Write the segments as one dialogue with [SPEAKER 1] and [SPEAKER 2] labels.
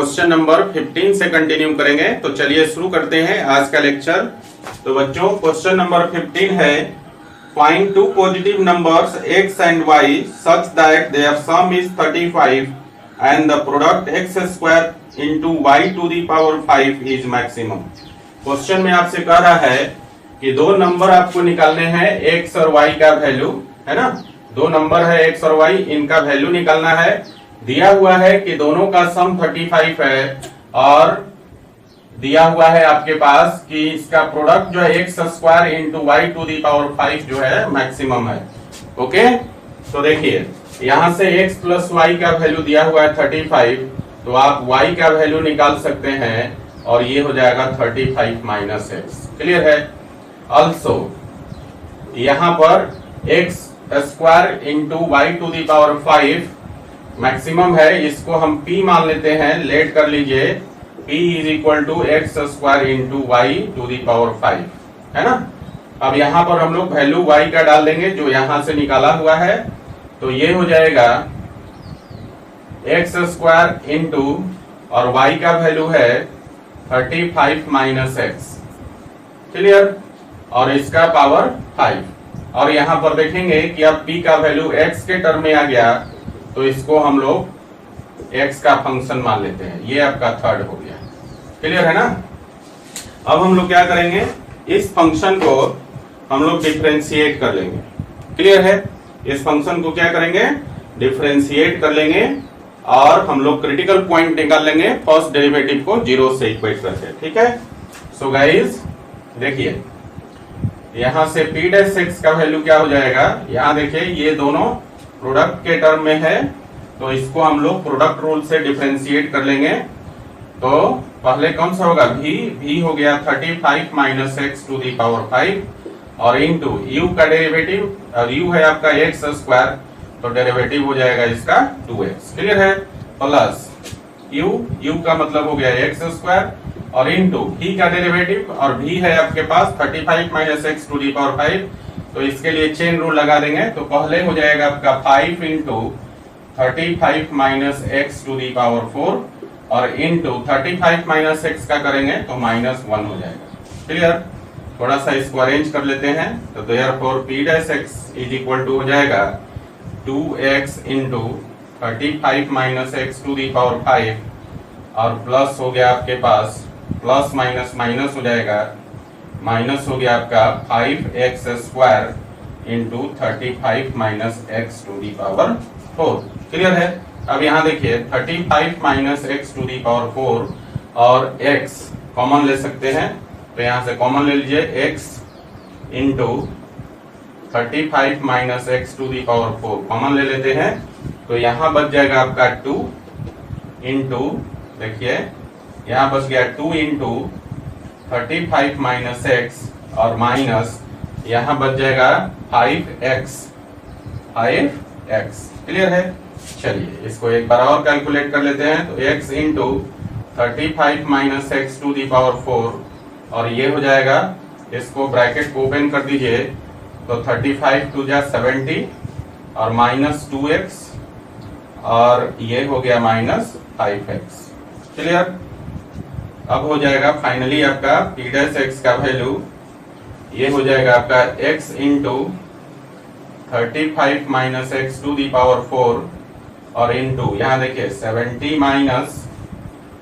[SPEAKER 1] Question number 15 से continue करेंगे। तो चलिए शुरू करते हैं आज का लेक्चर। तो बच्चों क्वेश्चन नंबर 15 है, find two positive numbers x and y such that their sum is 35 and the product x square into y to the power 5 is maximum. Question में आपसे कह रहा है कि दो नंबर आपको निकालने हैं, x और y का वैल्यू है ना। दो नंबर है x और y, इनका वैल्यू निकालना है। दिया हुआ है कि दोनों का सम 35 है और दिया हुआ है आपके पास कि इसका प्रोडक्ट जो है x square into y to the power 5 जो है मैक्सिमम है। ओके, तो देखिए यहां से x प्लस वाई का वैल्यू दिया हुआ है 35, तो आप y का वैल्यू निकाल सकते हैं और ये हो जाएगा 35 माइनस एक्स। क्लियर है। ऑल्सो यहां पर x square into y to the power 5 maximum है, इसको हम P मान लेते हैं। लेट कर लीजिए, P is equal to x square into y to the power 5 है ना। अब यहाँ पर हम लोग वैल्यू y का डाल देंगे जो यहां से निकाला हुआ है, तो ये हो जाएगा एक्स स्क्वायर इंटू और y का वैल्यू है 35 माइनस एक्स। क्लियर। और इसका पावर 5। और यहाँ पर देखेंगे कि अब P का वैल्यू x के टर्म में आ गया, तो इसको हम लोग x का फंक्शन मान लेते हैं। ये आपका थर्ड हो गया। क्लियर है ना। अब हम लोग क्या करेंगे, इस फंक्शन को हम लोग डिफरेंशिएट कर लेंगे। क्लियर है। इस फंक्शन को क्या करेंगे, डिफरेंशिएट कर लेंगे और हम लोग क्रिटिकल पॉइंट निकाल लेंगे फर्स्ट डेरिवेटिव को जीरो से इक्वेट करके। ठीक है। सो गाइस देखिए यहां से p डैश x का वैल्यू क्या हो जाएगा, यहां देखिए ये दोनों प्रोडक्ट के टर्म में है, तो इसको हम लोग प्रोडक्ट रूल से डिफरेंशिएट कर लेंगे। तो पहले कौन सा होगा, v हो गया 35 minus x to the power 5 और इनटू u का डेरिवेटिव, और u है आपका एक्स स्क्वायर, तो डेरिवेटिव हो जाएगा इसका 2x। क्लियर है। प्लस u का मतलब हो गया एक्स स्क्वायर और इनटू v का डेरिवेटिव, और v है आपके पास 35 minus x to the power 5, तो इसके लिए चेन रूल लगा देंगे। तो पहले हो जाएगा आपका 5 into 35 minus x to the power 4 और इंटू 35 माइनस एक्स का करेंगे तो माइनस 1 हो जाएगा। क्लियर। थोड़ा सा इसको अरेंज कर लेते हैं। तो therefore p dash x is equal to हो जाएगा 2x into 35 minus x to the power 5 और प्लस हो गया आपके पास प्लस माइनस माइनस हो जाएगा, माइनस हो गया आपका 5x square into 35 minus x to the power 4। Clear है। अब यहाँ देखिए 35 minus x to the power 4 और x कॉमन ले सकते हैं, तो यहाँ से कॉमन ले लीजिए x into 35 minus x to the power 4 common ले लेते हैं, तो यहाँ बच जाएगा आपका 2 इंटू, देखिए यहाँ बच गया 2 इंटू 35 माइनस एक्स और माइनस यहाँ बच जाएगा 5x। क्लियर है। चलिए इसको एक बार और कैलकुलेट कर लेते हैं। तो x into 35 minus x to the power 4 और ये हो जाएगा, इसको ब्रैकेट को ओपन कर दीजिए, तो 35 टू जा 70 और माइनस 2x और ये हो गया माइनस 5x। क्लियर। अब हो जाएगा फाइनली आपका p डैश x का वैल्यू, ये हो जाएगा आपका x into 35 minus x to the power 4 और इंटू यहाँ देखिए 70 minus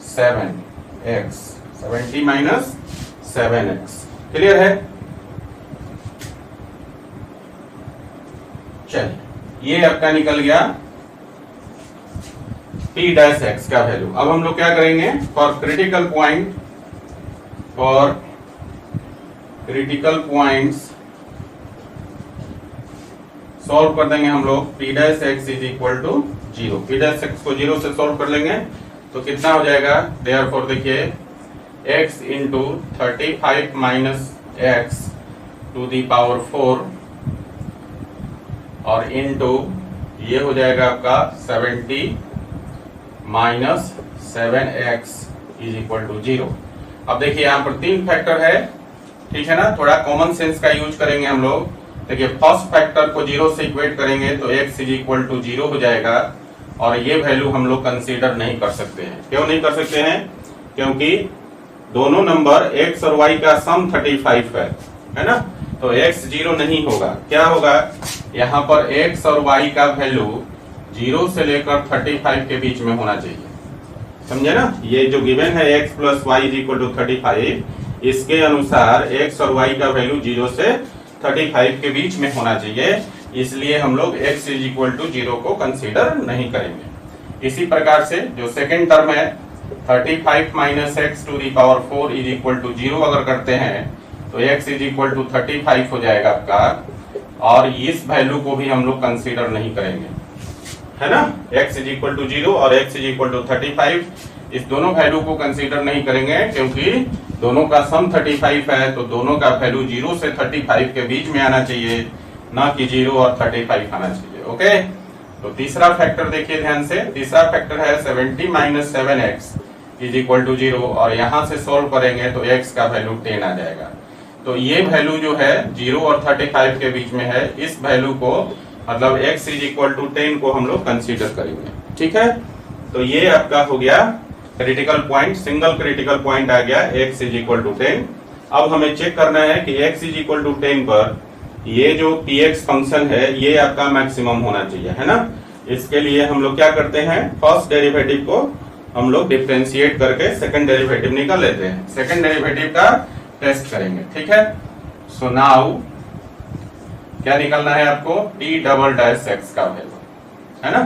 [SPEAKER 1] 7x, 70 minus 7x। Clear है। चलिए ये आपका निकल गया p डैश x का वैल्यू। अब हम लोग क्या करेंगे, फॉर क्रिटिकल पॉइंट्स सॉल्व कर देंगे हम लोग। p dash x is equal to 0, p dash x को 0 से सॉल्व कर लेंगे तो कितना हो जाएगा, देयरफॉर देखिए x into 35 minus x to the power 4 और इंटू ये हो जाएगा आपका 70 minus 7x is equal to 0। अब देखिए यहाँ पर 3 फैक्टर है, ठीक है ना। थोड़ा कॉमन सेंस का यूज करेंगे हम लोग। देखिए फर्स्ट फैक्टर को 0 से इक्वेट करेंगे तो x इज इक्वल टू 0 हो जाएगा और ये वैल्यू हम लोग कंसीडर नहीं कर सकते हैं। क्यों नहीं कर सकते हैं? क्योंकि दोनों नंबर x और y का सम 35 है ना, तो x 0 नहीं होगा। क्या होगा? यहाँ पर x और y का वैल्यू 0 से लेकर 35 के बीच में होना चाहिए, समझे ना। ये जो गिवन है x plus y is equal to 35, इसके अनुसार x और y का वैल्यू 0 से 35 के बीच में होना चाहिए, इसलिए हम लोग x इज इक्वल टू 0 को कंसीडर नहीं करेंगे। इसी प्रकार से जो सेकेंड टर्म है 35 minus x to the power 4 is equal to 0 अगर करते हैं तो x इज इक्वल टू 35 हो जाएगा आपका, और इस वैल्यू को भी हम लोग कंसीडर नहीं करेंगे, है ना। x इज इक्वल टू 0 और x इज इक्वल टू 35, इस दोनों वैल्यू को कंसीडर नहीं करेंगे क्योंकि दोनों का सम 35 है, तो दोनों का वैल्यू 0 से 35 के बीच में आना चाहिए, ना कि 0 और 35 आना चाहिए। ओके, तो तीसरा फैक्टर देखिए ध्यान से। तीसरा फैक्टर है 70 minus 7x is equal to 0, और यहां से सॉल्व करेंगे तो x का वैल्यू 10 आ जाएगा। तो ये वैल्यू जो है 0 और 35 के बीच में है, इस वैल्यू को मतलब x इज इक्वल टू 10 को हम लोग कंसीडर करेंगे, ठीक है। तो ये आपका हो गया critical point, single critical point आ गया x इज इक्वल टू 10। अब हमें चेक करना है कि x इज इक्वल टू 10 पर ये जो px फंक्शन है ये आपका मैक्सिमम होना चाहिए, है ना। इसके लिए हम लोग क्या करते हैं, फर्स्ट डेरिवेटिव को हम लोग डिफरेंशिएट करके सेकंड डेरिवेटिव निकाल लेते हैं, सेकंड डेरिवेटिव का टेस्ट करेंगे, ठीक है। सो नाउ क्या निकालना है आपको, p डबल डैश x का वैल्यू, है ना।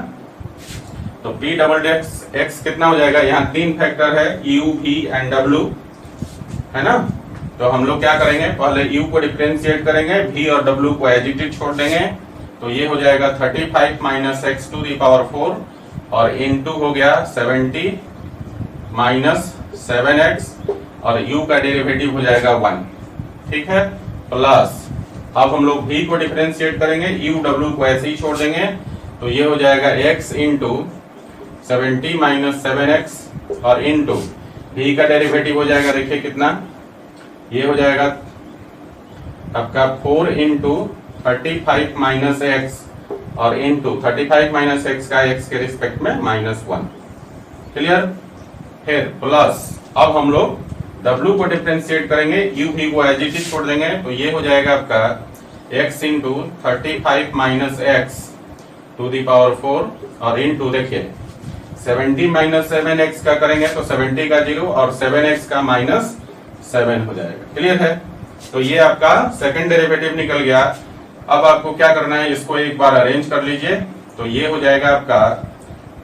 [SPEAKER 1] तो p डबल डैश x कितना हो जाएगा, यहाँ तीन फैक्टर है u, v एंड w, है ना। तो हम लोग क्या करेंगे, पहले u को डिफरेंशिएट करेंगे, v और w को एज इट इज छोड़ देंगे, तो ये हो जाएगा 35 minus x to the power 4, और इनटू हो गया 70 माइनस 7x, और u का डेरिवेटिव हो जाएगा 1, ठीक है। प्लस अब हम लोग v को डिफरेंशिएट करेंगे, u w को ऐसे ही छोड़ देंगे, तो ये हो जाएगा x इंटू 70 माइनस 7x, और इंटू v का डेरिवेटिव हो जाएगा, देखिए कितना, ये हो जाएगा आपका 4 इंटू 35 माइनस एक्स, और इंटू 35 माइनस एक्स का x के रिस्पेक्ट में -1, क्लियर। फिर प्लस अब हम लोग w को डिफरेंशिएट करेंगे, u v को एज इट इज छोड़ देंगे, तो ये हो जाएगा आपका x into 35 minus x to the power 4, और इंटू देखिए 70 माइनस 7x का करेंगे तो 70 का 0 और 7x का -7 हो जाएगा, क्लियर है। तो ये आपका सेकंड डेरिवेटिव निकल गया। अब आपको क्या करना है, इसको एक बार अरेंज कर लीजिए, तो ये हो जाएगा आपका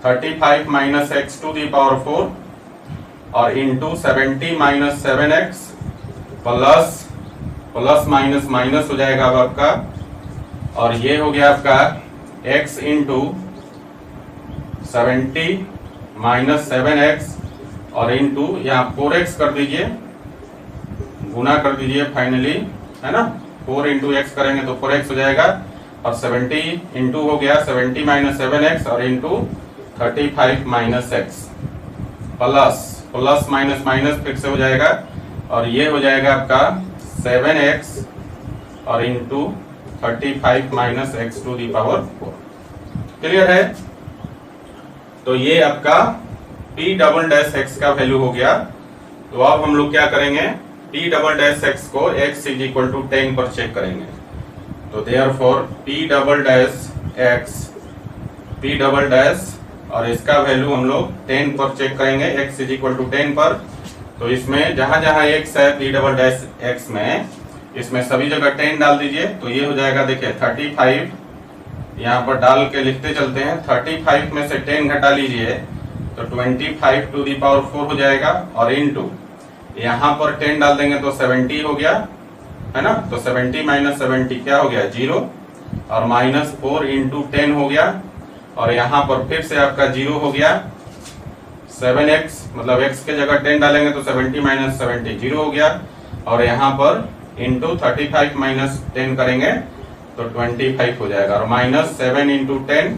[SPEAKER 1] 35 minus x to the power 4, और into 70 minus 7x, plus plus minus minus हो जाएगा अब आपका, और ये हो गया आपका x इंटू 70 माइनस 7x, और इंटू यहाँ 4x कर दीजिए, गुना कर दीजिए फाइनली, है ना। 4 इंटू एक्स करेंगे तो 4x हो जाएगा, और 70 इंटू हो गया 70 माइनस 7x, और into 35 minus x, plus plus minus minus फिर से हो जाएगा, और ये हो जाएगा आपका 7x, और into 35 minus x to the power 4, clear है। तो ये आपका p डबल डैश x का वैल्यू हो गया। तो अब हम लोग क्या करेंगे, p डबल डैश x को x इज इक्वल टू 10 पर चेक करेंगे, तो therefore p double dash x, p double dash, और इसका वैल्यू हम लोग 10 पर चेक करेंगे, x इज इक्वल टू 10 पर। तो इसमें जहां जहां x है p डबल डैश x में, इसमें सभी जगह 10 डाल दीजिए, तो ये हो जाएगा देखिए 35, यहाँ पर डाल के लिखते चलते हैं, 35 में से 10 घटा लीजिए तो 25 टू दी पावर 4 हो जाएगा, और इंटू यहाँ पर 10 डाल देंगे तो 70 हो गया, है ना। तो 70 माइनस 70 क्या हो गया, 0, और -4 इंटू 10 हो गया, और यहाँ पर फिर से आपका 0 हो गया, 7x मतलब x के जगह 10 डालेंगे तो 70 माइनस 70 0 हो गया, और यहाँ पर इंटू 35 माइनस 10 करेंगे तो 25 हो जाएगा, और -7 इंटू 10,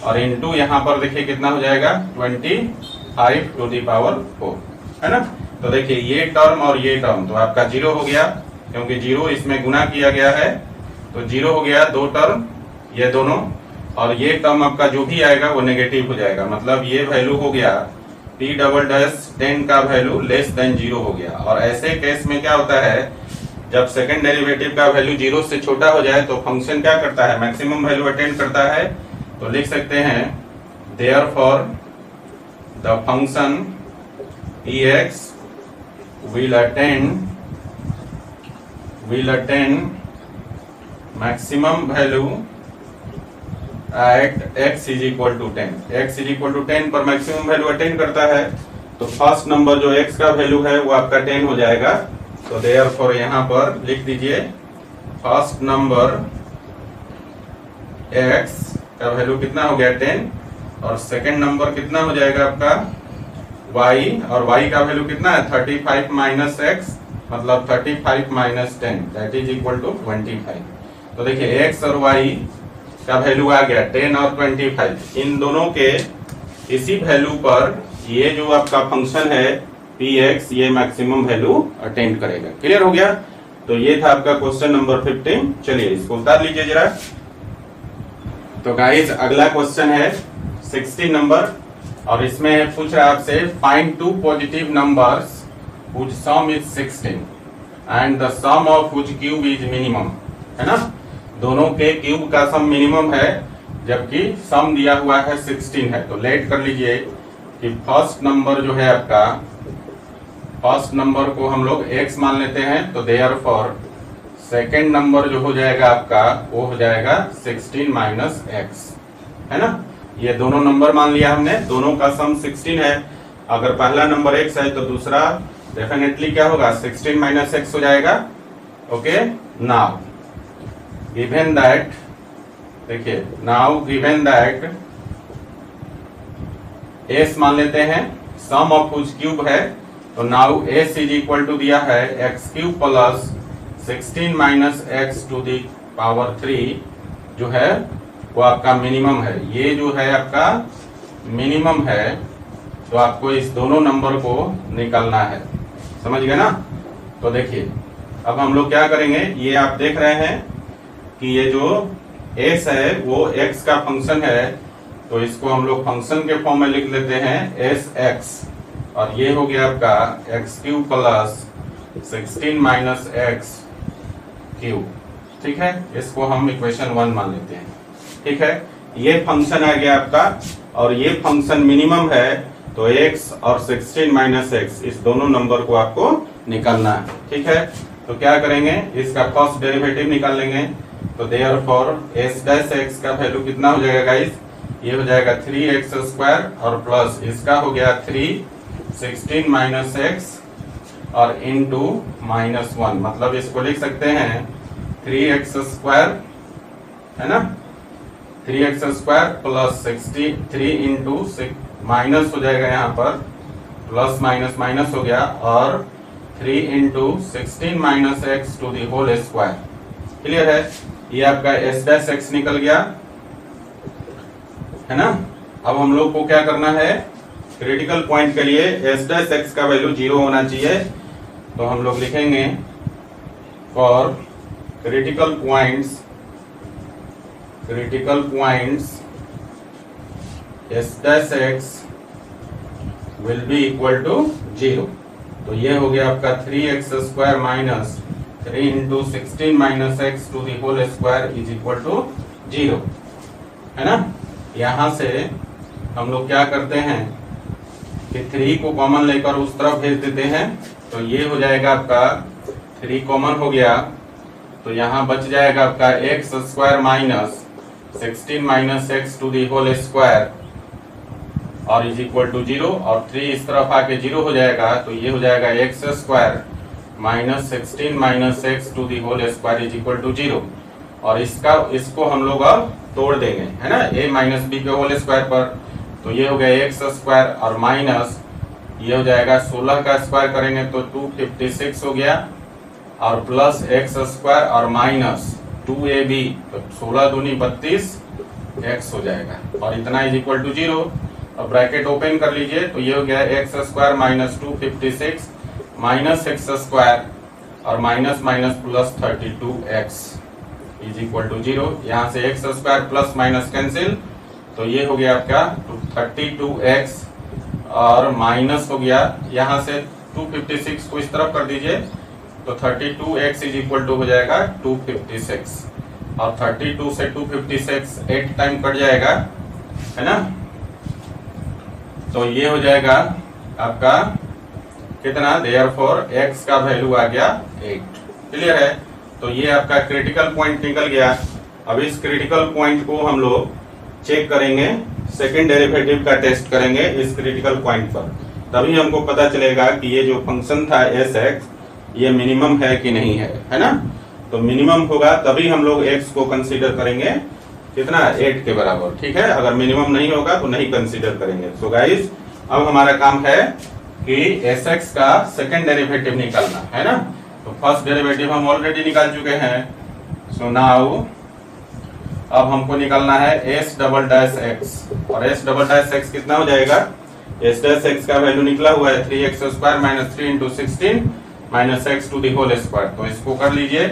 [SPEAKER 1] और इंटू यहाँ पर देखिए कितना हो जाएगा 25 टू दी पावर 4, है ना। तो देखिए ये टर्म और ये टर्म तो आपका 0 हो गया, क्योंकि 0 इसमें गुना किया गया है, तो 0 हो गया, दो टर्म ये दोनों, और ये टर्म आपका जो भी आएगा वो नेगेटिव हो जाएगा, मतलब ये वैल्यू हो गया p डबल डैश 10 का वैल्यू लेस देन 0 हो गया। और ऐसे केस में क्या होता है, जब सेकंड डेरिवेटिव का वैल्यू 0 से छोटा हो जाए तो फंक्शन क्या करता है, मैक्सिमम वैल्यू अटेंड करता है। तो लिख सकते हैं therefore the function ex will attain maximum value at x is equal to 10। x is equal to 10 पर मैक्सिमम वैल्यू अटेन करता है, तो फर्स्ट नंबर जो x का वैल्यू है वो आपका 10 हो जाएगा। तो देयरफॉर यहाँ पर लिख दीजिए फर्स्ट नंबर x का वैल्यू कितना हो गया 10, और सेकंड नंबर कितना हो जाएगा आपका y, और y का वैल्यू कितना है 35 माइनस x, मतलब 35 minus 10 that is equal to 25। तो देखिए x और y का वैल्यू आ गया 10 और 25, इन दोनों के इसी वैल्यू पर ये जो आपका फंक्शन है px ये मैक्सिमम वैल्यू अटेंड करेगा। क्लियर हो गया? तो ये था आपका क्वेश्चन नंबर 15। चलिए इसको उतार लीजिए जरा। तो गाइस अगला क्वेश्चन है 16 नंबर, और इसमें पूछ रहा है आपसे find two positive numbers whose sum is 16 and the sum of whose cube is minimum, है ना। दोनों के क्यूब का सम मिनिमम है जबकि सम दिया हुआ है 16 है। तो लेट कर लीजिए कि फर्स्ट नंबर जो है आपका, फर्स्ट नंबर को हम लोग x मान लेते हैं, तो देयरफॉर सेकंड नंबर जो हो जाएगा आपका वो हो जाएगा 16 माइनस x, है ना। ये दोनों नंबर मान लिया हमने, दोनों का सम 16 है। अगर पहला नंबर x है तो दूसरा डेफिनेटली क्या होगा 16 माइनस x हो जाएगा। ओके, नाउ गिवन दैट, देखिए नाउ गिवन दैट s मान लेते हैं, सम ऑफ व्हिच क्यूब है, तो now s is equal to दिया है x cube plus 16 minus x to the power 3 जो है वो आपका मिनिमम है। ये जो है आपका मिनिमम है, तो आपको इस दोनों नंबर को निकालना है, समझ गए ना। तो देखिए अब हम लोग क्या करेंगे, ये आप देख रहे हैं कि ये जो s है वो x का फंक्शन है, तो इसको हम लोग फंक्शन के फॉर्म में लिख लेते हैं sx, और ये हो गया आपका x cube plus 16 minus x cube. ठीक है, इसको हम इक्वेशन 1 मान लेते हैं। ठीक है, ये फंक्शन आ गया आपका, और ये फंक्शन मिनिमम है, तो x और 16 माइनस x इस दोनों नंबर को आपको निकालना है। ठीक है, तो क्या करेंगे, इसका फर्स्ट डेरिवेटिव निकाल लेंगे। तो देयरफॉर s डैश x का वैल्यू कितना हो जाएगा गाइस, ये हो जाएगा 3x स्क्वायर, और प्लस इसका हो गया 3 16 माइनस x और इनटू माइनस 1, मतलब इसको लिख सकते हैं 3x स्क्वायर, है ना, 3x square plus 63 into minus हो जाएगा यहाँ पर, प्लस माइनस माइनस हो गया, और 3 into 16 minus x to the whole square. Clear है, ये आपका s डैश x निकल गया, है ना। अब हम लोग को क्या करना है, क्रिटिकल पॉइंट के लिए s डैश x का वैल्यू 0 होना चाहिए। तो हम लोग लिखेंगे for critical points s dash x will be equal to 0। तो ये हो गया आपका 3x square minus 3 into 16 minus x to the whole square is equal to 0, है ना। यहां से हम लोग क्या करते हैं कि 3 को कॉमन लेकर उस तरफ भेज देते हैं, तो ये हो जाएगा आपका 3 कॉमन हो गया, तो यहाँ बच जाएगा आपका x square minus 16 minus x to the whole square और इज इक्वल टू 0, और 3 इस तरफ आके 0 हो जाएगा, तो ये हो जाएगा x square minus 16 minus x to the whole square is equal to 0। और इसको हम लोग अब तोड़ देंगे, है ना, a माइनस बी के होल स्क्वायर पर। तो ये हो गया एक्स स्क्वायर और माइनस ये हो जाएगा 16 का स्क्वायर करेंगे तो 256 हो गया, और प्लस एक्स स्क्वायर और माइनस 2ab, तो 16 दूनी 32 x हो जाएगा, और इतना इज इक्वल टू 0। अब ब्रैकेट ओपन कर लीजिए, तो ये हो गया x square minus 256 minus x square और minus minus plus 32x, is equal to 0। यहाँ से x square plus minus cancel, तो ये हो गया आपका 32x और माइनस हो गया यहाँ से 256 को इस तरफ कर दीजिए, तो 32x इज इक्वल टू हो जाएगा 256 और 32 से 256 8 टाइम कट जाएगा, है ना। तो ये हो जाएगा आपका कितना, देयरफॉर x का वैल्यू आ गया 8। क्लियर है। तो ये आपका क्रिटिकल पॉइंट निकल गया। अब इस क्रिटिकल पॉइंट को हम लोग चेक करेंगे, सेकंड डेरिवेटिव का टेस्ट करेंगे इस क्रिटिकल पॉइंट पर, तभी हमको पता चलेगा कि ये जो फंक्शन था Sx ये मिनिमम है कि नहीं है ना। तो मिनिमम होगा तभी हम लोग x को कंसीडर करेंगे कितना, 8 के बराबर। ठीक है, अगर मिनिमम नहीं होगा तो नहीं कंसीडर करेंगे। सो गाइस अब हमारा काम है कि Sx का सेकंड डेरिवेटिव निकालना है ना। तो फर्स्ट डेरिवेटिव हम ऑलरेडी निकाल चुके हैं। सो नाउ अब हमको निकालना है s डबल डैश x, और s डबल डैश x कितना हो जाएगा, s डैश x का वैल्यू निकला हुआ है 3x square minus 3 into 16 minus x to the whole square. तो इसको कर लीजिए,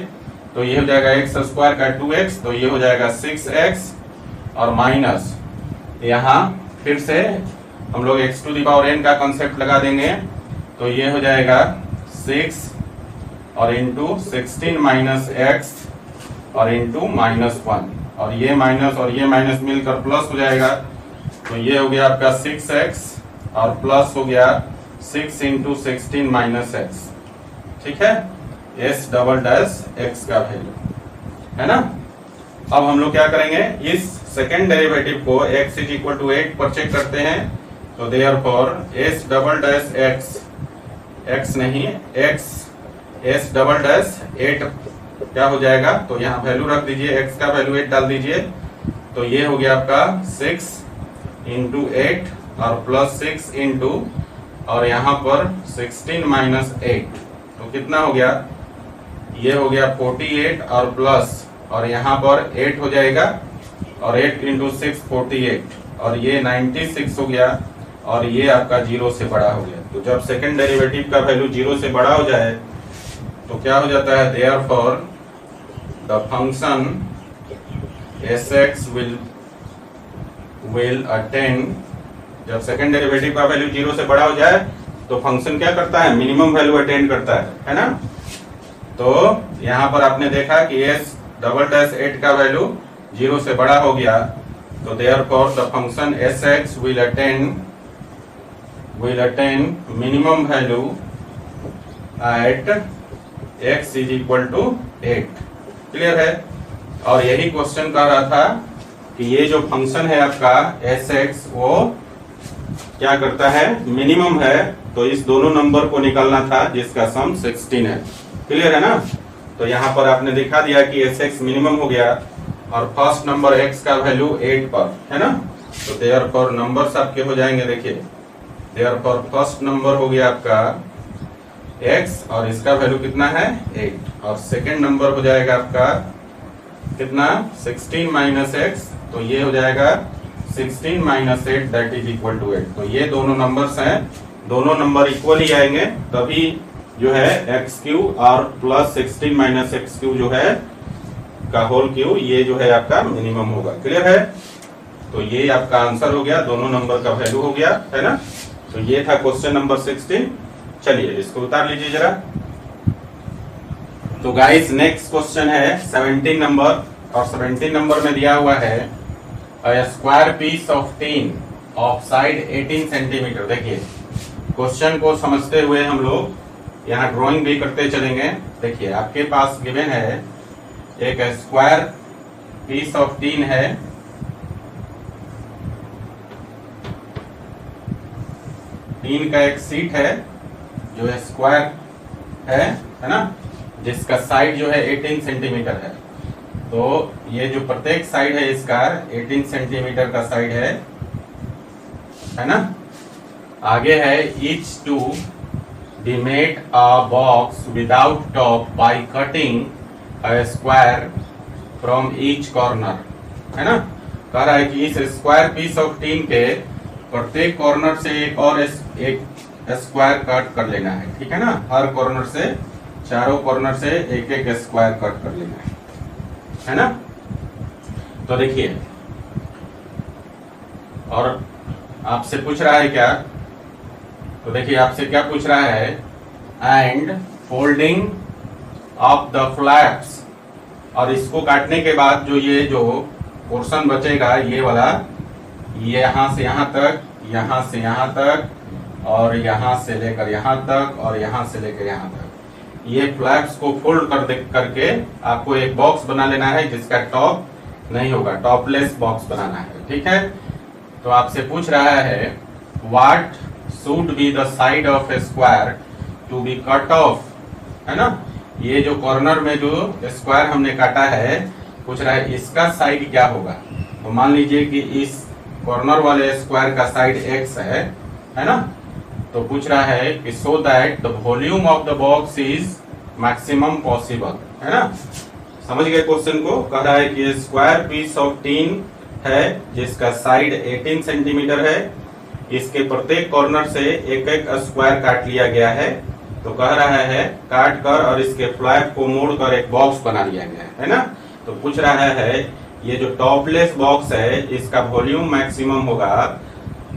[SPEAKER 1] तो ये हो जाएगा x स्क्वायर का 2x, तो ये हो जाएगा 6x और माइनस यहाँ फिर से हम लोग x to the power n का कंसेप्ट लगा देंगे, तो ये हो जाएगा 6 और इंटू 16 माइनस x और इंटू माइनस 1, और ये माइनस मिलकर प्लस हो जाएगा, तो ये हो गया आपका 6x और प्लस हो गया 6 इंटू 16 माइनस x। ठीक है, s डबल डैश x का वैल्यू है ना। अब हम लोग क्या करेंगे, इस सेकेंड डेरिवेटिव को x इज इक्वल टू 8 पर चेक करते हैं। तो therefore s double dash x नहीं x s डबल डैश 8 क्या हो जाएगा, तो यहाँ वैल्यू रख दीजिए, x का वैल्यू 8 डाल दीजिए, तो ये हो गया आपका 6 इंटू 8 और प्लस 6 इंटू और यहाँ पर 16 माइनस 8, तो कितना हो गया, ये हो गया 48 और प्लस और यहाँ पर 8 हो जाएगा और 8 इंटू 6 48 और ये 96 हो गया और ये आपका 0 से बड़ा हो गया। तो जब सेकंड डेरिवेटिव का वैल्यू 0 से बड़ा हो जाए तो क्या हो जाता है, therefore the function Sx will attain, जब सेकंड डेरिवेटिव का वैल्यू 0 से बड़ा हो जाए तो फंक्शन क्या करता है, मिनिमम वैल्यू अटेंड करता है ना। तो यहाँ पर आपने देखा कि s डबल डैश 8 का वैल्यू 0 से बड़ा हो गया, तो therefore the function Sx will attain minimum value at x is equal to 8। Clear है। और यही क्वेश्चन कर रहा था कि ये जो फंक्शन है आपका Sx वो क्या करता है, मिनिमम है, तो इस दोनों नंबर को निकालना था जिसका सम 16 है। क्लियर है ना। तो यहाँ पर आपने दिखा दिया कि Sx मिनिमम हो गया और फर्स्ट नंबर x का वैल्यू 8 पर है ना। तो देयरफॉर नंबर्स आपके हो जाएंगे, देखिए देयरफॉर फर्स्ट नंबर हो गया आपका x और इसका वैल्यू कितना है 8, और सेकंड नंबर हो जाएगा आपका कितना 16 माइनस x, तो ये हो जाएगा 16 minus 8 that is equal to 8। तो ये दोनों नंबर्स हैं, दोनों नंबर इक्वल ही आएंगे तभी जो है एक्स क्यू और प्लस 16 माइनस एक्स क्यू जो है का होल क्यू, ये जो है आपका मिनिमम होगा। क्लियर है। तो ये आपका आंसर हो गया, दोनों नंबर का वैल्यू हो गया है ना। तो ये था क्वेश्चन नंबर 16। चलिए इसको उतार लीजिए जरा। तो गाइस नेक्स्ट क्वेश्चन है 17 नंबर, और 17 नंबर में दिया हुआ है square piece of tin of side 18 centimetre. देखिए क्वेश्चन को समझते हुए हम लोग यहाँ ड्राइंग भी करते चलेंगे। देखिए आपके पास गिवन है एक स्क्वायर पीस ऑफ टीन है, टीन का एक सीट है जो है स्क्वायर है ना, जिसका साइड जो है 18 सेंटीमीटर है। तो ये जो प्रत्येक साइड है इसका 18 सेंटीमीटर का साइड है ना। आगे है each to be made a box without top by cutting a square from each corner, है ना। कह रहा है कि इस स्क्वायर पीस ऑफ टीन के प्रत्येक कॉर्नर से एक स्क्वायर कट कर लेना है, ठीक है ना। हर कॉर्नर से, चारों कॉर्नर से एक एक स्क्वायर कट कर लेना है। है ना। तो देखिए, और आपसे पूछ रहा है क्या, तो देखिए आपसे क्या पूछ रहा है, and folding of the flaps, और इसको काटने के बाद जो ये जो पोर्शन बचेगा ये वाला, ये यहां से यहां तक, यहां से यहां तक, और यहां से लेकर यहां तक, और यहां से लेकर यहां तक, ये फ्लैप्स को फोल्ड करके आपको एक बॉक्स बना लेना है जिसका टॉप नहीं होगा, टॉपलेस बॉक्स बनाना है, ठीक है। तो आपसे पूछ रहा है what should be the side of a square to be cut off, है ना। ये जो कॉर्नर में जो स्क्वायर हमने काटा है, पूछ रहा है इसका साइड क्या होगा। तो मान लीजिए कि इस कॉर्नर वाले स्क्वायर का साइड x है ना। तो पूछ रहा है कि so that the volume of the box is maximum possible, है ना। समझ गए क्वेश्चन को। कह रहा है कि स्क्वायर पीस ऑफ टीन है जिसका साइड 18 सेंटीमीटर है, इसके प्रत्येक कॉर्नर से एक एक स्क्वायर काट लिया गया है। तो कह रहा है काट कर और इसके फ्लैप को मोड़कर एक बॉक्स बना लिया गया है ना। तो पूछ रहा है ये जो टॉपलेस बॉक्स है इसका वॉल्यूम मैक्सिमम होगा,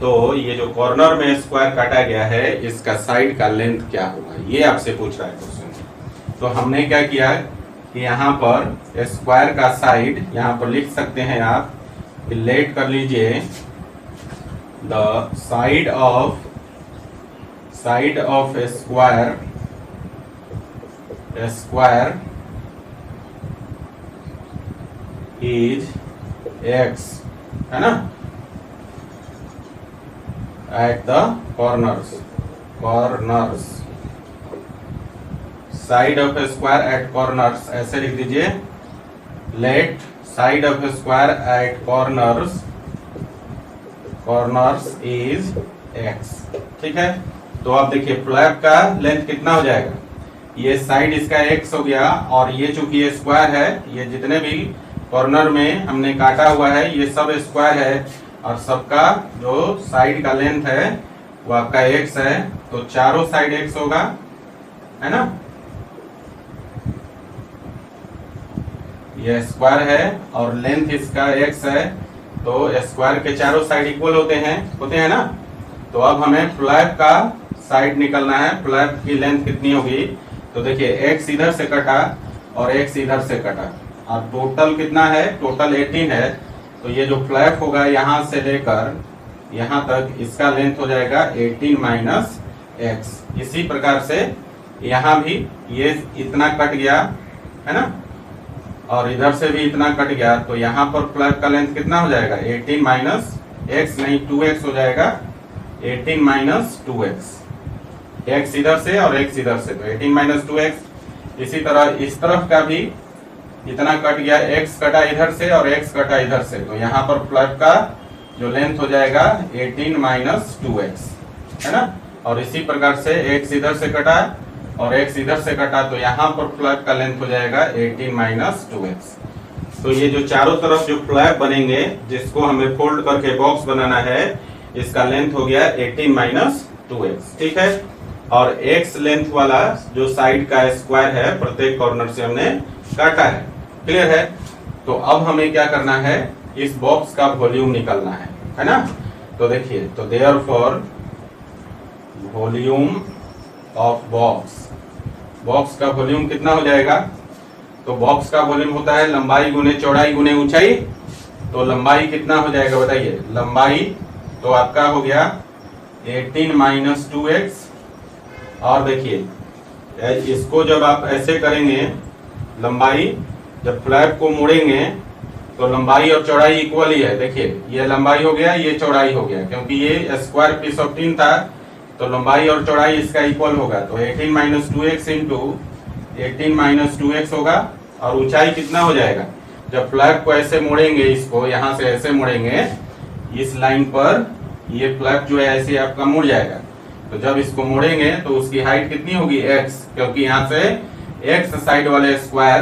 [SPEAKER 1] तो ये जो कॉर्नर में स्क्वायर काटा गया है इसका साइड का लेंथ क्या होगा, ये आपसे पूछ रहा है क्वेश्चन। तो हमने क्या किया कि यहाँ पर स्क्वायर का साइड यहाँ पर लिख सकते हैं आप, लेट कर लीजिए the side of a square is x, है ना, at the corners side of a square at corners, ऐसे लिख दीजिए, let side of a square at corners is x, ठीक है। तो आप देखिए फ्लैप का लेंथ कितना हो जाएगा, ये साइड इसका x हो गया, और ये चूंकि ये स्क्वायर है, ये जितने भी कॉर्नर में हमने काटा हुआ है ये सब स्क्वायर है, और सबका जो साइड का लेंथ है वो आपका x है, तो चारों साइड x होगा, है ना। ये स्क्वायर है और लेंथ इसका x है, तो स्क्वायर के चारों साइड इक्वल होते हैं ना। तो अब हमें फ्लैप का साइड निकलना है, फ्लैप की लेंथ कितनी होगी। तो देखिए x इधर से कटा और x इधर से कटा, और टोटल कितना है, टोटल 18 है। तो ये जो फ्लैप होगा यहाँ से लेकर यहाँ तक, इसका लेंथ हो जाएगा 18 माइनस x। इसी प्रकार से यहाँ भी ये इतना कट गया, है ना, और इधर से भी इतना कट गया, तो यहाँ पर फ्लैप का लेंथ कितना हो जाएगा, 18 माइनस x नहीं 2x हो जाएगा, 18 माइनस 2x, x इधर से और x इधर से, तो 18 माइनस 2x। इसी तरह इस तरफ का भी इतना कट गया, x कटा इधर से और x कटा इधर से, तो यहाँ पर फ्लैप का जो लेंथ हो जाएगा 18 माइनस 2x, है ना। और इसी प्रकार से x इधर से कटा और x इधर से कटा, तो यहाँ पर फ्लैप का लेंथ हो जाएगा 18 माइनस 2x। तो ये जो चारों तरफ जो फ्लैप बनेंगे जिसको हमें फोल्ड करके बॉक्स बनाना है, इसका लेंथ हो गया 18 माइनस 2x, ठीक है। और x लेंथ वाला जो साइड का स्क्वायर है प्रत्येक कॉर्नर से हमने काटा है, क्लियर है। तो अब हमें क्या करना है, इस बॉक्स का वॉल्यूम निकालना है ना। तो देखिए, तो देयरफॉर वॉल्यूम ऑफ बॉक्स का वॉल्यूम कितना हो जाएगा। तो बॉक्स का वॉल्यूम होता है लंबाई गुने चौड़ाई गुने ऊंचाई। तो लंबाई कितना हो जाएगा बताइए, लंबाई तो आपका हो गया 18 माइनस 2x। और देखिए इसको जब आप ऐसे करेंगे, लंबाई जब फ्लैप को मोड़ेंगे तो लंबाई और चौड़ाई इक्वल ही है। देखिए ये लंबाई हो गया, ये चौड़ाई हो गया, क्योंकि ये स्क्वायर पीस ऑफ टीन था, तो लंबाई और चौड़ाई इसका इक्वल होगा। तो 18 minus 2x into 18 minus 2x होगा। और ऊंचाई कितना हो जाएगा, जब फ्लैप को ऐसे मोड़ेंगे, इसको यहाँ से ऐसे मोड़ेंगे, इस लाइन पर ये फ्लैप जो है ऐसे आपका मुड़ जाएगा। तो जब इसको मोड़ेंगे तो उसकी हाइट कितनी होगी x, क्योंकि यहाँ से x साइड वाले स्क्वायर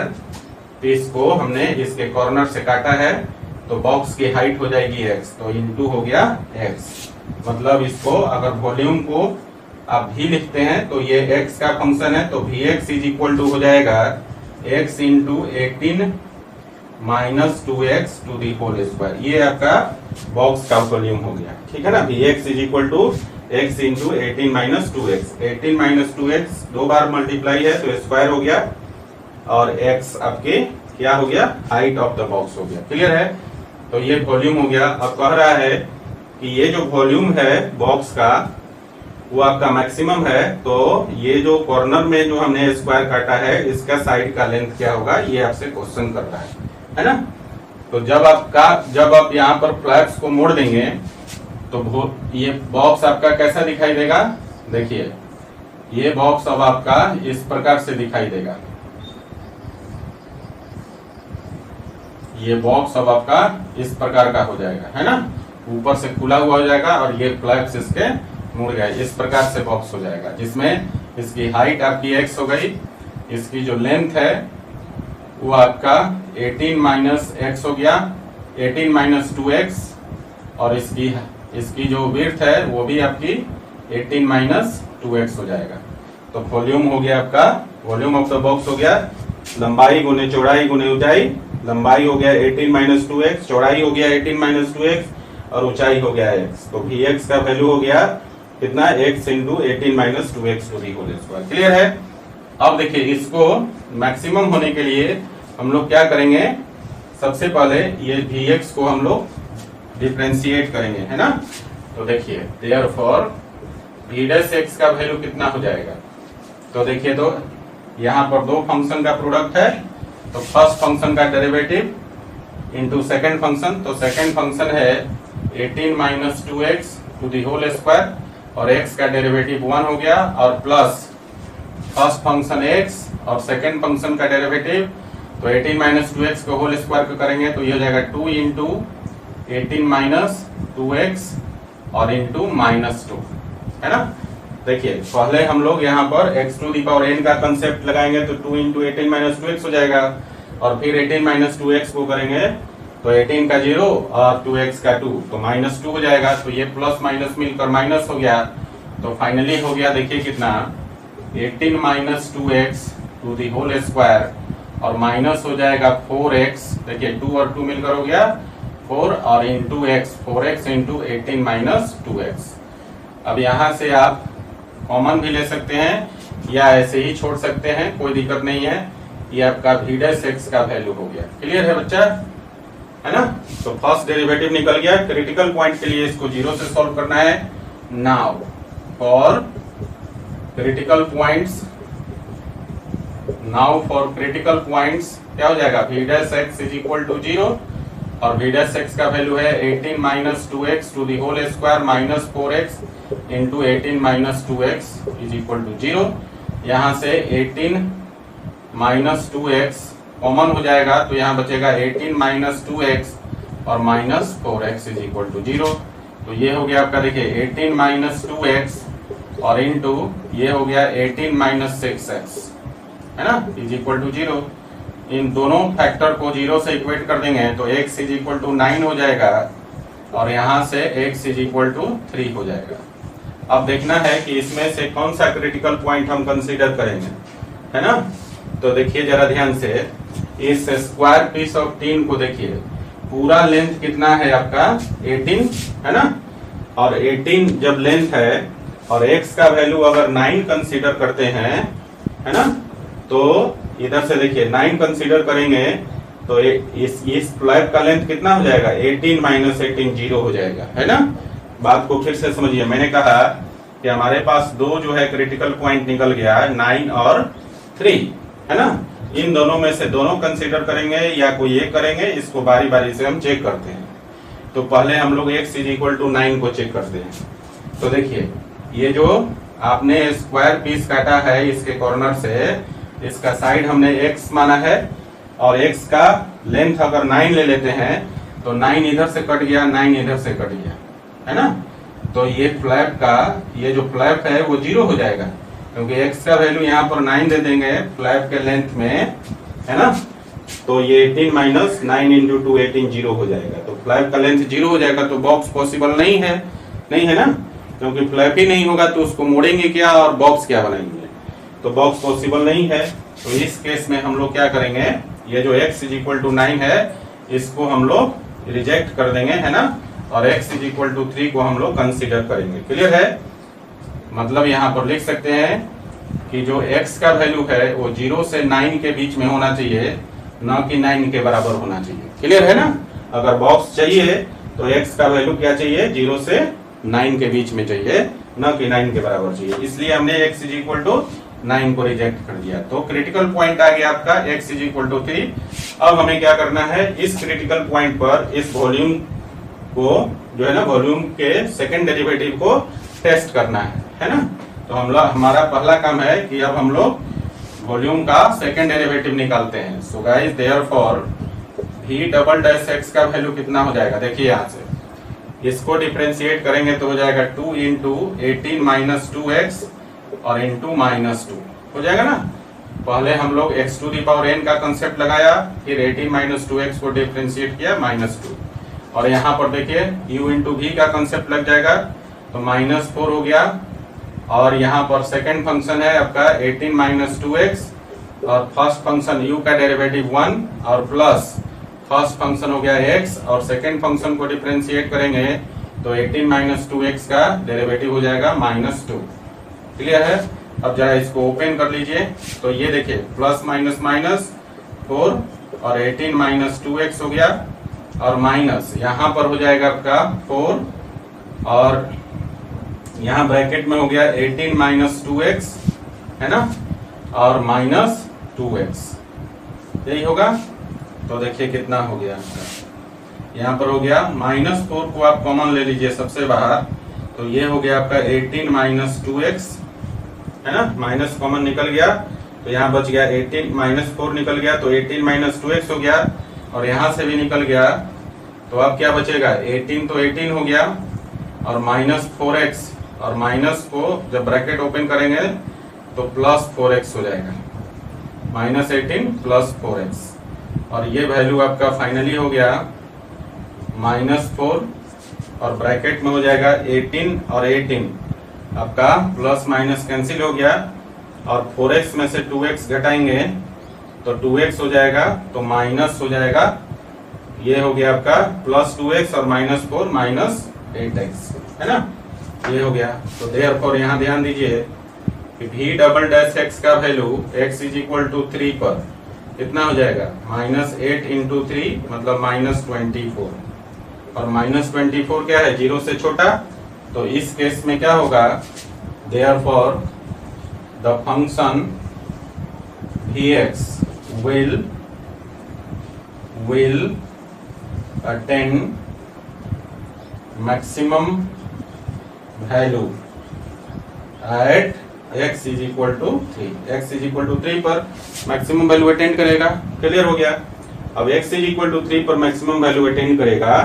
[SPEAKER 1] पीस को हमने इसके कॉर्नर से काटा है, तो बॉक्स की हाइट हो जाएगी x, तो इंटू हो गया x। मतलब इसको अगर वॉल्यूम को आप v लिखते हैं तो ये x का फंक्शन है, तो vx इज इक्वल टू हो जाएगा x into 18 minus 2x to the whole square. ये आपका बॉक्स का वॉल्यूम हो गया, ठीक है ना। Vx is equal to x into 18 minus 2x। 18 minus 2x 2 बार मल्टीप्लाई है तो स्क्वायर हो गया, और x आपके क्या हो गया, हाइट ऑफ द बॉक्स हो गया। क्लियर है। तो ये वॉल्यूम हो गया। अब कह रहा है कि ये जो वॉल्यूम है बॉक्स का वो आपका मैक्सिमम है, तो ये जो कॉर्नर में जो हमने स्क्वायर काटा है इसका साइड का लेंथ क्या होगा, ये आपसे क्वेश्चन कर रहा है ना। तो जब आप यहाँ पर फ्लैप्स को मोड़ देंगे तो ये बॉक्स आपका कैसा दिखाई देगा। देखिए ये बॉक्स अब आपका इस प्रकार से दिखाई देगा। ये बॉक्स अब आपका इस प्रकार का हो जाएगा, है ना। ऊपर से खुला हुआ हो जाएगा और ये फ्लैप्स इसके मुड़ गए, इस प्रकार से बॉक्स हो जाएगा, जिसमें इसकी हाइट आपकी x हो गई, इसकी जो लेंथ है वो आपका 18 माइनस एक्स हो गया, 18 माइनस 2x, और इसकी जो विड्थ है वो भी आपकी 18 माइनस 2x हो जाएगा। तो वॉल्यूम हो गया आपका, वॉल्यूम ऑफ द बॉक्स हो गया लंबाई गुने चौड़ाई गुने ऊंचाई। लंबाई हो गया 18 माइनस 2x, चौड़ाई हो गया 18 माइनस 2x, और ऊंचाई हो गया x। तो Vx का वैल्यू हो गया कितना, x into 18 minus 2x to the whole square. Clear है। अब देखिए इसको मैक्सिमम होने के लिए हम लोग क्या करेंगे, सबसे पहले ये Vx को हम लोग डिफरेंशिएट करेंगे, है ना। तो देखिए देयरफॉर V डैश x का वैल्यू कितना हो जाएगा। तो देखिए तो यहाँ पर दो फंक्शन का प्रोडक्ट है, तो फर्स्ट फंक्शन का डेरिवेटिव इंटू सेकेंड फंक्शन। तो सेकेंड फंक्शन है 18 minus 2x to the whole square, और x का डेरिवेटिव 1 हो गया, और प्लस फर्स्ट फंक्शन x और सेकेंड फंक्शन का डेरिवेटिव। तो 18 माइनस 2x को होल स्क्वायर को करेंगे तो ये हो जाएगा 2 इंटू 18 माइनस 2x और इंटू माइनस 2, है ना। देखिए पहले हम लोग यहाँ पर x to the power n का कंसेप्ट लगाएंगे तो 2 इंटू 18 माइनस 2x हो जाएगा, और फिर 18 माइनस 2x को करेंगे तो 18 का 0 और 2x का 2, तो माइनस 2 हो जाएगा। तो ये प्लस माइनस मिलकर माइनस हो गया। तो फाइनली हो गया देखिए कितना, 18 minus 2x to the whole square, और माइनस हो जाएगा 4x। देखिए 2 और 2 मिलकर हो गया 4, और into x, 4x into 18 minus 2x। अब यहाँ से आप कॉमन भी ले सकते हैं या ऐसे ही छोड़ सकते हैं, कोई दिक्कत नहीं है। ये आपका V डैश x का वैल्यू हो गया। क्लियर है बच्चा, है ना। तो फर्स्ट डेरिवेटिव निकल गया। क्रिटिकल पॉइंट के लिए इसको 0 से सॉल्व करना है। नाउ फॉर क्रिटिकल पॉइंट्स, क्या हो जाएगा, V dash x is equal to 0, और V डैश x का वैल्यू है 18 minus 2x to the whole square minus 4x into 18 minus 2x is equal to 0। यहाँ से 18 माइनस 2x कॉमन हो जाएगा तो यहाँ बचेगा 18 माइनस 2x और minus 4x is equal to 0। तो ये हो गया आपका, देखिए 18 माइनस 2x और इंटू ये हो गया 18 माइनस 6x, है ना, इज इक्वल टू 0। इन दोनों फैक्टर को 0 से इक्वेट कर देंगे तो x इज इक्वल टू 9 हो जाएगा, और यहाँ से x इज इक्वल टू 3 हो जाएगा। अब देखना है कि इसमें से कौन सा क्रिटिकल पॉइंट हम कंसीडर करेंगे, है ना। तो देखिए जरा ध्यान से, इस स्क्वायर पीस ऑफ टीन को देखिए, पूरा लेंथ कितना है आपका 18, है ना। और 18 जब लेंथ है और x का वैल्यू अगर 9 कंसीडर करते हैं, है ना, तो इधर से देखिए 9 कंसीडर करेंगे तो इस फ्लैप का लेंथ कितना हो जाएगा, 18 माइनस 18 0 हो जाएगा, है ना। बात को फिर से समझिए, मैंने कहा कि हमारे पास दो जो है क्रिटिकल पॉइंट निकल गया, 9 और 3, है ना। इन दोनों में से दोनों कंसीडर करेंगे या कोई एक करेंगे, इसको बारी बारी से हम चेक करते हैं। तो पहले हम लोग x इज इक्वल टू 9 को चेक करते हैं। तो देखिए ये जो आपने स्क्वायर पीस काटा है इसके कॉर्नर से, इसका साइड हमने x माना है, और x का लेंथ अगर 9 ले लेते हैं तो 9 इधर से कट गया, 9 इधर से कट गया, है ना। तो ये फ्लैप का, ये जो फ्लैप है वो 0 हो जाएगा, क्योंकि x का वैल्यू यहाँ पर 9 दे देंगे फ्लैप के लेंथ में, है ना। तो ये 18 माइनस 9 इंटू 2 18 0 हो जाएगा। तो फ्लैप का लेंथ 0 हो जाएगा, तो बॉक्स पॉसिबल नहीं है ना, क्योंकि फ्लैप ही नहीं होगा तो उसको मोड़ेंगे क्या और बॉक्स क्या बनाएंगे, तो बॉक्स पॉसिबल नहीं है। तो इस केस में हम लोग क्या करेंगे, ये जो x इज इक्वल टू 9 है इसको हम लोग रिजेक्ट कर देंगे, है ना, और x इज इक्वल टू 3 को हम लोग कंसीडर करेंगे। क्लियर है? मतलब यहाँ पर लिख सकते हैं कि जो x का वैल्यू है वो 0 से 9 के बीच में होना चाहिए, न कि 9 के बराबर होना चाहिए। क्लियर है ना? अगर बॉक्स चाहिए तो x का वैल्यू क्या चाहिए, 0 से 9 के बीच में चाहिए, न कि 9 के बराबर चाहिए। इसलिए हमने x इज इक्वल टू 9 को रिजेक्ट कर दिया। तो क्रिटिकल पॉइंट आ गया आपका x इज इक्वल टू 3। अब हमें क्या करना है, इस क्रिटिकल पॉइंट पर इस वॉल्यूम को जो है ना, वॉल्यूम के सेकंड डेरिवेटिव को टेस्ट करना है ना। तो हमारा पहला काम है कि अब हम लोग वॉल्यूम का सेकंड डेरिवेटिव निकालते हैं। So guys therefore v double dash x का वैल्यू कितना हो जाएगा, देखिए यहाँ से इसको डिफरेंशिएट करेंगे तो हो जाएगा 2 इंटू 18 माइनस 2x और इंटू माइनस 2 हो जाएगा ना। पहले हम लोग x to the power n का कंसेप्ट लगाया, फिर 18 माइनस 2x को डिफरेंशिएट किया माइनस 2, और यहाँ पर देखिए u इंटू v का कंसेप्ट लग जाएगा तो माइनस 4 हो गया। और यहाँ पर सेकंड फंक्शन है आपका 18 माइनस 2x और फर्स्ट फंक्शन u का डेरिवेटिव 1 और प्लस फर्स्ट फंक्शन हो गया x और सेकंड फंक्शन को डिफरेंशिएट करेंगे तो 18 माइनस 2x का डेरिवेटिव हो जाएगा माइनस 2। क्लियर है? अब जरा इसको ओपन कर लीजिए तो ये देखिए प्लस माइनस माइनस 4 और 18 माइनस 2x हो गया और माइनस यहाँ पर हो जाएगा आपका 4 और यहाँ ब्रैकेट में हो गया 18 माइनस 2x, है ना, और माइनस 2x, यही होगा। तो देखिए कितना हो गया, यहाँ पर हो गया माइनस 4 को आप कॉमन ले लीजिए सबसे बाहर, तो ये हो गया आपका 18 माइनस 2x, है ना, माइनस कॉमन निकल गया तो यहाँ बच गया 18 माइनस 4 निकल गया तो 18 माइनस 2x हो गया और यहाँ से भी निकल गया तो अब क्या बचेगा, 18 तो 18 हो गया और माइनस 4x और माइनस को जब ब्रैकेट ओपन करेंगे तो प्लस 4x हो जाएगा, माइनस 18 प्लस 4x, और ये वैल्यू आपका फाइनली हो गया माइनस 4 और ब्रैकेट में हो जाएगा 18 और 18 आपका प्लस माइनस कैंसिल हो गया और 4x में से 2x घटाएंगे तो 2x हो जाएगा तो माइनस हो जाएगा, ये हो गया आपका प्लस 2x और माइनस 4 माइनस 8x, है ना, ये हो गया। तो देयरफॉर यहाँ ध्यान दीजिए कि v डबल डैश x का value x is equal to 3 पर कितना हो जाएगा, माइनस 8 इंटू 3 मतलब माइनस 24, और माइनस 24 क्या है, 0 से छोटा, तो इस केस में क्या होगा, therefore the function vx will attain maximum value at x is equal to 3, x is equal to 3 पर मैक्सिमम वैल्यू अटेंड करेगा। क्लियर हो गया? अब x is equal to 3 पर मैक्सिमम वैल्यू अटेंड करेगा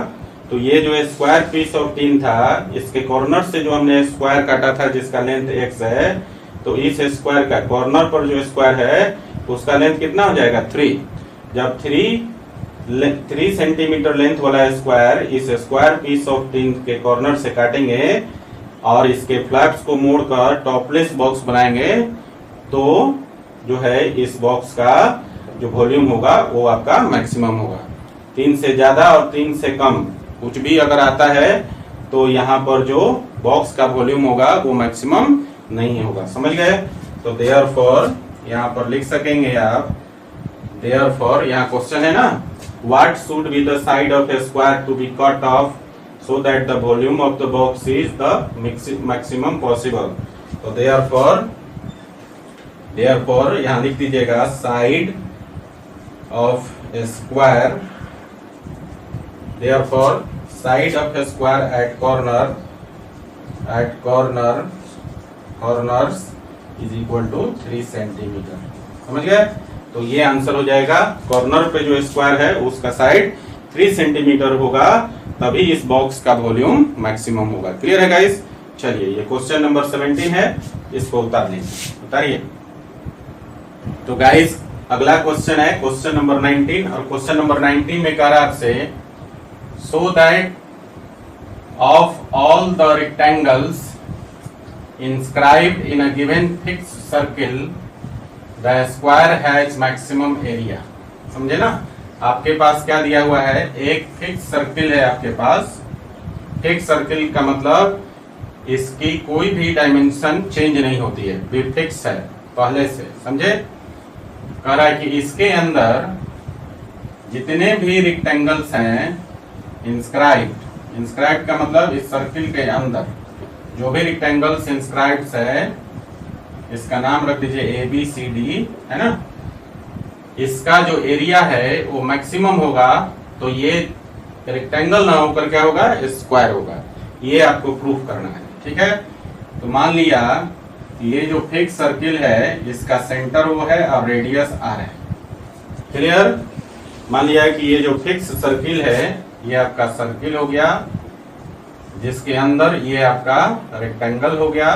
[SPEAKER 1] तो ये जो स्क्वायर पीस ऑफ टीन था इसके कॉर्नर से जो हमने स्क्वायर काटा था जिसका लेंथ x है, तो इस स्क्वायर का कॉर्नर पर जो स्क्वायर है उसका लेंथ कितना हो जाएगा, 3। जब 3 सेंटीमीटर लेंथ वाला स्क्वायर इस स्क्वायर पीस ऑफ टीन के कॉर्नर से काटेंगे और इसके फ्लैप्स को मोड़कर टॉपलेस बॉक्स बनाएंगे तो जो है इस बॉक्स का जो वॉल्यूम होगा वो आपका मैक्सिमम होगा। 3 से ज्यादा और 3 से कम कुछ भी अगर आता है तो यहाँ पर जो बॉक्स का वॉल्यूम होगा वो मैक्सिमम नहीं होगा। समझ गए? तो देयरफॉर यहाँ पर लिख सकेंगे आप, देयरफॉर यहाँ क्वेश्चन है ना, what should be the side of a square to be cut off so that the volume of the box is the maximum possible। तो therefore यहाँ लिख दीजिएगा side of a square, therefore side of a square at corners is equal to 3 centimetre. समझ गए? तो ये answer हो जाएगा, कॉर्नर पे जो स्क्वायर है उसका साइड 3 सेंटीमीटर होगा तभी इस बॉक्स का वॉल्यूम मैक्सिमम होगा। क्लियर है गाइस? चलिए ये क्वेश्चन नंबर 17 है, इसको उतार लीजिए, उतारिए। तो गाइस अगला क्वेश्चन है क्वेश्चन नंबर 19, और क्वेश्चन नंबर 19 में कह रहा है आपसे, so that of all the rectangles inscribed in a given fixed circle the square has maximum area। समझे ना। आपके पास क्या दिया हुआ है, एक फिक्स सर्किल है आपके पास। फिक्स सर्किल का मतलब इसकी कोई भी डायमेंशन चेंज नहीं होती है, भी फिक्स है पहले से, समझे। कह रहा है कि इसके अंदर जितने भी रेक्टेंगल्स हैं इंस्क्राइब्ड, इंस्क्राइब्ड का मतलब इस सर्किल के अंदर जो भी रेक्टेंगल्स इंस्क्राइब्ड है, इसका नाम रख दीजिए ए बी सी डी, है ना। इसका जो एरिया है वो मैक्सिमम होगा, तो ये रेक्टेंगल ना होकर क्या होगा, स्क्वायर होगा। ये आपको प्रूफ करना है, ठीक है। तो मान लिया ये जो फिक्स सर्किल है इसका सेंटर वो है और रेडियस आर है, क्लियर। मान लिया कि ये जो फिक्स सर्किल है ये आपका सर्किल हो गया, जिसके अंदर ये आपका रेक्टेंगल हो गया,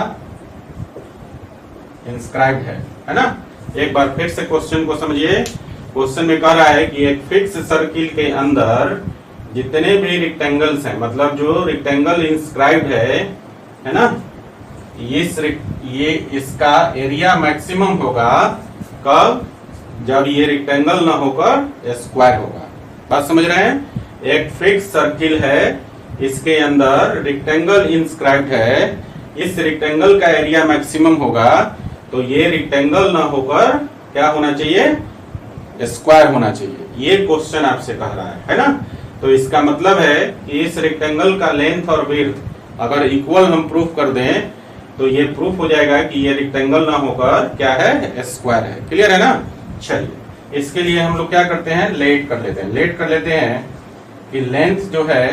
[SPEAKER 1] इंस्क्राइब्ड है ना। एक बार फिर से क्वेश्चन को समझिए। क्वेश्चन में कह रहा है कि एक फिक्स सर्किल के अंदर जितने भी रेक्टेंगल्स हैं, मतलब जो रेक्टेंगल इंस्क्राइब्ड है ना, ये इसका एरिया मैक्सिमम होगा कब, जब ये रेक्टेंगल ना होकर स्क्वायर होगा। बात समझ रहे हैं। एक फिक्स सर्किल है, इसके अंदर रेक्टेंगल इंस्क्राइब्ड है, इस रेक्टेंगल का एरिया मैक्सिमम होगा, तो ये रेक्टेंगल ना होकर क्या होना चाहिए, स्क्वायर होना चाहिए। ये क्वेश्चन आपसे कह रहा है ना। तो इसका मतलब है कि इस रेक्टेंगल का लेंथ और विड्थ अगर इक्वल हम प्रूफ कर दें तो ये प्रूफ हो जाएगा कि ये रेक्टेंगल ना होकर क्या है, स्क्वायर है। क्लियर है ना। चलिए इसके लिए हम लोग क्या करते हैं, लेट कर लेते हैं। लेट कर लेते हैं कि लेंथ जो है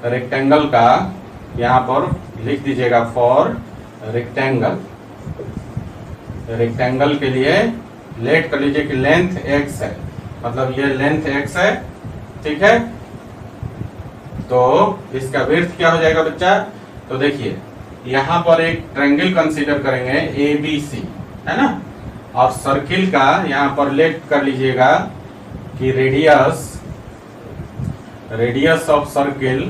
[SPEAKER 1] रेक्टेंगल का, यहाँ पर लिख दीजिएगा फॉर रेक्टेंगल। रेक्टेंगल के लिए लेट कर लीजिए कि लेंथ x है, मतलब ये लेंथ x है, ठीक है। तो इसका विड्थ क्या हो जाएगा बच्चा, तो देखिए यहाँ पर एक ट्रायंगल कंसीडर करेंगे ABC, है ना। और सर्किल का यहाँ पर लेट कर लीजिएगा कि रेडियस ऑफ सर्किल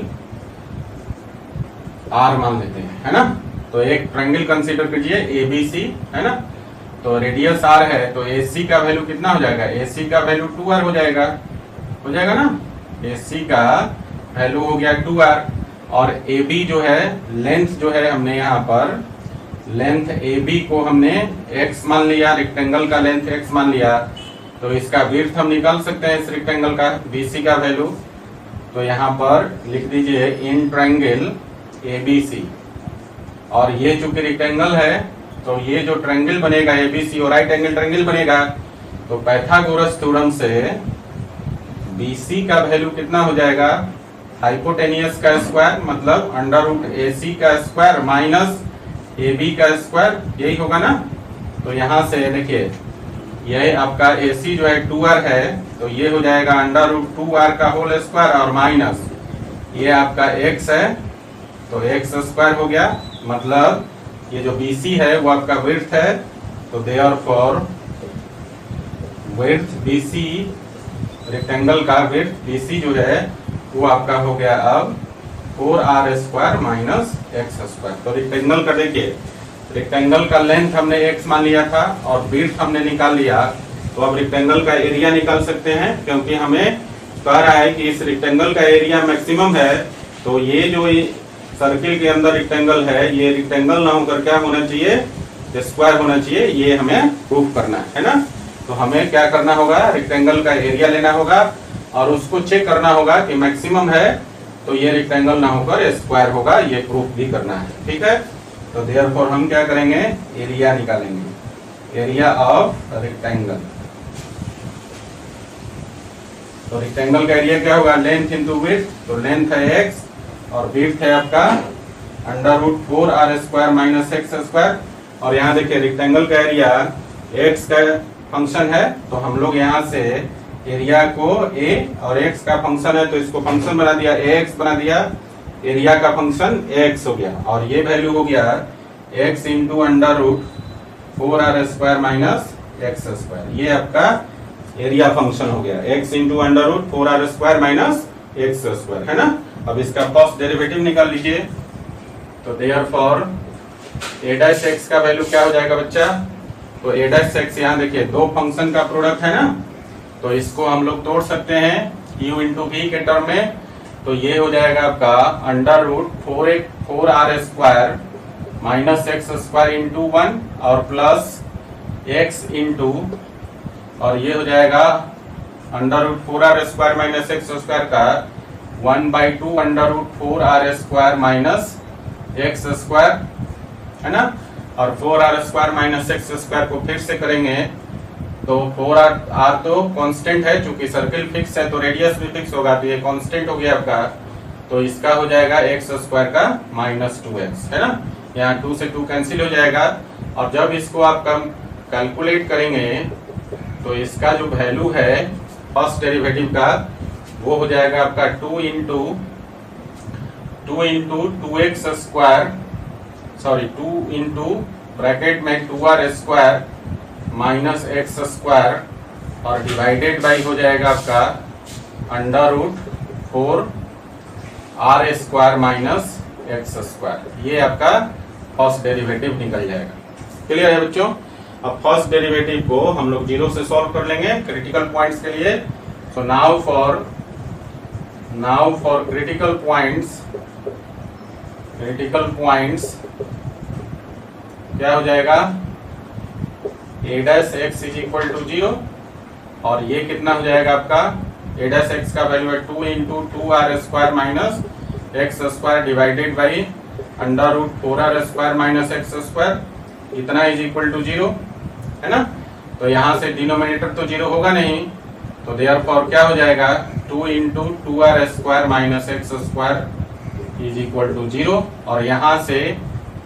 [SPEAKER 1] R मान लेते हैं, है ना। तो एक ट्रायंगल कंसीडर कीजिए ABC, है ना। तो रेडियस R है, तो AC का वैल्यू कितना हो जाएगा, AC का वैल्यू 2R हो जाएगा ना। AC का वैल्यू हो गया 2R। और AB जो है, लेंथ जो है, हमने यहाँ पर लेंथ AB को हमने x मान लिया, रेक्टेंगल का लेंथ x मान लिया, तो इसका विड्थ हम निकाल सकते हैं इस रेक्टेंगल का BC का वैल्यू। तो यहाँ पर लिख दीजिए इन ट्रायंगल ABC, और ये चूंकि रेक्टेंगल है तो ये जो ट्रायंगल बनेगा ABC और राइट एंगल ट्रायंगल बनेगा, तो पाइथागोरस थ्योरम से BC का वैल्यू कितना हो जाएगा, हाइपोटेनियस का स्क्वायर, मतलब अंडर रूट AC का स्क्वायर माइनस AB का स्क्वायर, यही होगा ना। तो यहाँ से देखिए यह आपका AC जो है 2R है, तो ये हो जाएगा अंडर रूट 2R का होल स्क्वायर और माइनस ये आपका x है, तो x स्क्वायर हो गया। मतलब ये जो BC है वो आपका विड्थ है, तो देयरफॉर विड्थ BC, रेक्टेंगल का विड्थ BC जो है वो आपका हो गया अब 4R square minus x square. तो रेक्टेंगल का देखिए, रेक्टेंगल का लेंथ हमने x मान लिया था और विड्थ हमने निकाल लिया, तो अब रेक्टेंगल का एरिया निकाल सकते हैं, क्योंकि हमें कह रहा है कि इस रेक्टेंगल का एरिया मैक्सिमम है। तो ये जो सर्किल के अंदर रेक्टेंगल है, ये रेक्टेंगल ना होकर क्या होना चाहिए, स्क्वायर होना चाहिए। ये हमें प्रूफ करना है ना। तो हमें क्या करना होगा, रेक्टेंगल का एरिया लेना होगा और उसको चेक करना होगा कि मैक्सिमम है, तो ये रेक्टेंगल ना होकर स्क्वायर होगा, ये प्रूफ भी करना है, ठीक है। तो देयरफॉर हम क्या करेंगे, एरिया निकालेंगे, एरिया ऑफ रेक्टेंगल। तो रेक्टेंगल का एरिया क्या होगा, लेंथ इंटू विड्थ, तो लेंथ है x और विड्थ है आपका under root 4R square minus x square. और यहाँ देखिए रेक्टेंगल का एरिया x का फंक्शन है, तो हम लोग यहाँ से एरिया को a और x का फंक्शन है तो इसको फंक्शन बना दिया, ax बना दिया, एरिया का फंक्शन ax हो गया, और ये वैल्यू हो गया x into under root 4R square minus x square. ये आपका एरिया फंक्शन हो गया, x into under root 4R square minus x square, है ना। अब इसका फर्स्ट डेरिवेटिव निकाल लीजिए। तो देयरफॉर a डैश x का वैल्यू क्या हो जाएगा बच्चा, तो a डैश x यहाँ देखिए दो फंक्शन का प्रोडक्ट है ना, तो इसको हम लोग तोड़ सकते हैं u इंटू वी के टर्म में। तो ये हो जाएगा आपका under root 4r square minus x square into 1 और प्लस x इंटू, और ये हो जाएगा under root 4r square minus x square का 1/2 under root 4r square minus x square, है ना। और 4r square minus x square को फिर से करेंगे तो 4r तो कांस्टेंट है, चूंकि सर्किल फिक्स है तो रेडियस भी फिक्स होगा, तो ये कांस्टेंट हो गया आपका। तो इसका हो जाएगा एक्स स्क्वायर का माइनस 2x, है ना। यहाँ 2 से 2 कैंसिल हो जाएगा। और जब इसको आप कैलकुलेट करेंगे तो इसका जो वैल्यू है फर्स्ट डेरिवेटिव का वो हो जाएगा आपका 2 into 2x square, sorry 2 into bracket में 2r square minus x square और डिवाइडेड बाई हो जाएगा आपका under root 4r square minus x square. ये आपका फर्स्ट डेरिवेटिव निकल जाएगा। क्लियर है बच्चों। अब फर्स्ट डेरिवेटिव को हम लोग 0 से सॉल्व कर लेंगे क्रिटिकल पॉइंट्स के लिए। So now for critical points क्या हो जाएगा, a dash x is equal to 0, और ये कितना हो जाएगा आपका a डैश x का वैल्यू है 2 into 2r square minus x square divided by under root 4r square minus x square, इतना इज इक्वल टू 0, है ना। तो यहाँ से डिनोमिनेटर तो 0 होगा नहीं, तो देयरफॉर क्या हो जाएगा 2 into 2r square minus x square is equal to 0। और यहाँ से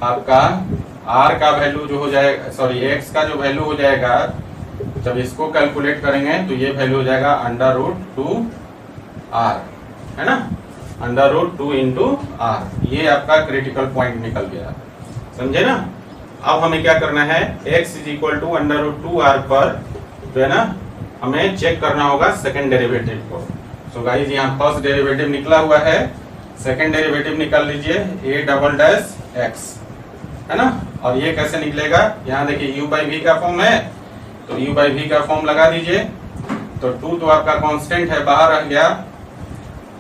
[SPEAKER 1] आपका r का वैल्यू जो हो जाएगा, सॉरी x का जो वैल्यू हो जाएगा, जब इसको कैलकुलेट करेंगे तो ये वैल्यू हो जाएगा अंडर रूट 2r, है ना, अंडर रूट 2 इंटू r। ये आपका क्रिटिकल पॉइंट निकल गया, समझे ना। अब हमें क्या करना है, x is equal to under root 2r पर जो है ना हमें चेक करना होगा सेकेंड डेरिवेटिव को। सो गाइस यहाँ फर्स्ट डेरिवेटिव निकला हुआ है, सेकेंड डेरिवेटिव निकाल लीजिए a डबल डैश x, है ना। और ये कैसे निकलेगा, यहाँ देखिए u बाई वी का फॉर्म है, तो u बाई वी का फॉर्म लगा दीजिए। तो 2 तो आपका कांस्टेंट है, बाहर रह गया,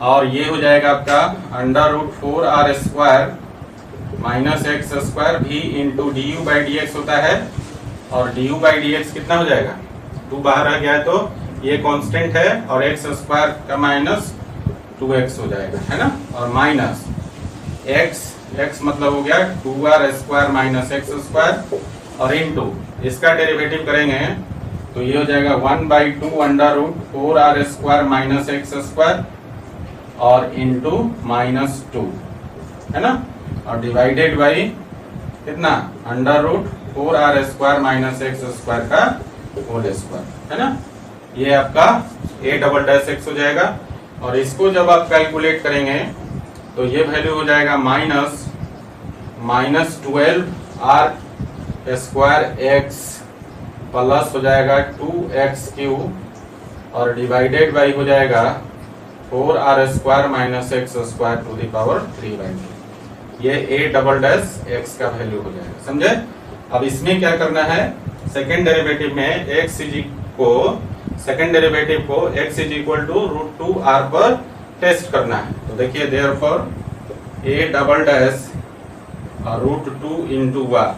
[SPEAKER 1] और ये हो जाएगा आपका under root 4r square minus x square भी into d u by d x होता है, और d u by d x कितना हो जाएगा, 2 बाहर आ गया है तो ये कांस्टेंट है, और एक्स स्क्वायर का माइनस 2x हो जाएगा, है ना। और माइनस x मतलब हो गया 2r square minus x square, और इंटू इसका डेरिवेटिव करेंगे तो ये हो जाएगा 1/2 under root 4r square minus x square और इंटू माइनस 2, है ना, और डिवाइडेड बाई कितना under root 4r square minus x square का होल स्क्वायर, है ना। ये आपका a डबल डैश x हो जाएगा। और इसको जब आप कैलकुलेट करेंगे तो ये वैल्यू हो जाएगा minus 12r square x plus हो जाएगा 2x क्यूब और डिवाइडेड बाई हो जाएगा 4r square minus x square to the power 3/2। ये a डबल डैश x का वैल्यू हो जाएगा, समझे। अब इसमें क्या करना है, सेकेंड डेरिवेटिव में x सेकेंड डेरिवेटिव को x is equal to root 2r पर टेस्ट करना है। तो देखिए therefore a double dash root 2 into r,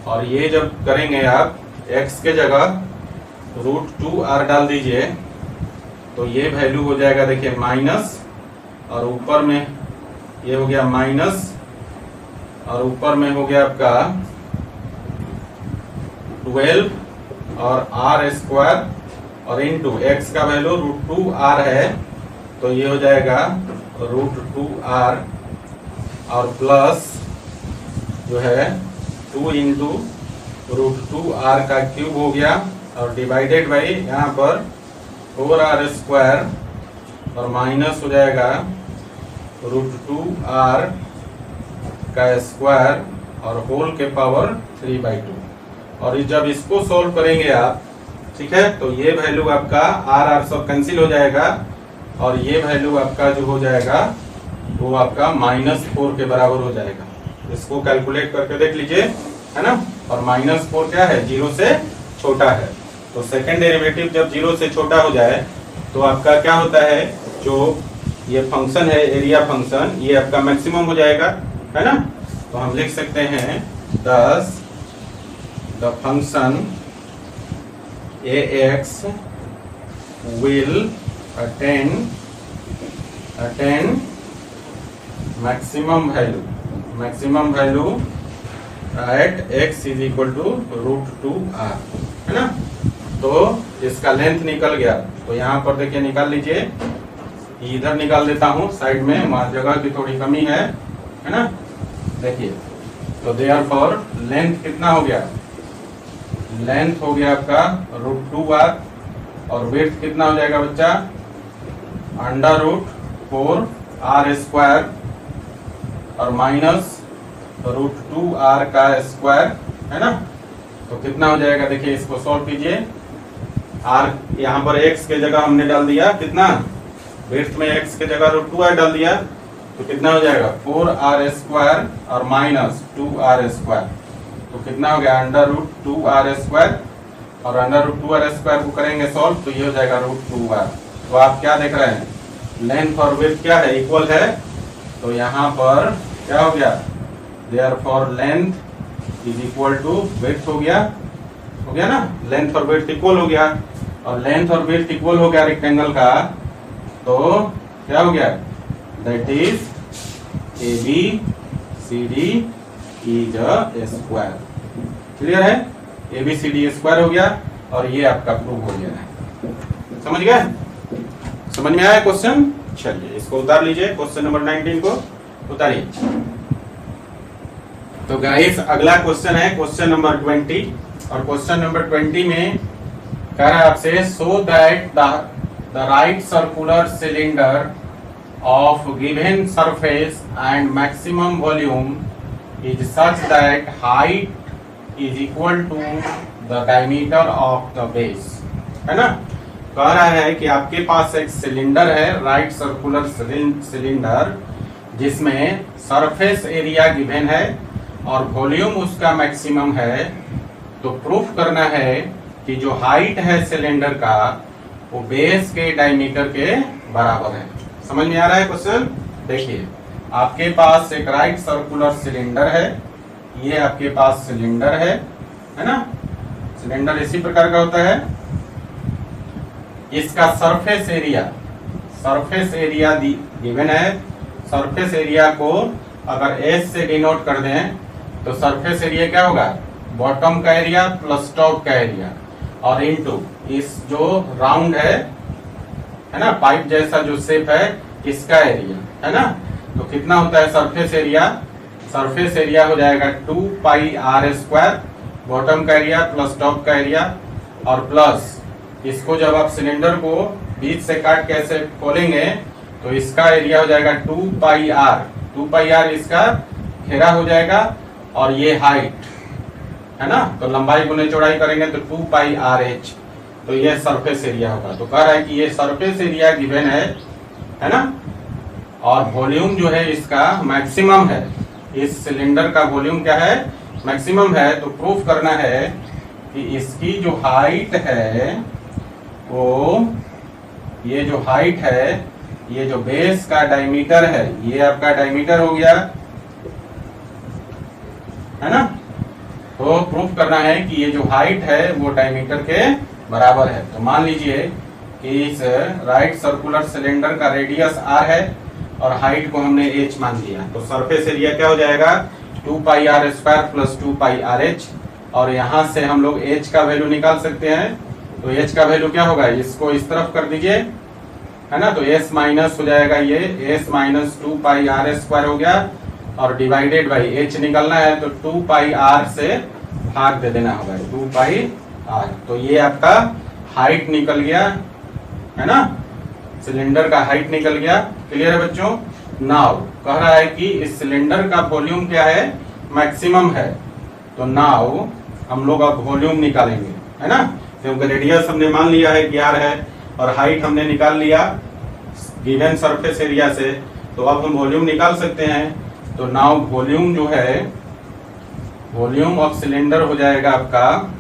[SPEAKER 1] और ये जब करेंगे आप x के जगह रूट 2r डाल दीजिए तो ये वैल्यू हो जाएगा देखिए माइनस, और ऊपर में ये हो गया माइनस, और ऊपर में हो गया आपका 12 और r स्क्वायर और इंटू x का वैल्यू रूट 2r है, तो ये हो जाएगा रूट 2r और प्लस जो है 2 इंटू रूट 2r का क्यूब हो गया, और डिवाइडेड बाई यहाँ पर 4r स्क्वायर और माइनस हो जाएगा रूट 2r का स्क्वायर और होल के पावर 3/2। और जब इसको सॉल्व करेंगे आप, ठीक है, तो ये वैल्यू आपका r सब कैंसिल हो जाएगा, और ये वैल्यू आपका जो हो जाएगा वो आपका -4 के बराबर हो जाएगा। इसको कैलकुलेट करके देख लीजिए, है ना। और -4 क्या है, 0 से छोटा है। तो सेकंड डेरिवेटिव जब 0 से छोटा हो जाए तो आपका क्या होता है, जो ये फंक्शन है एरिया फंक्शन, ये आपका मैक्सिमम हो जाएगा, है ना। तो हम लिख सकते हैं 10 the function ax will attain maximum value at x is equal to √2r, है ना। तो इसका लेंथ निकल गया, तो यहाँ पर देखिए निकाल लीजिए, इधर निकाल देता हूँ साइड में, वहां जगह की थोड़ी कमी है ना। देखिए तो देयरफॉर लेंथ कितना हो गया, लेंथ हो गया आपका √2r, और विड्थ कितना हो जाएगा बच्चा, √4r² और माइनस √2r का स्क्वायर, है ना। तो कितना हो जाएगा, देखिए इसको सॉल्व कीजिए। r यहाँ पर x के जगह हमने डाल दिया, कितना विड्थ में x के जगह √2r डाल दिया, तो कितना हो जाएगा 4r² और माइनस 2r², तो कितना हो गया √2r², और √2r² को करेंगे सॉल्व तो ये हो जाएगा √2r। तो आप क्या देख रहे हैं, लेंथ और विड्थ क्या है, इक्वल है। तो यहाँ पर क्या हो गया, therefore length is equal to width हो गया ना, लेंथ और विड्थ इक्वल हो गया, और लेंथ और विड्थ इक्वल हो गया रेक्टेंगल का, तो क्या हो गया, that is ABCD is a square. Clear है, ABCD स्क्वायर हो गया, और ये आपका प्रूव हो गया है। समझ गए, समझ में आया क्वेश्चन। चलिए इसको उतार लीजिए, क्वेश्चन नंबर 19 को उतारिए। तो गाइस अगला क्वेश्चन है क्वेश्चन नंबर 20, और क्वेश्चन नंबर 20 में कह रहा है आपसे, so that the right circular cylinder of given surface and maximum volume is such that height is equal to the diameter of the base, है ना। कह रहा है कि आपके पास एक सिलेंडर है, राइट सर्कुलर सिलेंडर, जिसमें सरफेस एरिया गिवन है और वॉल्यूम उसका मैक्सिमम है। तो प्रूफ करना है कि जो हाइट है सिलेंडर का वो बेस के डायमीटर के बराबर है। समझ में आ रहा है क्वेश्चन। देखिए आपके पास एक राइट सर्कुलर सिलेंडर है, ये आपके पास सिलेंडर है ना। सिलेंडर इसी प्रकार का होता है, इसका सरफेस एरिया गिवन है। सरफेस एरिया को अगर एस से डिनोट कर दें तो सरफेस एरिया क्या होगा, बॉटम का एरिया प्लस टॉप का एरिया, और इनटू इस जो राउंड है ना, पाइप जैसा जो शेप है, इसका एरिया, है ना। तो कितना होता है सरफेस एरिया, सरफेस एरिया हो जाएगा 2πr², बॉटम का एरिया प्लस टॉप का एरिया, और प्लस इसको जब आप सिलेंडर को बीच से काट के ऐसे खोलेंगे तो इसका एरिया हो जाएगा 2πr इसका घेरा हो जाएगा, और ये हाइट है ना, तो लंबाई गुने चौड़ाई करेंगे तो 2πrh, तो ये सरफेस एरिया होगा। तो कह रहा है कि ये सरफेस एरिया गिवन है ना, और वॉल्यूम जो है इसका मैक्सिमम है, इस सिलेंडर का वॉल्यूम क्या है, मैक्सिमम है। तो प्रूफ करना है कि इसकी जो हाइट है वो, ये जो हाइट है, ये जो बेस का डायमीटर है, ये आपका डायमीटर हो गया, है ना। तो प्रूफ करना है कि ये जो हाइट है वो डायमीटर के बराबर है। तो मान लीजिए कि इस राइट सर्कुलर सिलेंडर का रेडियस r है और हाइट को हमने h मान लिया, तो सरफेस एरिया क्या हो जाएगा 2πr² प्लस 2πrh, और यहाँ से हम लोग h का वैल्यू निकाल सकते हैं। तो h का वैल्यू क्या होगा, इसको इस तरफ कर दीजिए, है ना, तो s माइनस हो जाएगा, ये s माइनस 2πr² हो गया, और डिवाइडेड बाई h निकलना है तो 2πr से भाग दे देना होगा, 2πr। तो ये आपका हाइट निकल गया, है ना, सिलेंडर का हाइट निकल गया। क्लियर है बच्चों। नाउ कह रहा है कि इस सिलेंडर का वॉल्यूम क्या है, मैक्सिमम है। तो नाउ हम लोग अब वॉल्यूम निकालेंगे, है ना, क्योंकि रेडियस हमने मान लिया है कि r है, और हाइट हमने निकाल लिया गिवन सरफेस एरिया से, तो अब हम वॉल्यूम निकाल सकते हैं। तो नाउ वॉल्यूम जो है, वॉल्यूम ऑफ सिलेंडर हो जाएगा आपका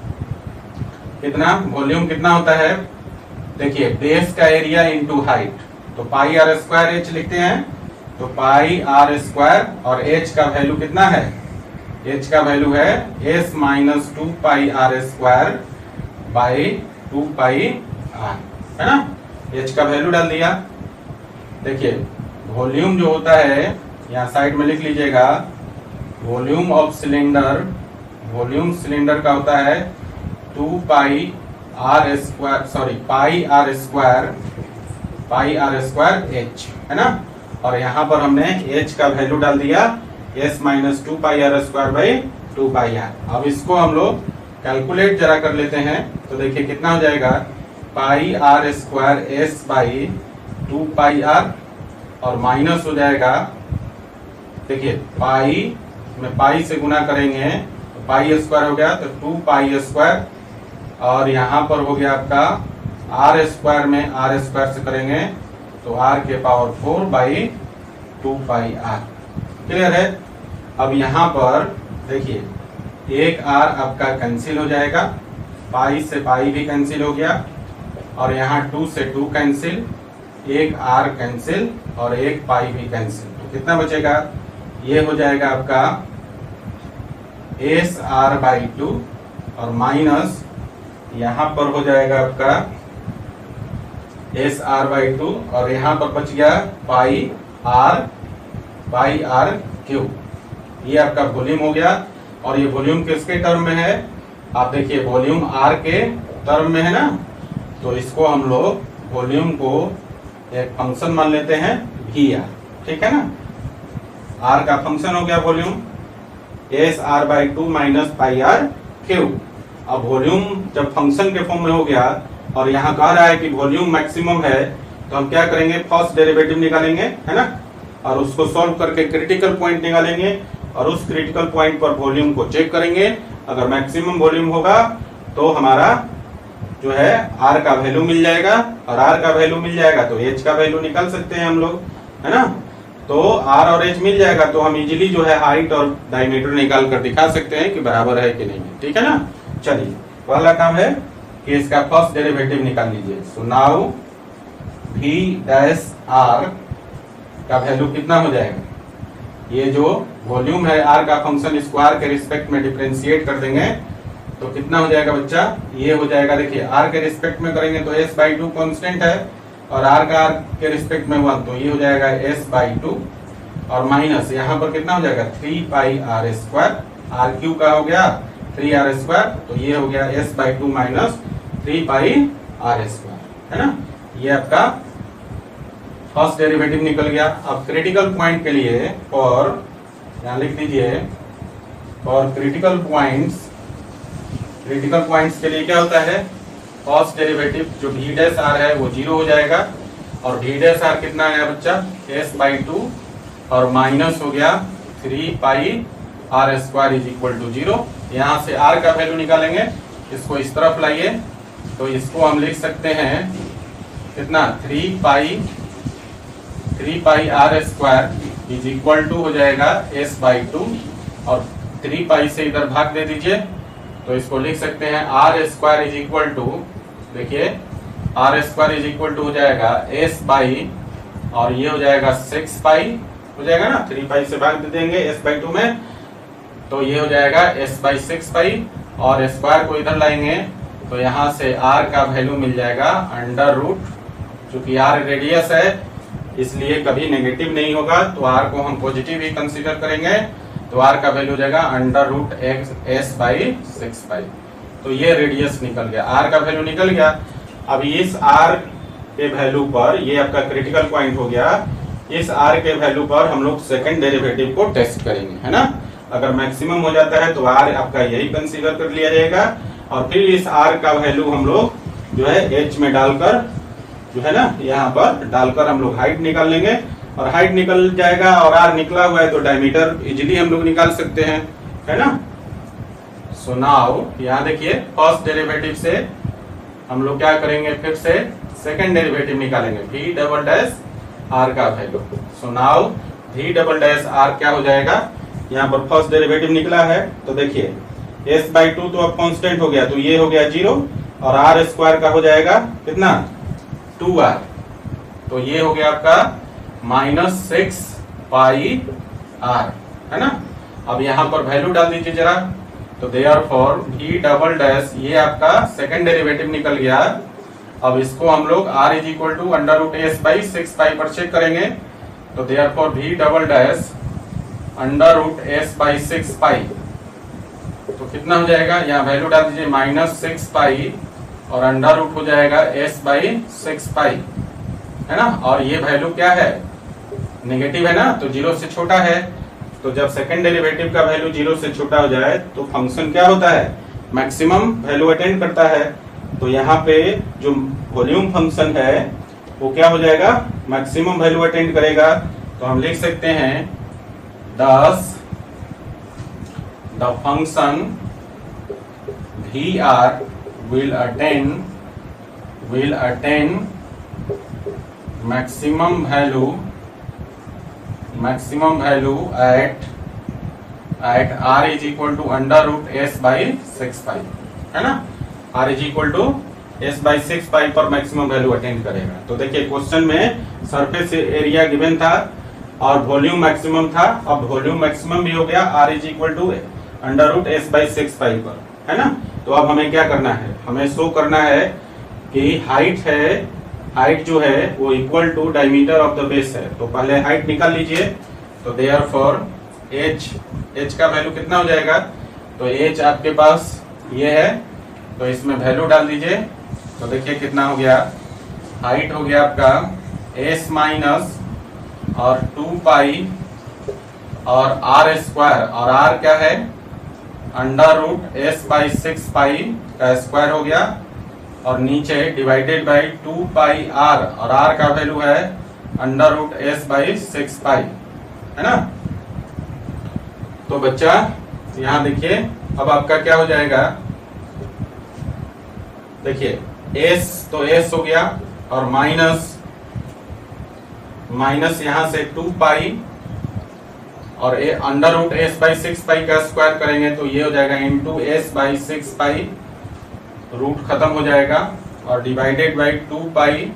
[SPEAKER 1] कितना वॉल्यूम कितना होता है, देखिए बेस का एरिया इंटू हाइट, तो पाई आर स्क्वायर एच लिखते हैं, तो पाई आर स्क्वायर और एच का वैल्यू कितना है, एच का वैल्यू है s minus 2 pi r square by 2 pi r, है ना। एच का वैल्यू डाल दिया। देखिए वॉल्यूम जो होता है यहाँ साइड में लिख लीजिएगा, volume of cylinder, volume cylinder का होता है 2 pi r square, sorry pi r square h, है ना। और यहाँ पर हमने एच का वैल्यू डाल दिया s minus 2 pi r square by 2 pi r. अब इसको हम लोग कैलकुलेट जरा कर लेते हैं, तो देखिए कितना हो जाएगा, pi r square s by 2 pi r और माइनस हो जाएगा, देखिए पाई में पाई से गुना करेंगे तो पाई स्क्वायर हो गया, तो 2 पाई स्क्वायर और यहाँ पर हो गया आपका आर स्क्वायर में आर स्क्वायर से करेंगे तो आर के power 4 by 2 pi r. Clear है। अब यहाँ पर देखिए एक आर आपका कैंसिल हो जाएगा, पाई से पाई भी कैंसिल हो गया और यहाँ 2 से 2 कैंसिल, एक आर कैंसिल और एक पाई भी कैंसिल, तो कितना बचेगा, ये हो जाएगा आपका एस आर बाई 2 और माइनस यहाँ पर हो जाएगा आपका एस आर बाई 2 और यहाँ पर बच गया पाई आर क्यूब। ये आपका वॉल्यूम हो गया। और ये वॉल्यूम किसके टर्म में है, आप देखिए वॉल्यूम आर के टर्म में है ना, तो इसको हम लोग वॉल्यूम को एक फंक्शन मान लेते हैं वी आर, ठीक है ना। आर का फंक्शन हो गया volume s r by 2 minus pi r cube. अब वॉल्यूम जब फंक्शन के फॉर्म में हो गया और यहाँ कह रहा है कि वॉल्यूम मैक्सिमम है, तो हम क्या करेंगे, फर्स्ट डेरिवेटिव निकालेंगे, है ना, और उसको सॉल्व करके क्रिटिकल पॉइंट निकालेंगे और उस क्रिटिकल पॉइंट पर वॉल्यूम को चेक करेंगे। अगर मैक्सिमम वॉल्यूम होगा तो हमारा जो है आर का वैल्यू मिल जाएगा और आर का वैल्यू मिल जाएगा तो एच का वैल्यू निकाल सकते हैं हम लोग, है ना। तो आर और एच मिल जाएगा तो हम इजीली जो है हाइट और डायमीटर निकाल कर दिखा सकते हैं कि बराबर है कि नहीं है, ठीक है ना। चलिए पहला काम है कि इसका फर्स्ट डेरिवेटिव निकाल लीजिए। So now v dash r का वैल्यू कितना हो जाएगा, ये जो वॉल्यूम है आर का फंक्शन इसको आर के रिस्पेक्ट में डिफरेंशिएट कर देंगे तो कितना हो जाएगा बच्चा, ये हो जाएगा, देखिए आर के रिस्पेक्ट में करेंगे तो एस बाई 2 कॉन्स्टेंट है और आर का आर के रिस्पेक्ट में 1, तो ये हो जाएगा एस बाई 2 और माइनस यहाँ पर कितना हो जाएगा 3 pi r square, are Q का हो गया 3 आर स्क्वायर, तो ये हो गया s by 2 minus 3 pi r square, है ना। ये आपका फर्स्ट डेरिवेटिव निकल गया। अब क्रिटिकल पॉइंट के लिए और यहाँ लिख दीजिए, और क्रिटिकल पॉइंट्स के लिए क्या होता है, फर्स्ट डेरिवेटिव जो डी डैश आर है वो 0 हो जाएगा और डी डैश आर कितना आया बच्चा, एस बाई 2 और माइनस हो गया 3 pi r square is equal to 0। यहाँ से आर का वैल्यू निकालेंगे, इसको इस तरफ लाइए तो इसको हम लिख सकते हैं कितना, 3 pi r square is equal to हो जाएगा एस बाई 2 और 3 पाई से इधर भाग दे दीजिए तो इसको लिख सकते हैं r square is equal to, देखिए r square is equal to हो जाएगा एस बाई और ये हो जाएगा 6 पाई हो जाएगा ना, 3 पाई से भाग दे देंगे एस बाई 2 में तो ये हो जाएगा एस बाई 6 पाई और स्क्वायर को इधर लाएंगे तो यहाँ से आर का वैल्यू मिल जाएगा अंडर रूट, चूंकि आर रेडियस है इसलिए कभी नेगेटिव नहीं होगा तो आर को हम पॉजिटिव ही कंसीडर करेंगे, तो आर का वैल्यू हो जाएगा अंडर रूट एस बाई 6 पाई। तो ये रेडियस निकल गया, आर का वैल्यू निकल गया। अब इस आर के वैल्यू पर, ये आपका क्रिटिकल पॉइंट हो गया, इस आर के वैल्यू पर हम लोग सेकंड डेरिवेटिव को टेस्ट करेंगे, है ना। अगर मैक्सिमम हो जाता है तो आर आपका यही कंसीडर कर लिया जाएगा और फिर इस आर का वैल्यू हम लोग जो है एच में डालकर जो है ना यहाँ पर डालकर हम लोग हाइट निकाल लेंगे और हाइट निकल जाएगा और आर निकला हुआ है तो डायमीटर इजीली हम लोग निकाल सकते हैं, है ना। सो नाउ यहाँ देखिए फर्स्ट डेरिवेटिव से हम लोग क्या करेंगे, फिर से सेकंड डेरिवेटिव निकालेंगे, v डबल डैश r का value. So now v double dash r क्या हो जाएगा, यहाँ पर फर्स्ट डेरिवेटिव निकला है तो देखिए s बाई 2 तो अब कांस्टेंट हो गया तो ये हो गया 0 और आर स्क्वायर का हो जाएगा कितना 2r। तो ये हो गया आपका -6 पाई r, है ना। अब यहाँ पर वैल्यू डाल दीजिए जरा। तो देयरफॉर v डबल डैश, ये आपका सेकंड डेरिवेटिव निकल गया। अब इसको हम लोग r is equal to √s/6 pi पर चेक करेंगे। तो therefore v double dash √s/6 pi, तो कितना हो जाएगा, यहाँ वैल्यू डाल दीजिए -6 पाई और अंडर रूट हो जाएगा s/6 पाई, है ना। और ये वैल्यू क्या है, नेगेटिव है ना, तो 0 से छोटा है। तो जब सेकंड डेरिवेटिव का वैल्यू 0 से छोटा हो जाए तो फंक्शन क्या होता है, मैक्सिमम वैल्यू अटेंड करता है। तो यहाँ पे जो वॉल्यूम फंक्शन है वो क्या हो जाएगा, मैक्सिमम वैल्यू अटेंड करेगा। तो हम लिख सकते हैं thus the function VR will attain maximum value at r is equal to √s/6 पाई, है ना। r is equal to s/6 pi पर मैक्सिमम वैल्यू अटेंड करेगा। तो देखिए क्वेश्चन में सरफेस एरिया गिवन था और वॉल्यूम मैक्सिमम था। अब वॉल्यूम मैक्सिमम भी हो गया, r is equal to √s/6 pi पर, है ना। तो अब हमें क्या करना है, हमें शो करना है कि हाइट जो है वो equal to diameter of the base है। तो पहले हाइट निकाल लीजिए। तो देयरफॉर h का वैल्यू कितना हो जाएगा, तो h आपके पास ये है, तो इसमें वैल्यू डाल दीजिए। तो देखिए कितना हो गया, हाइट हो गया आपका s माइनस और 2 पाई और r स्क्वायर, और r क्या है, √s/6 पाई का स्क्वायर हो गया, और नीचे डिवाइडेड बाई 2 पाई r, और r का वैल्यू है √s/6 पाई, है ना। तो बच्चा यहाँ देखिए अब आपका क्या हो जाएगा, देखिए s, तो s हो गया और माइनस यहाँ से 2 पाई और √s/6 पाई का स्क्वायर करेंगे तो ये हो जाएगा इंटू s/6 पाई, रूट खत्म हो जाएगा, और डिवाइडेड बाई 2 पाई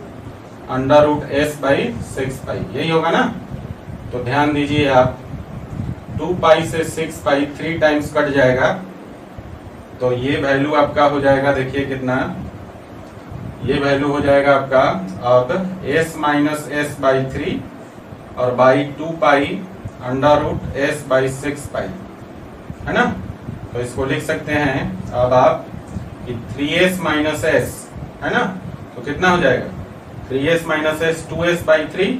[SPEAKER 1] √s/6 पाई, यही होगा ना। तो ध्यान दीजिए आप, 2 पाई से 6 पाई 3 टाइम्स कट जाएगा। तो ये वैल्यू आपका हो जाएगा, देखिए कितना, ये वैल्यू हो जाएगा आपका अब s-s/3 और बाई 2 पाई √s/6 पाई, है ना। तो इसको लिख सकते हैं अब आप कि 3s - s, है ना। तो कितना हो जाएगा, 3s - s 2s/3,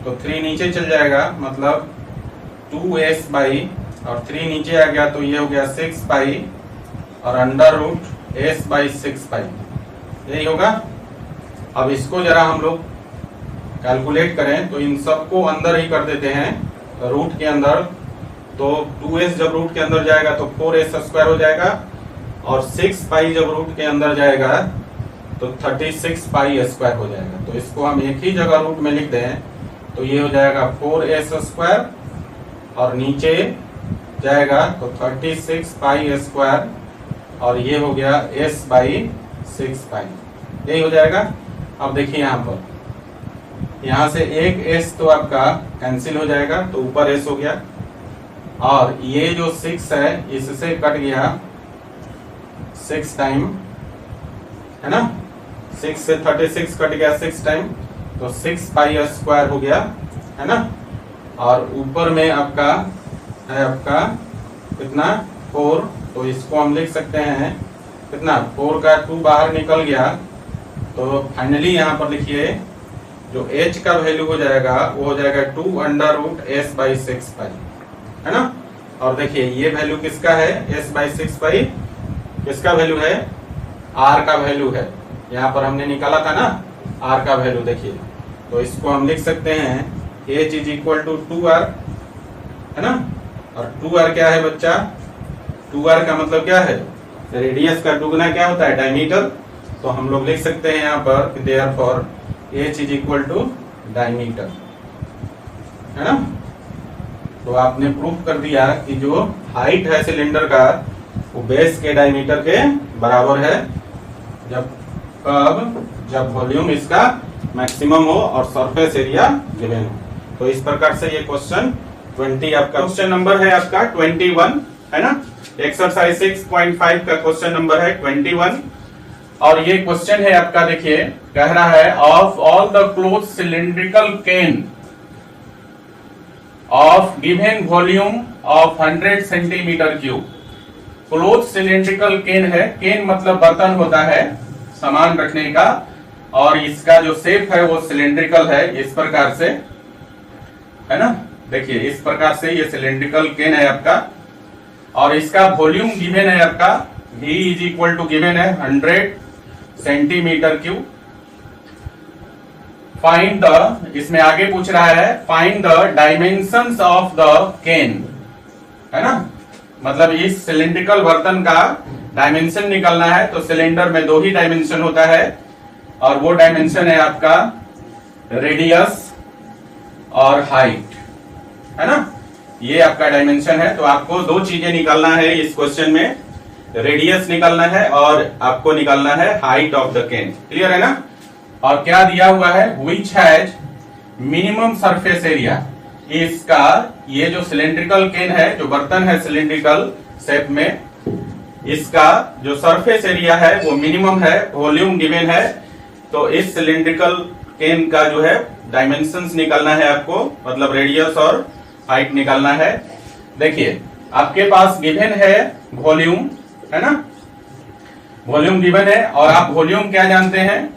[SPEAKER 1] तो 3 नीचे चल जाएगा, मतलब 2s बाई, और 3 नीचे आ गया तो ये हो गया 6 पाई और √s/6 पाई, यही होगा। अब इसको जरा हम लोग कैलकुलेट करें तो इन सबको अंदर ही कर देते हैं, तो रूट के अंदर। तो 2s जब रूट के अंदर जाएगा तो 4s² हो जाएगा, और 6 पाई जब रूट के अंदर जाएगा तो 36 पाई स्क्वायर हो जाएगा। तो इसको हम एक ही जगह रूट में लिख दें तो ये हो जाएगा 4s², और नीचे जाएगा तो 36 पाई स्क्वायर, और ये हो गया s/6 पाई, यही हो जाएगा। अब देखिए यहाँ पर, यहाँ से एक s तो आपका कैंसिल हो जाएगा, तो ऊपर s हो गया, और ये जो 6 है इससे कट गया 6 टाइम, है ना। 6 से 36 कट गया 6 टाइम, तो 6 पाई स्क्वायर हो गया, है ना। और ऊपर में आपका है आपका कितना 4, तो इसको हम लिख सकते हैं कितना, 4 का 2 बाहर निकल गया। तो फाइनली यहाँ पर लिखिए जो h का वैल्यू हो जाएगा वो हो जाएगा 2√s/6 पाई, है ना। और देखिए ये वैल्यू किसका है, s/6 पाई किसका वैल्यू है, r का वैल्यू है। यहाँ पर हमने निकाला था ना r का वैल्यू, देखिए। तो इसको हम लिख सकते हैं h is equal to 2r, है ना। और 2r क्या है बच्चा, 2r का मतलब क्या है, रेडियस का दुगना क्या होता है, डायमीटर। तो हम लोग लिख सकते हैं यहाँ पर therefore h is equal to diameter, है ना। तो आपने प्रूफ कर दिया कि जो हाइट है सिलेंडर का वो बेस के डायमीटर के बराबर है। जब वॉल्यूम इसका मैक्सिमम हो और सरफेस एरिया गिवन हो। तो इस प्रकार से ये क्वेश्चन 20 आपका क्वेश्चन नंबर है आपका 21 है ना। एक्सरसाइज 6.5 का क्वेश्चन नंबर है 21 और ये क्वेश्चन है आपका, देखिए कह रहा है of all the close cylindrical can of given volume of 100 centimetre cube. Close cylindrical can है, केन मतलब बर्तन होता है सामान रखने का, और इसका जो शेप है वो सिलिंड्रिकल है इस प्रकार से, है ना। देखिए इस प्रकार से ये सिलिंड्रिकल केन है आपका, और इसका वॉल्यूम गिवन है आपका V is equal to given है 100 सेंटीमीटर क्यूब। फाइंड द, इसमें आगे पूछ रहा है find the dimensions of the can, है ना। मतलब इस सिलिंड्रिकल बर्तन का डायमेंशन निकालना है। तो सिलेंडर में 2 ही डायमेंशन होता है और वो डायमेंशन है आपका रेडियस और हाइट, है ना। ये आपका डायमेंशन है। तो आपको 2 चीजें निकालना है इस क्वेश्चन में, रेडियस निकालना है और आपको निकालना है height of the can. Clear है ना। और क्या दिया हुआ है, which has minimum surface area. इसका ये जो सिलिंड्रिकल केन है, जो बर्तन है सिलिंड्रिकल शेप में, इसका जो सरफेस एरिया है वो मिनिमम है, वॉल्यूम गिवन है। तो इस सिलिंड्रिकल केन का जो है डायमेंशंस निकालना है आपको, मतलब रेडियस और हाइट निकालना है। देखिए आपके पास गिवन है वॉल्यूम, है ना, वॉल्यूम गिवन है और आप वॉल्यूम क्या जानते हैं,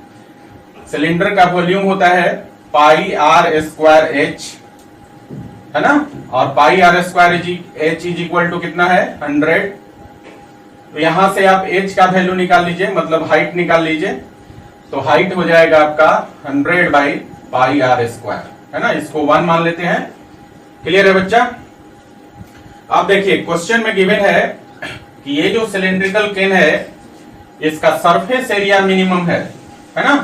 [SPEAKER 1] सिलेंडर का वॉल्यूम होता है पाई आर स्क्वायर एच, है ना। और pi r square h is equal to कितना है 100। तो यहां से आप एच का वैल्यू निकाल लीजिए, मतलब हाइट निकाल लीजिए। तो हाइट हो जाएगा आपका 100 बाई पाई आर स्क्वायर, है ना। इसको 1 मान लेते हैं। क्लियर है बच्चा। अब देखिए क्वेश्चन में गिवन है कि ये जो सिलिंड्रिकल केन है इसका सरफेस एरिया मिनिमम है ना।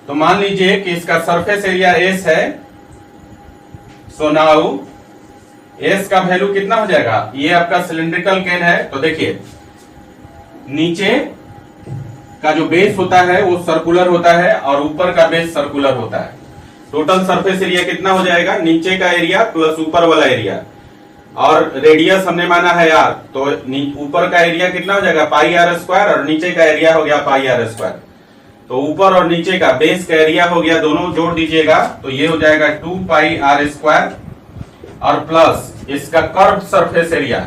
[SPEAKER 1] तो मान लीजिए कि इसका सरफेस एरिया एस है। सो नाउ एस का वैल्यू कितना हो जाएगा, ये आपका सिलिंड्रिकल केन है। तो देखिए नीचे का जो बेस होता है वो सर्कुलर होता है और ऊपर का बेस सर्कुलर होता है। टोटल सरफेस एरिया कितना हो जाएगा, नीचे का एरिया प्लस ऊपर वाला एरिया, और रेडियस हमने माना है आर। तो ऊपर का एरिया कितना हो जाएगा पाई आर स्क्वायर और नीचे का एरिया हो गया पाई आर स्क्वायर। तो ऊपर और नीचे का बेस का एरिया हो गया, दोनों जोड़ दीजिएगा तो ये हो जाएगा 2 पाई आर स्क्वायर और प्लस इसका कर्व सरफेस एरिया।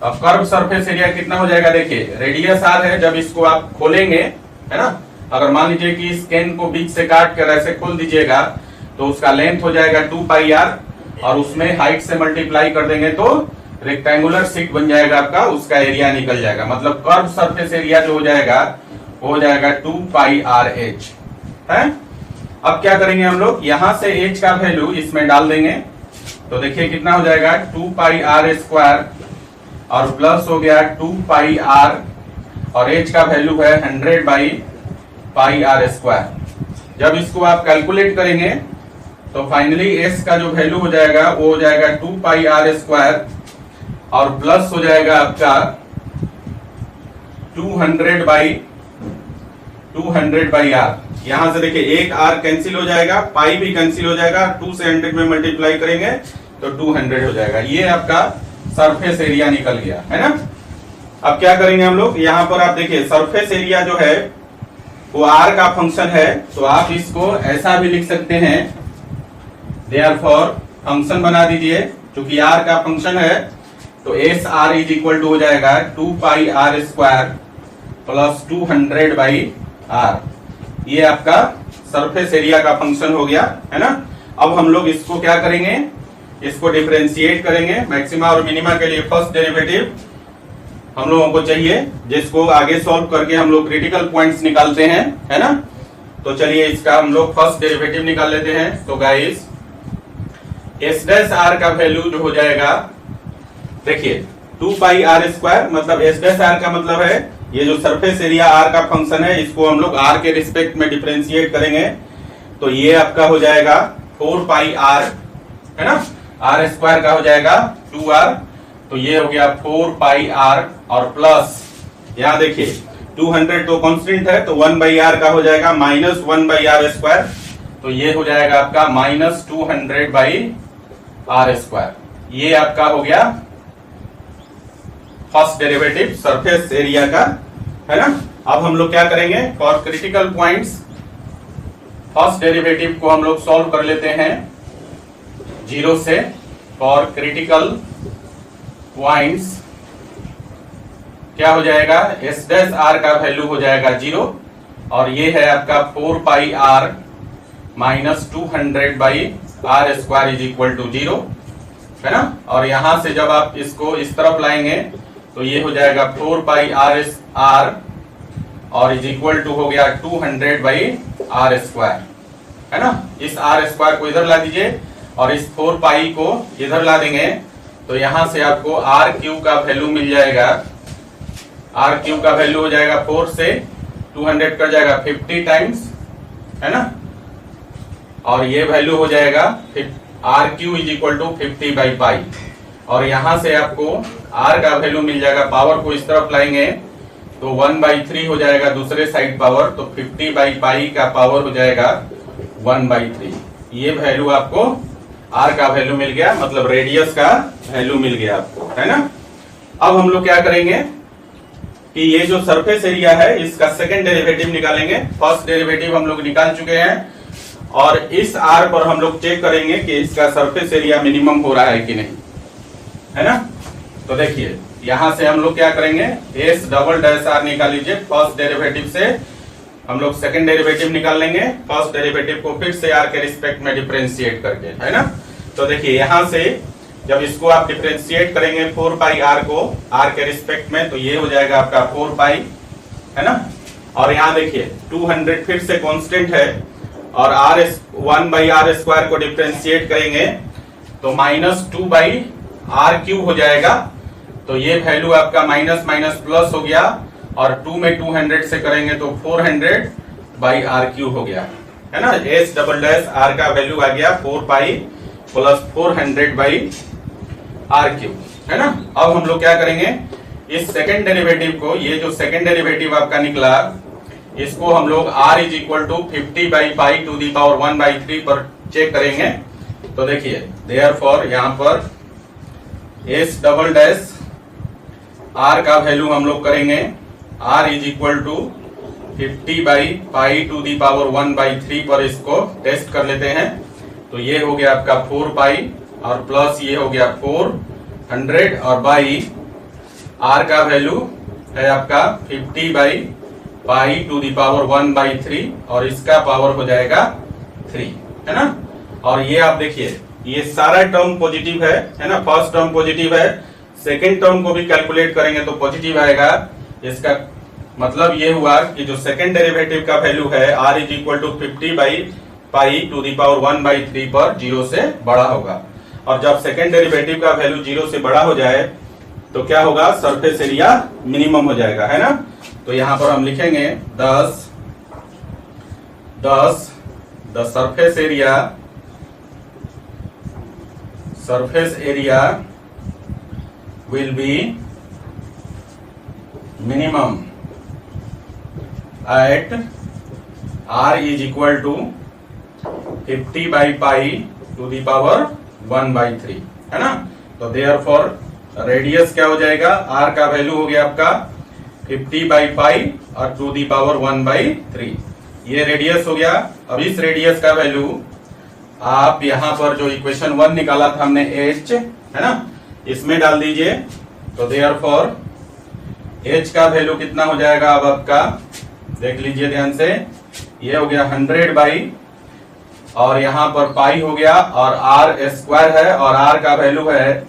[SPEAKER 1] अब कर्व सरफेस एरिया कितना हो जाएगा, देखिए रेडियस आर है, जब इसको आप खोलेंगे, है ना, अगर मान लीजिए कि इस केन को बीच से काट कर ऐसे खोल दीजिएगा तो उसका लेंथ हो जाएगा 2 पाई आर और उसमें हाइट से मल्टीप्लाई कर देंगे तो रेक्टेंगुलर शीट बन जाएगा आपका, उसका एरिया निकल जाएगा। मतलब कर्व सरफेस एरिया जो हो जाएगा वो हो जाएगा 2 पाई आर एच है। अब क्या करेंगे हम लोग, यहां से एच का वैल्यू इसमें डाल देंगे। तो देखिए कितना हो जाएगा 2 पाई आर स्क्वायर और प्लस हो गया 2 पाई आर और एच का वैल्यू है 100 बाई पाई आर स्क्वायर। जब इसको आप कैलकुलेट करेंगे तो फाइनली एस का जो वैल्यू हो जाएगा वो हो जाएगा 2 पाई आर स्क्वायर और प्लस हो जाएगा आपका 200 बाई आर। यहां से देखिए एक आर कैंसिल हो जाएगा, पाई भी कैंसिल हो जाएगा, 2 से 100 में मल्टीप्लाई करेंगे तो 200 हो जाएगा। ये आपका सरफेस एरिया निकल गया, है ना। अब क्या करेंगे हम लोग, यहाँ पर आप देखिए सरफेस एरिया जो है वो आर का फंक्शन है। तो आप इसको ऐसा भी लिख सकते हैं, देयरफॉर फंक्शन बना दीजिए, क्योंकि आर का फंक्शन है। तो s r is equal to हो जाएगा 2 pi r square plus 200 by r. ये आपका सरफेस एरिया का फंक्शन हो गया, है ना। अब हम लोग इसको क्या करेंगे, इसको डिफरेंशिएट करेंगे। मैक्सिमा और मिनिमा के लिए फर्स्ट डेरिवेटिव हम लोगों को चाहिए, जिसको आगे सॉल्व करके हम लोग क्रिटिकल पॉइंट्स निकालते हैं, है ना। तो चलिए इसका हम लोग फर्स्ट डेरिवेटिव निकाल लेते हैं। तो गाइस एस डैश आर का वैल्यू जो हो जाएगा, देखिए 2 पाई आर स्क्वायर, मतलब एस डैश आर का मतलब है ये जो सरफेस एरिया आर का फंक्शन है, इसको हम लोग आर के रिस्पेक्ट में डिफरेंशिएट करेंगे। तो ये आपका हो जाएगा 4 पाई आर, है ना। आर स्क्वायर का हो जाएगा 2r, तो ये हो गया 4 पाई आर और प्लस यहाँ देखिए 200 तो कांस्टेंट है, तो 1/r का हो जाएगा -1/r²। तो ये हो जाएगा आपका -200/r²। ये आपका हो गया फर्स्ट डेरिवेटिव सरफेस एरिया का, है ना। अब हम लोग क्या करेंगे, for critical points first derivative को हम लोग सॉल्व कर लेते हैं 0 से। फॉर क्रिटिकल पॉइंट्स क्या हो जाएगा, s' का वैल्यू हो जाएगा 0, और ये है आपका 4πr -200/r² is equal to 0, है ना। और यहां से जब आप इसको इस तरफ लाएंगे तो ये हो जाएगा 4πr और इज इक्वल टू हो गया 200/r², है ना। इस r² को इधर ला दीजिए और इस 4π को इधर ला देंगे तो यहां से आपको r³ का वैल्यू मिल जाएगा। r³ का वैल्यू हो जाएगा 4 से 200 कर जाएगा 50 टाइम्स, है ना। और ये वैल्यू हो जाएगा r³ इज इक्वल टू 50/π। और यहां से आपको r का वैल्यू मिल जाएगा, पावर को इस तरफ लाएंगे तो 1/3 हो जाएगा दूसरे साइड पावर, तो 50/π का पावर हो जाएगा 1/3। ये वैल्यू आपको r का वैल्यू मिल गया, मतलब रेडियस का वैल्यू मिल गया आपको, है ना। अब हम लोग क्या करेंगे कि ये जो सरफेस एरिया है इसका सेकंड डेरिवेटिव निकालेंगे। फर्स्ट डेरिवेटिव हम लोग निकाल चुके हैं और इस r पर हम लोग चेक करेंगे कि इसका सरफेस एरिया मिनिमम हो रहा है कि नहीं, है ना। तो देखिए यहां से हम लोग क्या करेंगे, s'(r) निकाल लीजिए। फर्स्ट डेरिवेटिव से हम लोग सेकंड डेरिवेटिव निकाल लेंगे, फर्स्ट डेरिवेटिव को फिर से r के रिस्पेक्ट में डिफरेंशिएट करके, है ना। तो देखिए यहां से जब इसको आप डिफरेंशिएट करेंगे 4πr को r के रिस्पेक्ट में, तो ये हो जाएगा आपका 4π, है ना। और यहाँ देखिए 200 फिर से कांस्टेंट है और 1/r² को डिफरेंशिएट करेंगे तो -2/r³ हो जाएगा। तो ये वैल्यू आपका माइनस माइनस प्लस हो गया और 2 में 200 से करेंगे तो 400/r³ हो गया, है ना। s'(r) का वैल्यू आ गया 4π + 400/r³, है ना। अब हम लोग क्या करेंगे, इस सेकंड डेरिवेटिव को, ये जो सेकंड डेरिवेटिव आपका निकला, इसको हम लोग r इज इक्वल टू 50/π⁴ पर चेक करेंगे। तो देखिए देयरफॉर यहाँ पर s'(r) का वैल्यू हम लोग करेंगे r इज इक्वल टू 50/π⁴ पर इसको टेस्ट कर लेते हैं। तो ये हो गया आपका 4π और प्लस ये हो गया 400 और बाई r का वैल्यू है आपका 50/π⁴ और इसका पावर हो जाएगा 3, है ना। और ये आप देखिए ये सारा टर्म पॉजिटिव है ना। फर्स्ट टर्म पॉजिटिव है, सेकंड टर्म को भी कैलकुलेट करेंगे तो पॉजिटिव आएगा। इसका मतलब ये हुआ कि जो सेकंड डेरिवेटिव का वैल्यू है r इज इक्वल टू 50/π⁴ पर 0 से बड़ा होगा। और जब सेकंड डेरिवेटिव का वैल्यू 0 से बड़ा हो जाए तो क्या होगा, सरफेस एरिया मिनिमम हो जाएगा, है ना। तो यहां पर हम लिखेंगे 10 the surface area will be minimum at r is equal to 50/π⁴, है ना। तो therefore रेडियस क्या हो जाएगा, r का वैल्यू हो गया आपका 50/π⁴ ये रेडियस हो गया। अब इस रेडियस का वैल्यू आप यहाँ पर जो इक्वेशन 1 निकाला था हमने h, है ना, इसमें डाल दीजिए। तो देयरफॉर h का वैल्यू कितना हो जाएगा, अब आपका देख लीजिए ध्यान से, ये हो गया 100 और यहाँ पर पाई हो गया और r² है और r का वैल्यू है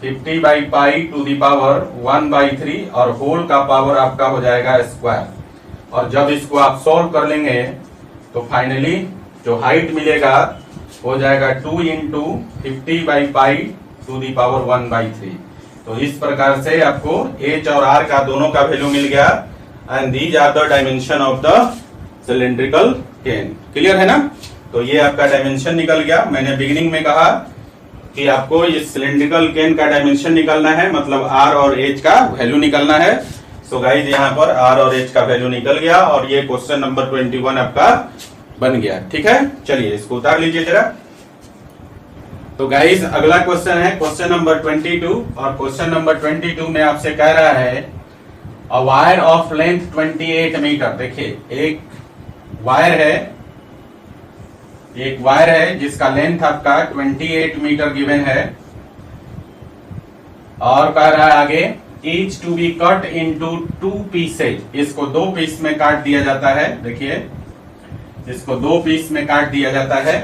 [SPEAKER 1] 50/π⁴ और होल का पावर आपका हो जाएगा स्क्वायर। और जब इसको आप सॉल्व कर लेंगे तो फाइनली जो हाइट मिलेगा हो जाएगा 2 × 50/π⁴ तो इस प्रकार से आपको h और r का दोनों का वैल्यू मिल गया and these are the dimension of the cylindrical can. Clear है ना। तो ये आपका डायमेंशन निकल गया। मैंने बिगिनिंग में कहा कि आपको इस सिलेंड्रिकल केन का डायमेंशन निकालना है, मतलब r और h का वैल्यू निकालना है। सो गाइज यहाँ पर आर और एच का वैल्यू निकल गया और ये क्वेश्चन नंबर 21 आपका बन गया। ठीक है, चलिए इसको उतार लीजिए जरा। तो गाइज अगला क्वेश्चन है क्वेश्चन नंबर 22 और क्वेश्चन नंबर 22 में आपसे कह रहा है a wire of length 28 metre. देखिए एक वायर है जिसका लेंथ आपका 28 मीटर गिवन है और कह रहा है आगे each to be cut into 2 pieces. इसको 2 पीस में काट दिया जाता है। देखिए इसको 2 पीस में काट दिया जाता है।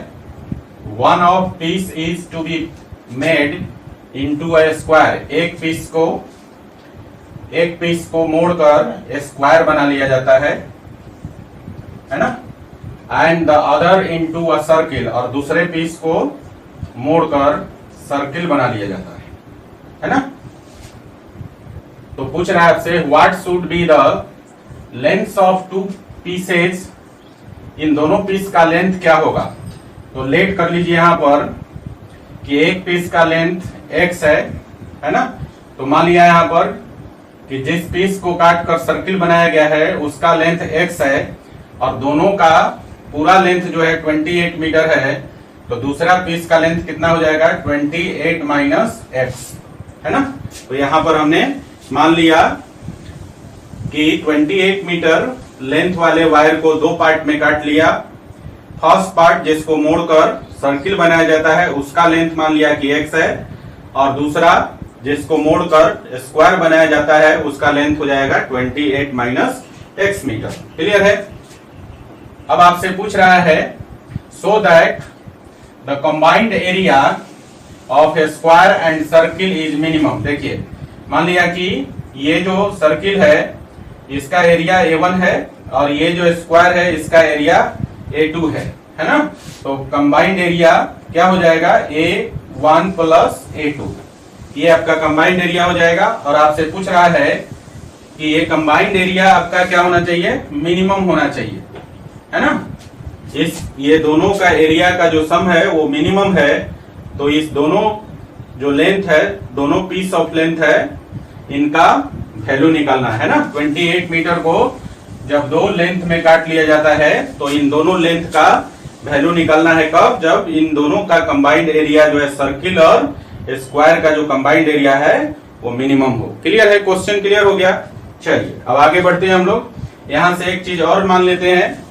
[SPEAKER 1] One of piece is to be made into a square. एक पीस को मोड़कर स्क्वायर बना लिया जाता है ना। And the other into a circle, और दूसरे पीस को मोड़कर सर्किल बना लिया जाता है ना। तो पूछ रहा है आपसे what should be the length of 2 pieces. इन दोनों पीस का लेंथ क्या होगा। तो लेट कर लीजिए यहां पर कि एक पीस का लेंथ x है ना। तो मान लिया यहां पर कि जिस पीस को काट कर सर्किल बनाया गया है उसका लेंथ x है और दोनों का पूरा लेंथ जो है 28 मीटर है। तो दूसरा पीस का लेंथ कितना हो जाएगा 28 माइनस x है ना। तो यहां पर हमने मान लिया कि 28 मीटर लेंथ वाले वायर को 2 पार्ट में काट लिया। फर्स्ट पार्ट जिसको मोड़कर सर्किल बनाया जाता है उसका लेंथ मान लिया कि x है और दूसरा जिसको मोड़कर स्क्वायर बनाया जाता है उसका लेंथ हो जाएगा 28 माइनस x मीटर। क्लियर है। अब आपसे पूछ रहा है so that the combined area of a square and circle is minimum. देखिए मान लिया कि ये जो सर्किल है इसका एरिया A1 है और ये जो स्क्वायर है इसका एरिया A2 है ना। तो कंबाइंड एरिया क्या हो जाएगा A1 प्लस A2। ये आपका कंबाइंड एरिया हो जाएगा और आपसे पूछ रहा है कि ये कंबाइंड एरिया आपका क्या होना चाहिए मिनिमम होना चाहिए है ना। ये दोनों का एरिया का जो सम है वो मिनिमम है। तो इस दोनों जो लेंथ है दोनों पीस ऑफ लेंथ है इनका वैल्यू निकालना है ना। 28 मीटर को जब 2 लेंथ में काट लिया जाता है तो इन दोनों लेंथ का वैल्यू निकालना है कब, जब इन दोनों का कंबाइंड एरिया जो है सर्किल और स्क्वायर का जो कंबाइंड एरिया है वो मिनिमम हो। क्लियर है, क्वेश्चन क्लियर हो गया। चलिए अब आगे बढ़ते हैं हम लोग। यहां से एक चीज और मान लेते हैं।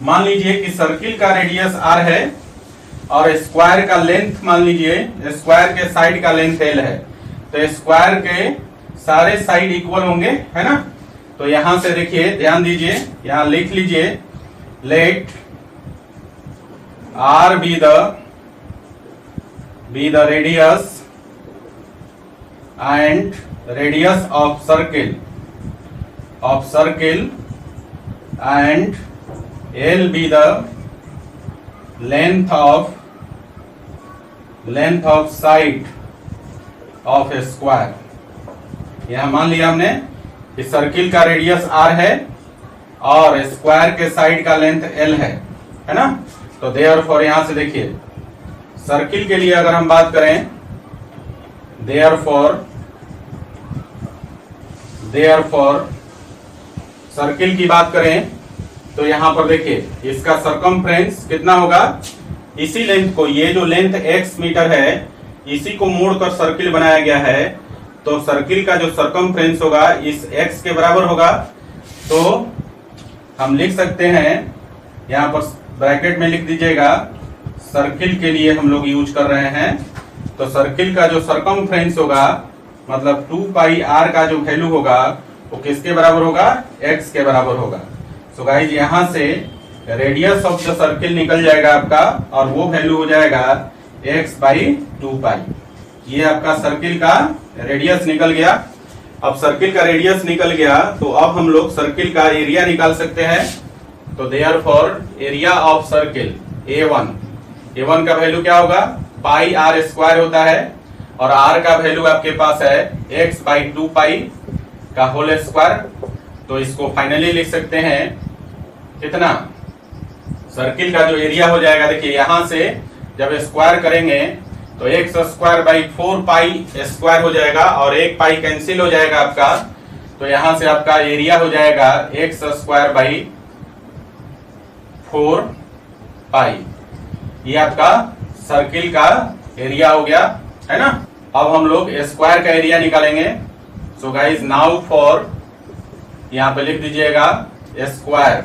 [SPEAKER 1] मान लीजिए कि सर्किल का रेडियस r है और स्क्वायर का लेंथ मान लीजिए स्क्वायर के साइड का लेंथ l है। तो स्क्वायर के सारे साइड इक्वल होंगे है ना। तो यहां से देखिए ध्यान दीजिए, यहां लिख लीजिए let r be the radius and radius of circle and l be the length of side of square. यहां मान लिया हमने कि सर्किल का रेडियस r है और स्क्वायर के साइड का लेंथ l है ना। तो देयरफॉर यहां से देखिए सर्किल के लिए अगर हम बात करें देयरफॉर सर्किल की बात करें तो यहां पर देखिए इसका सरकमफ्रेंस कितना होगा, इसी लेंथ को, ये जो लेंथ x मीटर है इसी को मोड़कर सर्किल बनाया गया है। तो सर्किल का जो सरकमफ्रेंस होगा इस x के बराबर होगा। तो हम लिख सकते हैं यहां पर ब्रैकेट में लिख दीजिएगा, सर्किल के लिए हम लोग यूज कर रहे हैं। तो सर्किल का जो सरकमफ्रेंस होगा मतलब 2 पाई r का जो वैल्यू होगा वो किसके बराबर होगा, x के बराबर होगा। सो गाइज यहां से रेडियस ऑफ द सर्किल निकल जाएगा आपका और वो वैल्यू हो जाएगा x बाई 2 पाई। ये आपका सर्किल का रेडियस निकल गया। अब सर्किल का रेडियस निकल गया तो अब हम लोग सर्किल का एरिया निकाल सकते हैं। तो therefore area of circle A1 का वैल्यू क्या होगा, पाई r स्क्वायर होता है और r का वैल्यू आपके पास है x बाई 2 पाई का होल स्क्वायर। तो इसको फाइनली लिख सकते हैं कितना, सर्किल का जो एरिया हो जाएगा, देखिए यहां से जब स्क्वायर करेंगे तो x square by 4 pi square हो जाएगा और 1 पाई कैंसिल हो जाएगा आपका। तो यहां से आपका एरिया हो जाएगा एक्स स्क्वायर बाई 4 पाई। ये आपका सर्किल का एरिया हो गया, है ना। अब हम लोग स्क्वायर का एरिया निकालेंगे। सो गाइज नाउ फॉर, यहां पे लिख दीजिएगा स्क्वायर,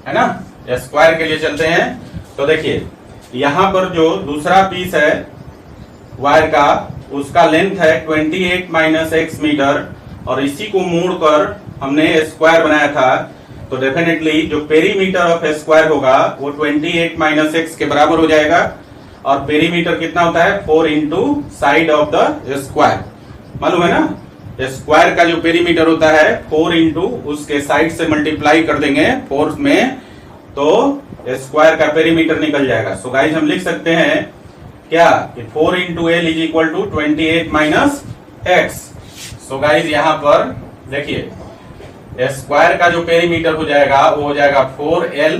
[SPEAKER 1] है ना। स्क्वायर के लिए चलते हैं। तो देखिए यहां पर जो दूसरा पीस है वायर का, उसका लेंथ है 28 माइनस एक्स मीटर, और इसी को मोड़कर हमने स्क्वायर बनाया था। तो डेफिनेटली जो पेरीमीटर ऑफ स्क्वायर होगा वो 28 माइनस एक्स के बराबर हो जाएगा। और पेरीमीटर कितना होता है 4 into side of the square, मालूम है ना। स्क्वायर का जो पेरीमीटर होता है 4 इंटू उसके साइड से मल्टीप्लाई कर देंगे 4 में, तो स्क्वायर का पेरीमीटर निकल जाएगा। सो गाइस हम लिख सकते हैं क्या कि 4 into l is equal to 28 minus x. So guys यहाँ पर देखिए स्क्वायर का जो पेरीमीटर हो जाएगा वो हो जाएगा 4l,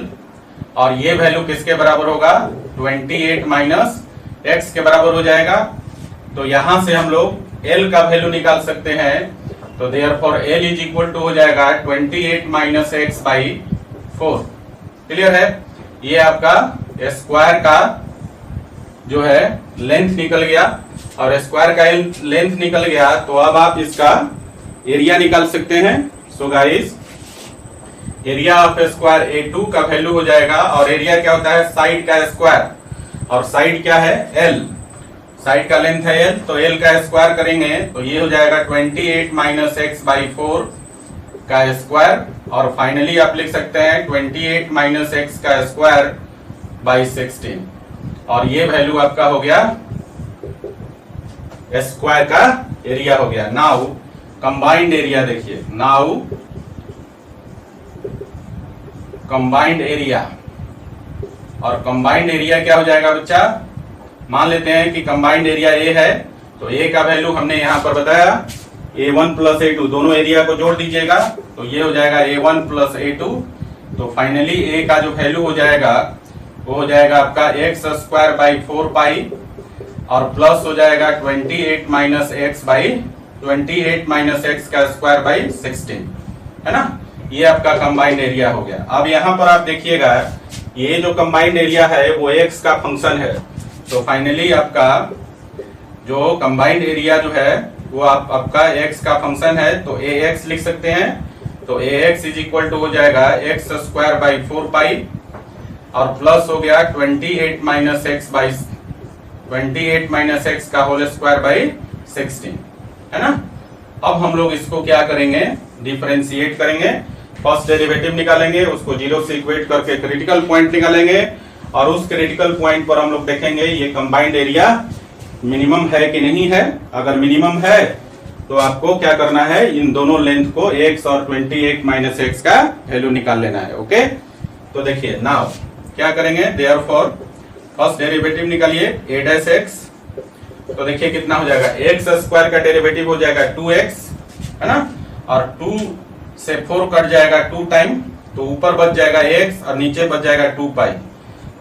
[SPEAKER 1] और ये वैल्यू किसके बराबर होगा 28 माइनस एक्स के बराबर हो जाएगा। तो यहां से हम लोग l का वैल्यू निकाल सकते हैं। तो therefore l is equal to हो जाएगा 28 माइनस एक्स बाई 4। क्लियर है। ये आपका स्क्वायर का जो है लेंथ निकल गया, और स्क्वायर का लेंथ निकल गया तो अब आप इसका एरिया निकाल सकते हैं। So guys area of square A2 का वैल्यू हो जाएगा, और एरिया क्या होता है साइड का स्क्वायर, और साइड क्या है L, साइड का लेंथ है L, तो L का स्क्वायर करेंगे तो ये हो जाएगा 28 माइनस एक्स बाई 4 का स्क्वायर, और फाइनली आप लिख सकते हैं 28 माइनस एक्स का स्क्वायर बाई 16, और ये वैल्यू आपका हो गया स्क्वायर का एरिया हो गया। नाउ कंबाइंड एरिया देखिए, नाउ कंबाइंड एरिया, और कंबाइंड एरिया क्या हो जाएगा बच्चा, मान लेते हैं कि कंबाइंड एरिया ए है, तो ए का वैल्यू हमने यहां पर बताया A1 प्लस A2, दोनों एरिया को जोड़ दीजिएगा तो ये हो जाएगा A1 प्लस A2। तो फाइनली ए का जो वैल्यू हो जाएगा वो हो जाएगा आपका एक्स स्क्वायर बाई 4 पाई, और प्लस हो जाएगा 28 minus x by 28 minus x का स्क्वायर बाई 16, है ना। ये आपका कंबाइंड एरिया हो गया। अब यहाँ पर आप देखिएगा ये जो कंबाइंड एरिया है वो एक्स का फंक्शन है, तो फाइनली आपका जो कंबाइंड एरिया जो है वो आपका एक्स का फंक्शन है, तो ए एक्स लिख सकते हैं। तो ए एक्स इज इक्वल टू हो जाएगा एक्स स्क्वायर बाई 4 पाई, और प्लस हो गया 28 minus x by 28 minus x का होल स्क्वायर बाई 16, है ना। अब हम लोग इसको क्या करेंगे, डिफरेंशिएट करेंगे, फर्स्ट डेरिवेटिव निकालेंगे, उसको 0 से इक्वेट करके क्रिटिकल पॉइंट निकालेंगे, और उस क्रिटिकल पॉइंट पर हम लोग देखेंगे ये कंबाइंड एरिया मिनिमम है कि नहीं है। अगर मिनिमम है तो आपको क्या करना है, इन दोनों लेंथ को x और 28 माइनस एक्स का वैल्यू निकाल लेना है। ओके, तो देखिए नाउ क्या करेंगे, देयरफॉर फर्स्ट डेरिवेटिव निकालिए a डैश x, तो देखिए कितना हो जाएगा, एक्स स्क्वायर का डेरिवेटिव हो जाएगा 2x, है ना, और 2 से 4 कट जाएगा 2 टाइम, तो ऊपर बच जाएगा x और नीचे बच जाएगा 2 पाई,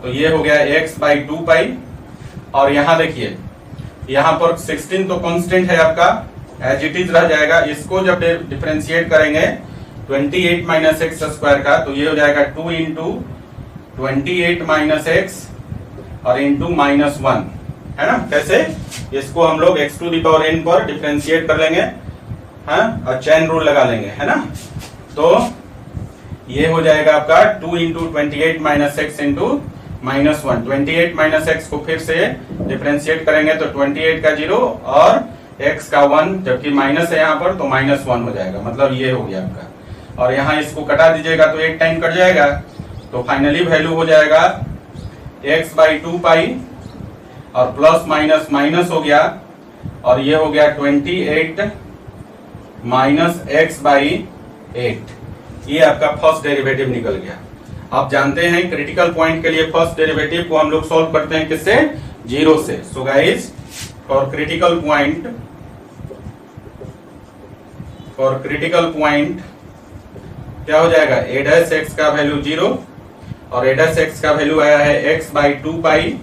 [SPEAKER 1] तो ये हो गया x बाई 2 पाई। और यहाँ देखिए यहाँ पर 16 तो कांस्टेंट है आपका, एज इट इज रह जाएगा। इसको जब डिफरेंशिएट करेंगे 28 माइनस एक्स स्क्वायर का, तो ये हो जाएगा 2 इंटू 28 माइनस एक्स और इंटू -1, है ना। कैसे, इसको हम लोग x to the power n पर डिफरेंशिएट कर लेंगे, हाँ, और चेन रूल लगा लेंगे, है ना। तो ये हो जाएगा आपका 2 into 28 minus x into -1। 28 minus x को फिर से डिफरेंशिएट करेंगे तो 28 का 0 और x का 1, जबकि माइनस है यहाँ पर तो -1 हो जाएगा, मतलब ये हो गया आपका। और यहाँ इसको कटा दीजिएगा तो 1 टाइम कट जाएगा, तो फाइनली वैल्यू हो जाएगा x बाई 2 पाई, और प्लस माइनस माइनस हो गया, और ये हो गया 28 माइनस एक्स बाई 8। ये आपका फर्स्ट डेरिवेटिव निकल गया। आप जानते हैं क्रिटिकल पॉइंट के लिए फर्स्ट डेरिवेटिव को हम लोग सॉल्व करते हैं किससे, 0 से। So guys for critical point क्या हो जाएगा, a डैश x का वैल्यू 0, और a डैश x का वैल्यू आया है x बाई 2 पाई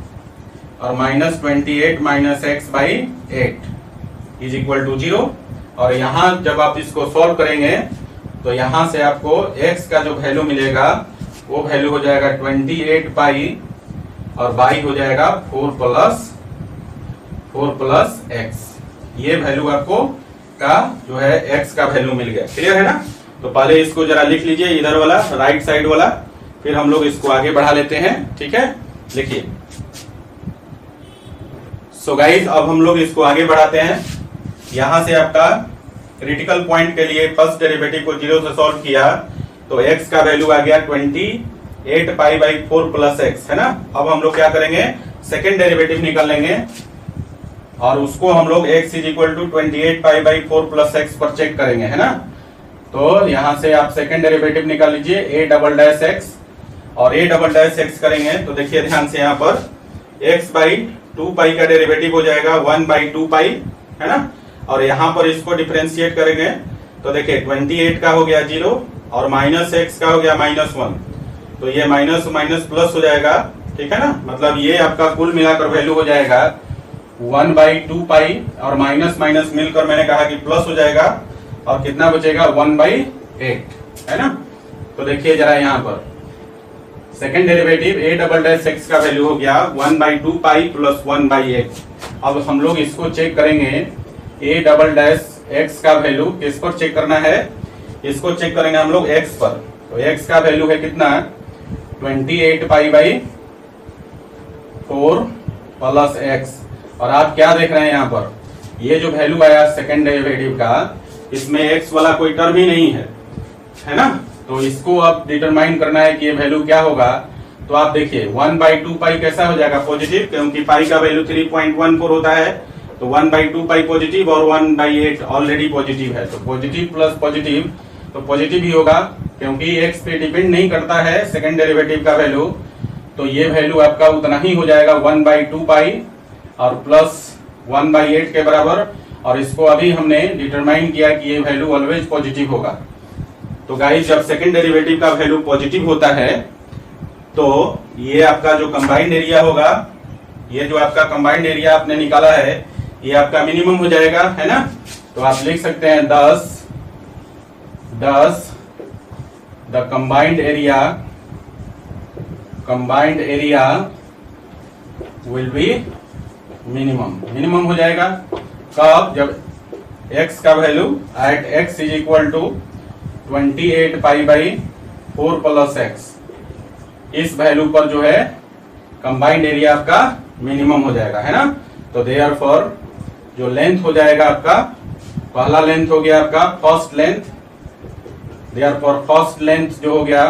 [SPEAKER 1] और -28 minus x by 8 is equal to 0। और यहाँ जब आप इसको सॉल्व करेंगे तो यहाँ से आपको x का जो वैल्यू मिलेगा वो वैल्यू हो जाएगा 28 पाई और y हो जाएगा 4 प्लस x। ये वैल्यू आपको का जो है x का वैल्यू मिल गया। क्लियर है ना? तो पहले इसको जरा लिख लीजिए, इधर वाला राइट साइड वाला, फिर हम लोग इसको आगे बढ़ा लेते हैं। ठीक है, लिखिए। सो गाइस अब हम लोग इसको आगे बढ़ाते हैं। यहां से आपका क्रिटिकल पॉइंट के लिए फर्स्ट डेरिवेटिव को 0 से सॉल्व किया तो x का वैल्यू आ गया 28 पाई बाई 4 प्लस x, है ना? अब हम लोग क्या करेंगे, सेकेंड डेरिवेटिव निकाल लेंगे और उसको हम लोग x is equal to 28 pi by 4 plus x पर चेक करेंगे, है ना? तो यहां से आप सेकेंड डेरिवेटिव निकाल लीजिए a डबल डैश x, और a डबल डैश x करेंगे तो देखिए ध्यान से यहाँ पर x बाई 2 पाई का डेरिवेटिव हो जाएगा 1 बाई 2 पाई, है ना? और यहाँ पर इसको डिफरेंशिएट करेंगे तो देखिए 28 का हो गया 0 और माइनस x का हो गया -1, तो ये माइनस माइनस प्लस हो जाएगा। ठीक है ना? मतलब ये आपका कुल मिलाकर वैल्यू हो जाएगा 1 बाई 2 पाई और माइनस माइनस मिलकर मैंने कहा कि प्लस हो जाएगा और कितना बचेगा 1 बाई 8, है ना? तो देखिए जरा यहाँ पर second derivative a double dash x का वैल्यू हो गया 1 बाई 2 पाई प्लस 1 बाई 8। अब हम लोग इसको चेक करेंगे a डबल डैश x का वैल्यू किस पर चेक करना है, इसको चेक करेंगे हम लोग x पर। तो x का वैल्यू है कितना 28 पाई बाई 4 प्लस x, और आप क्या देख रहे हैं यहाँ पर ये जो वैल्यू आया सेकेंड डेरिवेटिव का, इसमें x वाला कोई टर्म ही नहीं है ना? तो इसको अब डिटरमाइन करना है कि ये वैल्यू क्या होगा। तो आप देखिए 1 बाई 2 पाई कैसा हो जाएगा, पॉजिटिव, क्योंकि पाई का वैल्यू 3.14 होता है। तो 1 बाई 2 पाई पॉजिटिव और 1 बाई 8 ऑलरेडी पॉजिटिव है, तो पॉजिटिव प्लस पॉजिटिव तो पॉजिटिव ही होगा, क्योंकि x पे डिपेंड नहीं करता है सेकेंड डेरिवेटिव का वैल्यू। तो ये वैल्यू आपका उतना ही हो जाएगा 1 बाई 2 पाई और प्लस 1 बाई 8 के बराबर, और इसको अभी हमने डिटरमाइन किया कि ये वैल्यू ऑलवेज पॉजिटिव होगा। तो गाइस जब सेकेंड डेरिवेटिव का वैल्यू पॉजिटिव होता है तो ये आपका जो कंबाइंड एरिया होगा, ये जो आपका कंबाइंड एरिया आपने निकाला है ये आपका मिनिमम हो जाएगा, है ना? तो आप लिख सकते हैं 10 the combined area will be minimum हो जाएगा। कब? जब x का value at x is equal to 28 pi by 4 plus x, इस वैल्यू पर जो है कंबाइंड एरिया आपका मिनिमम हो जाएगा, है ना? तो देयरफॉर जो लेंथ हो जाएगा आपका, पहला लेंथ हो गया आपका first length, therefore first length जो हो गया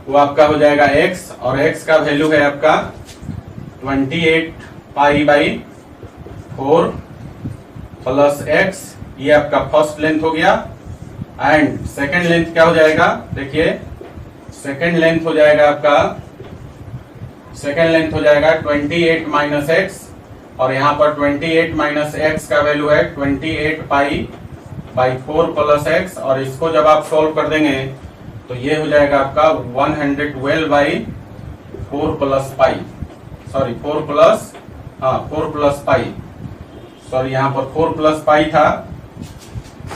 [SPEAKER 1] वो आपका हो जाएगा x, और x का वैल्यू है आपका 28 पाई बाई 4 प्लस x, ये आपका फर्स्ट लेंथ हो गया। एंड सेकेंड लेंथ क्या हो जाएगा, देखिए सेकेंड लेंथ हो जाएगा आपका 28 माइनस x, और यहाँ पर 28 माइनस x का वैल्यू है 28 पाई बाई 4 प्लस x, और इसको जब आप सॉल्व कर देंगे तो ये हो जाएगा आपका 112 by 4 plus pi, sorry 4 plus pi, sorry यहाँ पर 4 प्लस पाई था,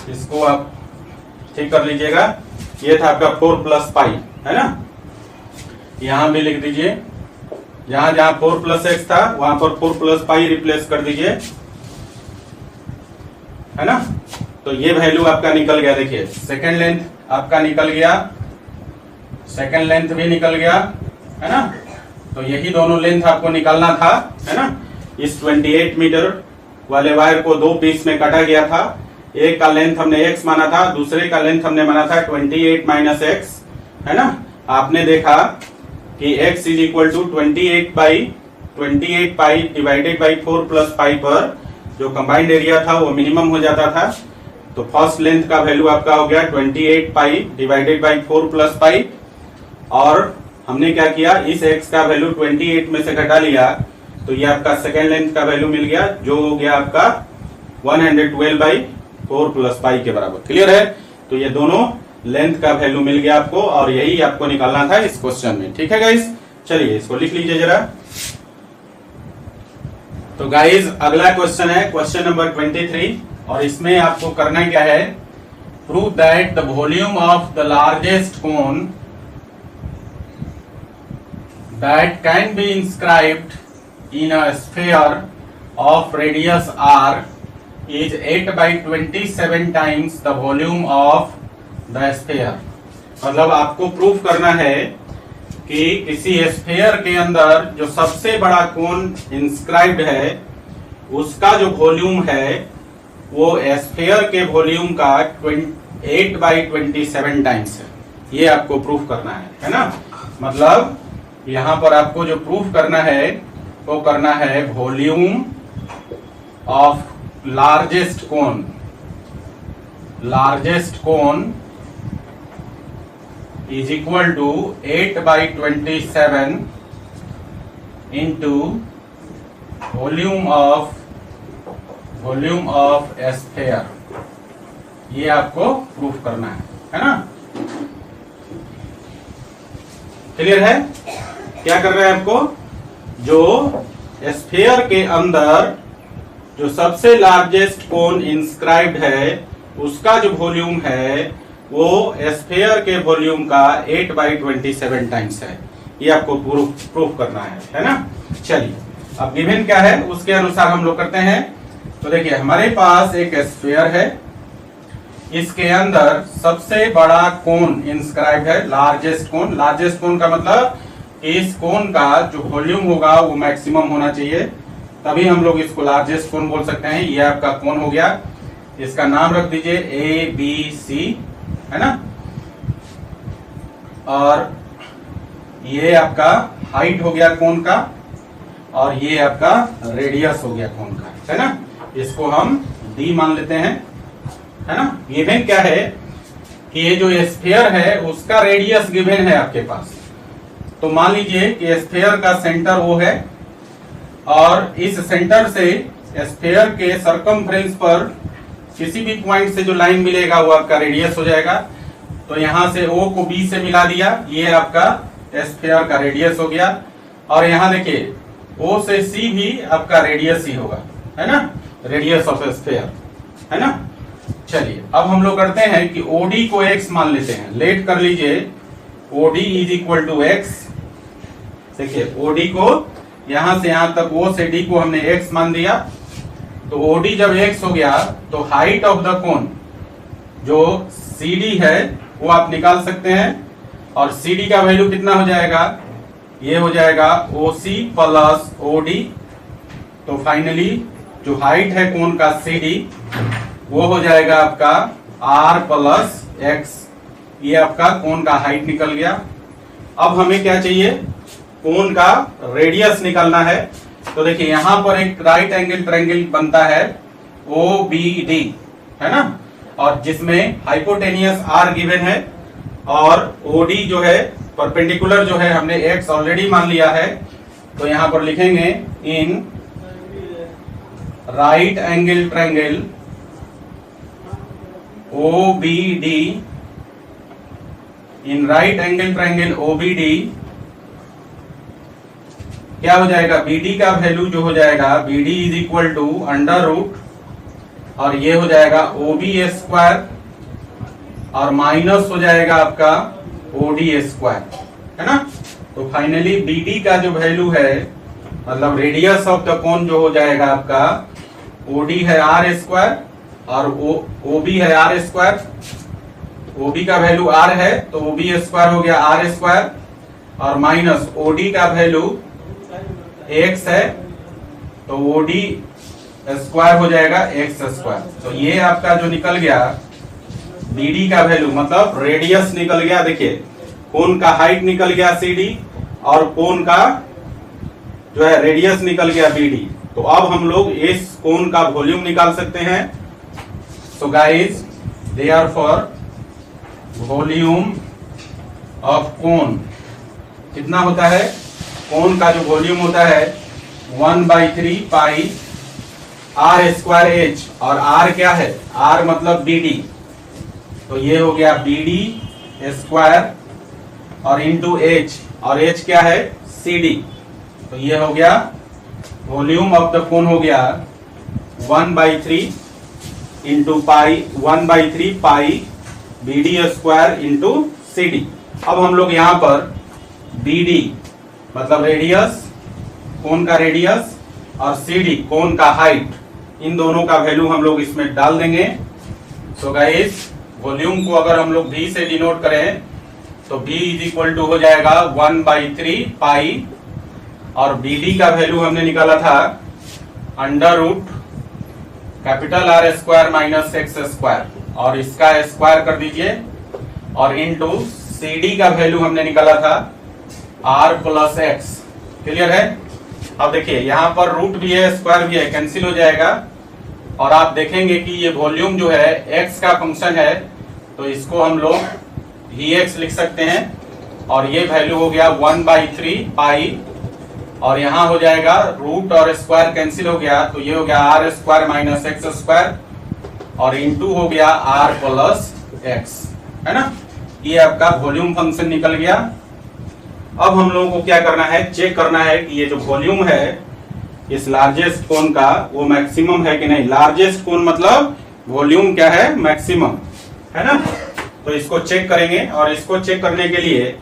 [SPEAKER 1] इसको आप ठीक कर लीजिएगा। ये था आपका 4 प्लस पाई, है ना? यहां भी लिख दीजिए, जहां 4 प्लस एक्स था वहां पर 4 प्लस पाई रिप्लेस कर दीजिए, है ना? तो ये वैल्यू आपका निकल गया। देखिए सेकेंड लेंथ आपका निकल गया, सेकेंड लेंथ भी निकल गया, है ना? तो यही दोनों लेंथ आपको निकालना था, है ना? इस 28 मीटर वाले वायर को दो पीस में काटा गया था। एक का लेंथ हमने x माना था, दूसरे का लेंथ हमने माना था 28 माइनस एक्स, है ना? आपने देखा कि x is equal to 28 pi divided by 4 plus pi पर जो कंबाइंड एरिया था वो मिनिमम हो जाता था। तो फर्स्ट लेंथ का वैल्यू आपका हो गया 28 पाई डिवाइडेड बाई 4 प्लस पाई, और हमने क्या किया, इस x का वैल्यू 28 में से घटा लिया तो ये आपका सेकेंड लेंथ का वैल्यू मिल गया, जो हो गया आपका 112 बाई 4 प्लस पाई के बराबर। क्लियर है? तो ये दोनों लेंथ का वैल्यू मिल गया आपको, और यही आपको निकालना था इस क्वेश्चन में। ठीक है गाइस, चलिए इसको लिख लीजिए जरा। तो गाइज अगला क्वेश्चन है क्वेश्चन नंबर 23 और इसमें आपको करना क्या है, prove that the volume of the largest cone that can be inscribed in a sphere of radius r is 8/27 times the volume of the sphere. मतलब आपको प्रूफ करना है कि किसी स्फीयर के अंदर जो सबसे बड़ा कोन इंस्क्राइब्ड है उसका जो वॉल्यूम है वो स्फीयर के वॉल्यूम का 8/27 टाइम्स है। ये आपको प्रूफ करना है ना। मतलब यहां पर आपको जो प्रूफ करना है वो करना है volume of largest cone is equal to 8/27 into volume of sphere। ये आपको प्रूफ करना है ना। क्लियर है? क्या कर रहे हैं आपको, जो स्फीयर के अंदर जो सबसे लार्जेस्ट कोन इंस्क्राइब्ड है उसका जो वॉल्यूम है वो स्फीयर के वॉल्यूम का 8/27 टाइम्स है। ये आपको प्रूफ करना है ना। चलिए अब गिवन क्या है उसके अनुसार हम लोग करते हैं। तो देखिए हमारे पास एक स्फीयर है, इसके अंदर सबसे बड़ा कोन इंस्क्राइब है लार्जेस्ट कोन। लार्जेस्ट कोन का मतलब इस कोन का जो वॉल्यूम होगा वो मैक्सिमम होना चाहिए, तभी हम लोग इसको लार्जेस्ट कोन बोल सकते हैं। ये आपका कोन हो गया, इसका नाम रख दीजिए ABC, है ना। और ये आपका हाइट हो गया कोन का और ये आपका रेडियस हो गया कोन का, है ना। इसको हम D मान लेते हैं, है ना। गिवन क्या है कि ये जो स्फीयर है उसका रेडियस गिवन है आपके पास। तो मान लीजिए कि स्फीयर का सेंटर वो है और इस सेंटर से स्फीयर के सरकमफ्रेंस पर किसी भी पॉइंट से जो लाइन मिलेगा वो आपका रेडियस हो जाएगा। तो यहां से O को B से मिला दिया, ये आपका स्फीयर का रेडियस हो गया। और यहां देखिए O से C भी आपका रेडियस ही होगा, है ना, रेडियस ऑफ स्फीयर, है ना। चलिए अब हम लोग करते हैं कि OD को x मान लेते हैं। लेट कर लीजिए OD is equal to x। देखिए OD को यहां से यहां तक O से D को हमने x मान दिया। तो OD जब x हो गया तो हाइट ऑफ द कोन जो CD है वो आप निकाल सकते हैं। और CD का वैल्यू कितना हो जाएगा, ये हो जाएगा OC प्लस OD। तो फाइनली जो हाइट है कोन का CD वो हो जाएगा आपका R प्लस x। ये आपका कोन का हाइट निकल गया। अब हमें क्या चाहिए, कोन का रेडियस निकालना है। तो देखिए यहां पर एक राइट एंगल ट्रायंगल बनता है OBD, है ना, और जिसमें हाइपोटेनियस R गिवन है और OD जो है परपेंडिकुलर जो है हमने x ऑलरेडी मान लिया है। तो यहां पर लिखेंगे in right angle triangle OBD, in right angle triangle OBD क्या हो जाएगा, BD का वैल्यू जो हो जाएगा BD is equal to under root और ये हो जाएगा OB स्क्वायर और माइनस हो जाएगा आपका OD स्क्वायर, है ना। तो फाइनली BD का जो वैल्यू है मतलब रेडियस ऑफ द कोन जो हो जाएगा आपका OD है R स्क्वायर और OB है R स्क्वायर। OB का वैल्यू R है तो OB स्क्वायर हो गया R स्क्वायर और माइनस OD का वैल्यू x है तो OD स्क्वायर हो जाएगा x स्क्वायर। तो ये आपका जो निकल गया BD का वैल्यू मतलब रेडियस निकल गया। देखिए कोन का हाइट निकल गया CD और कोन का जो है रेडियस निकल गया BD। तो अब हम लोग इस कोन का वॉल्यूम निकाल सकते हैं। So guys therefore volume of cone कितना होता है, कोन का जो वॉल्यूम होता है 1/3 पाई R स्क्वायर H और R क्या है, R मतलब BD। तो ये हो गया BD स्क्वायर और इंटू H और H क्या है CD। तो ये हो गया वॉल्यूम ऑफ द कोन हो गया 1/3 इंटू पाई 1/3 पाई BD स्क्वायर इंटू CD। अब हम लोग यहाँ पर BD मतलब रेडियस, कोन का रेडियस, और CD कोन का हाइट, इन दोनों का वैल्यू हम लोग इसमें डाल देंगे। सो गाइस वॉल्यूम को अगर हम लोग V से डिनोट करें तो V इज इक्वल टू हो जाएगा 1/3 पाई, और BD का वैल्यू हमने निकाला था under root capital R square minus x square, और इसका स्क्वायर कर दीजिए, और इनटू CD का वैल्यू हमने निकाला था R प्लस एक्स। क्लियर है? अब देखिए यहाँ पर रूट भी है, स्क्वायर भी है, कैंसिल हो जाएगा, और आप देखेंगे कि ये वॉल्यूम जो है x का फंक्शन है, तो इसको हम लोग Vx लिख सकते हैं, और ये वैल्यू हो गया 1/3 पाई, और यहाँ हो जाएगा रूट और स्क्वायर कैंसिल हो गया, तो ये हो गया R square minus x square, और इनटू हो गया R प्लस एक्स, है ना। ये आपका वॉल्यूम फंक्शन निकल गया। अब हम लोगों को क्या करना है, चेक करना है कि ये जो वॉल्यूम है इस लार्जेस्ट कोन का वो मैक्सिमम है कि नहीं। लार्जेस्ट कोन मतलब वॉल्यूम क्या है, मैक्सिमम, है ना। तो इसको चेक करेंगे, और इसको चेक करने के लिए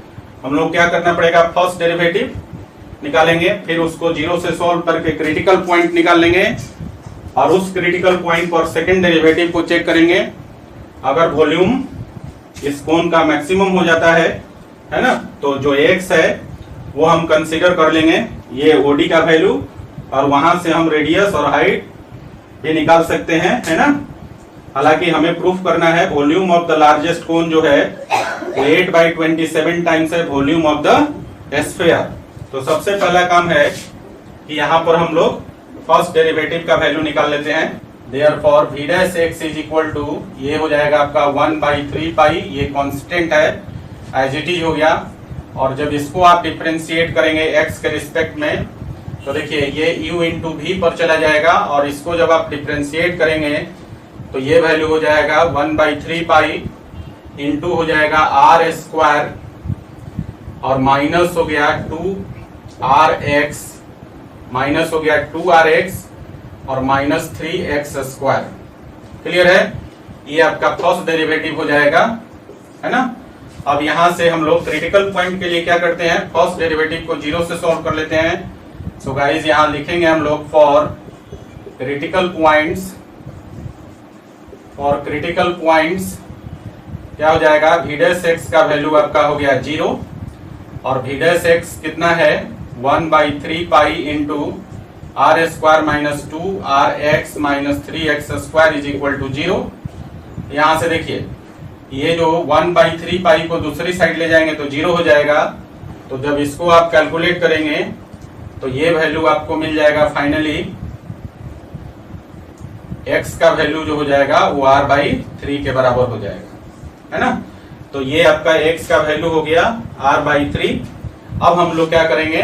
[SPEAKER 1] हम लोग क्या करना पड़ेगा, फर्स्ट डेरिवेटिव निकालेंगे, फिर उसको 0 से सॉल्व करके क्रिटिकल पॉइंट निकाल लेंगे, और उस क्रिटिकल पॉइंट पर सेकंड डेरिवेटिव को चेक करेंगे। अगर वॉल्यूम इस कोन का मैक्सिमम हो जाता है ना, तो जो x है वो हम कंसीडर कर लेंगे, ये OD का वैल्यू, और वहां से हम रेडियस और हाइट भी निकाल सकते हैं, है ना। हालांकि हमें प्रूफ करना है वॉल्यूम ऑफ द लार्जेस्ट कोन जो है 8/27 टाइम्स है वॉल्यूम ऑफ द स्फीयर। तो सबसे पहला काम है कि यहाँ पर हम लोग फर्स्ट डेरिवेटिव का वैल्यू निकाल लेते हैं। Therefore v dash x is equal to, ये हो जाएगा आपका 1/3 पाई, ये कांस्टेंट है, एज इट इज हो गया, और जब इसको आप डिफरेंशिएट करेंगे x के रिस्पेक्ट में, तो देखिए ये u इंटू v पर चला जाएगा, और इसको जब आप डिफरेंशिएट करेंगे तो ये वैल्यू हो जाएगा 1/3 पाई इंटू हो जाएगा R स्क्वायर, और माइनस हो गया 2RX, माइनस हो गया 2RX, और माइनस 3x स्क्वायर। क्लियर है? ये आपका फर्स्ट डेरिवेटिव हो जाएगा, है ना। अब यहां से हम लोग क्रिटिकल पॉइंट के लिए क्या करते हैं, फर्स्ट डेरिवेटिव को 0 से सॉल्व कर लेते हैं। सो गाइस यहां लिखेंगे हम लोग फॉर क्रिटिकल पॉइंट्स क्या हो जाएगा, v डैश x का वैल्यू आपका हो गया 0, और v डैश x कितना है 1/3 pi into R square minus 2RX minus 3x square is equal to 0। यहां से देखिए ये जो 1/3 पाई को दूसरी साइड ले जाएंगे तो 0 हो जाएगा, तो जब इसको आप कैलकुलेट करेंगे तो ये वैल्यू आपको मिल जाएगा फाइनली, x का वैल्यू जो हो जाएगा वो R/3 के बराबर हो जाएगा, है ना। तो ये आपका x का वैल्यू हो गया R/3। अब हम लोग क्या करेंगे,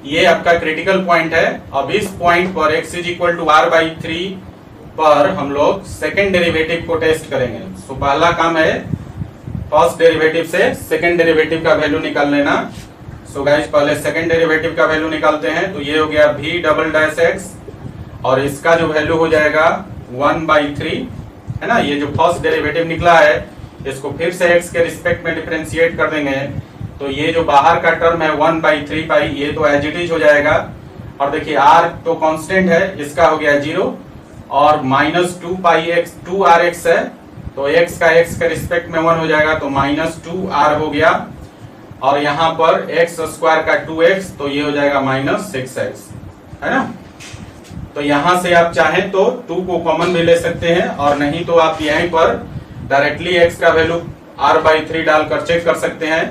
[SPEAKER 1] ये आपका क्रिटिकल पॉइंट है, अब इस पॉइंट पर x is equal to R/3 पर हम लोग सेकेंड डेरिवेटिव को टेस्ट करेंगे। सो पहला काम है फर्स्ट डेरिवेटिव से सेकेंड डेरिवेटिव का वैल्यू निकाल लेना। सो गाइस पहले सेकेंड डेरिवेटिव का वैल्यू निकालते हैं, तो ये हो गया v डबल डैश x, और इसका जो वैल्यू हो जाएगा 1/3, है ना। ये जो फर्स्ट डेरिवेटिव निकला है इसको फिर से x के रिस्पेक्ट में डिफरेंशिएट कर देंगे, तो ये जो बाहर का टर्म है 1/3 पाई, ये तो एज इट इज हो जाएगा, और देखिए r तो कांस्टेंट है, इसका हो गया 0, और माइनस 2RX है, तो x का x के रिस्पेक्ट में 1 हो जाएगा, तो माइनस 2R हो गया, और यहाँ पर x स्क्वायर का 2x, तो ये हो जाएगा माइनस 6x, है ना। तो यहाँ से आप चाहें तो 2 को कॉमन भी ले सकते हैं, और नहीं तो आप यहीं पर डायरेक्टली x का वैल्यू R/3 डालकर चेक कर सकते हैं।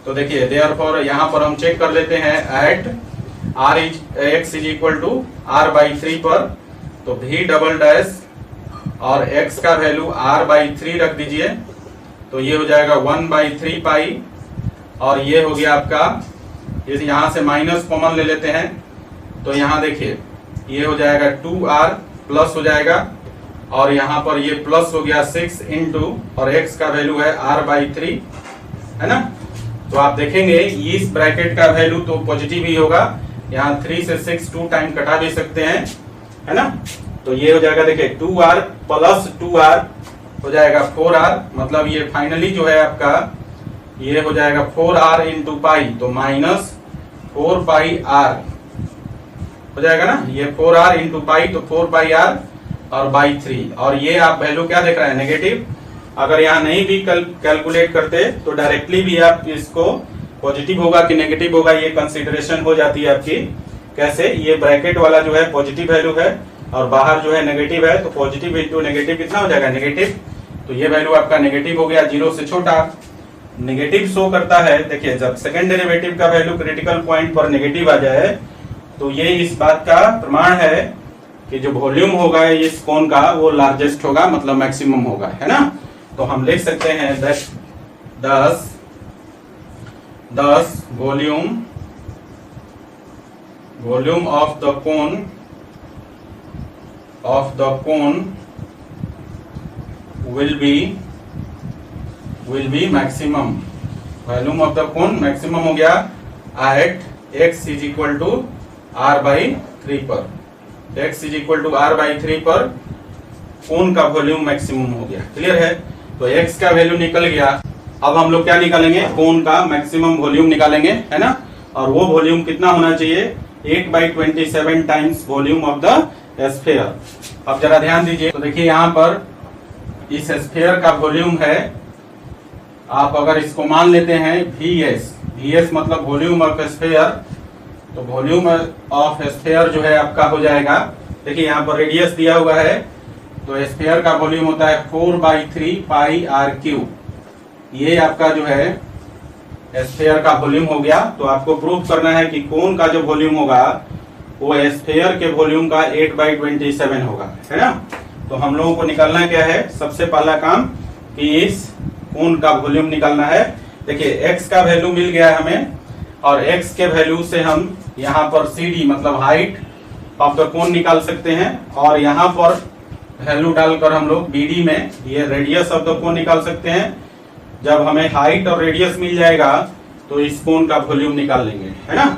[SPEAKER 1] तो देखिए देयरफॉर यहाँ पर हम चेक कर लेते हैं at x is equal to R/3 पर, तो v डबल डैश और x का वैल्यू R/3 रख दीजिए, तो ये हो जाएगा 1/3 पाई, और ये हो गया आपका, यहाँ से माइनस कॉमन ले लेते हैं, तो यहाँ देखिए ये हो जाएगा 2R प्लस हो जाएगा, और यहाँ पर ये प्लस हो गया 6 इंटू, और x का वैल्यू है R/3, है ना। तो आप देखेंगे इस ब्रैकेट का वैल्यू तो पॉजिटिव ही होगा, यहाँ 3 से 6 2 टाइम कटा भी सकते हैं, है ना। तो ये हो जाएगा देखिए 2r प्लस 2r हो जाएगा 4r, मतलब ये फाइनली जो है आपका ये हो जाएगा 4r इंटू पाई, तो माइनस 4 पाई r हो जाएगा ना। ये 4r इंटू पाई तो 4 पाई r और बाई 3, और ये आप वैल्यू क्या देख रहे हैं नेगेटिव। अगर यहाँ नहीं भी कैलकुलेट करते तो डायरेक्टली भी आप इसको पॉजिटिव होगा कि नेगेटिव होगा ये कंसीडरेशन हो जाती है आपकी। कैसे, ये ब्रैकेट वाला जो है पॉजिटिव वैल्यू है और बाहर जो है नेगेटिव है, तो पॉजिटिव इंटू नेगेटिव कितना हो जाएगा नेगेटिव, तो ये वैल्यू आपका नेगेटिव हो गया, 0 से छोटा नेगेटिव शो करता है। देखिए जब सेकंड डेरिवेटिव का वैल्यू क्रिटिकल पॉइंट पर नेगेटिव आ जाए तो ये इस बात का प्रमाण है कि जो वॉल्यूम होगा इस कोण का वो लार्जेस्ट होगा, मतलब मैक्सिमम होगा, है ना। तो हम लिख सकते हैं that 10 volume of the cone will be maximum, volume of the cone maximum हो गया at x is equal to r by 3 पर, x is equal to r by 3 पर कोन का वॉल्यूम मैक्सिमम हो गया। क्लियर है, तो x का वैल्यू निकल गया। अब हम लोग क्या निकालेंगे, कोन का मैक्सिमम वॉल्यूम निकालेंगे, है ना। और वो वॉल्यूम कितना होना चाहिए, 8/27 times volume of the sphere. अब जरा ध्यान दीजिए, तो देखिए यहाँ पर इस स्फीयर का वॉल्यूम है, आप अगर इसको मान लेते हैं VS मतलब वॉल्यूम ऑफ स्फीयर, तो वॉल्यूम ऑफ स्फीयर जो है आपका हो जाएगा, देखिए यहाँ पर रेडियस दिया हुआ है, तो स्फीयर का वॉल्यूम होता है 4/3 पाई r3। ये आपका जो है स्फीयर का वॉल्यूम हो गया। तो आपको प्रूफ करना है कि कोन का जो वॉल्यूम होगा वो स्फीयर के वॉल्यूम का 8/27 होगा, है ना। तो हम लोगों को निकालना क्या है, सबसे पहला काम कि इस कोन का वॉल्यूम निकालना है। देखिए x का वैल्यू मिल गया है हमें, और x के वैल्यू से हम यहाँ पर CD मतलब हाइट ऑफ द कोन निकाल सकते हैं, और यहाँ पर वैल्यू डालकर हम लोग BD में ये रेडियस ऑफ द कोन निकाल सकते हैं। जब हमें हाइट और रेडियस मिल जाएगा तो इस कोन का वॉल्यूम निकाल लेंगे, है ना।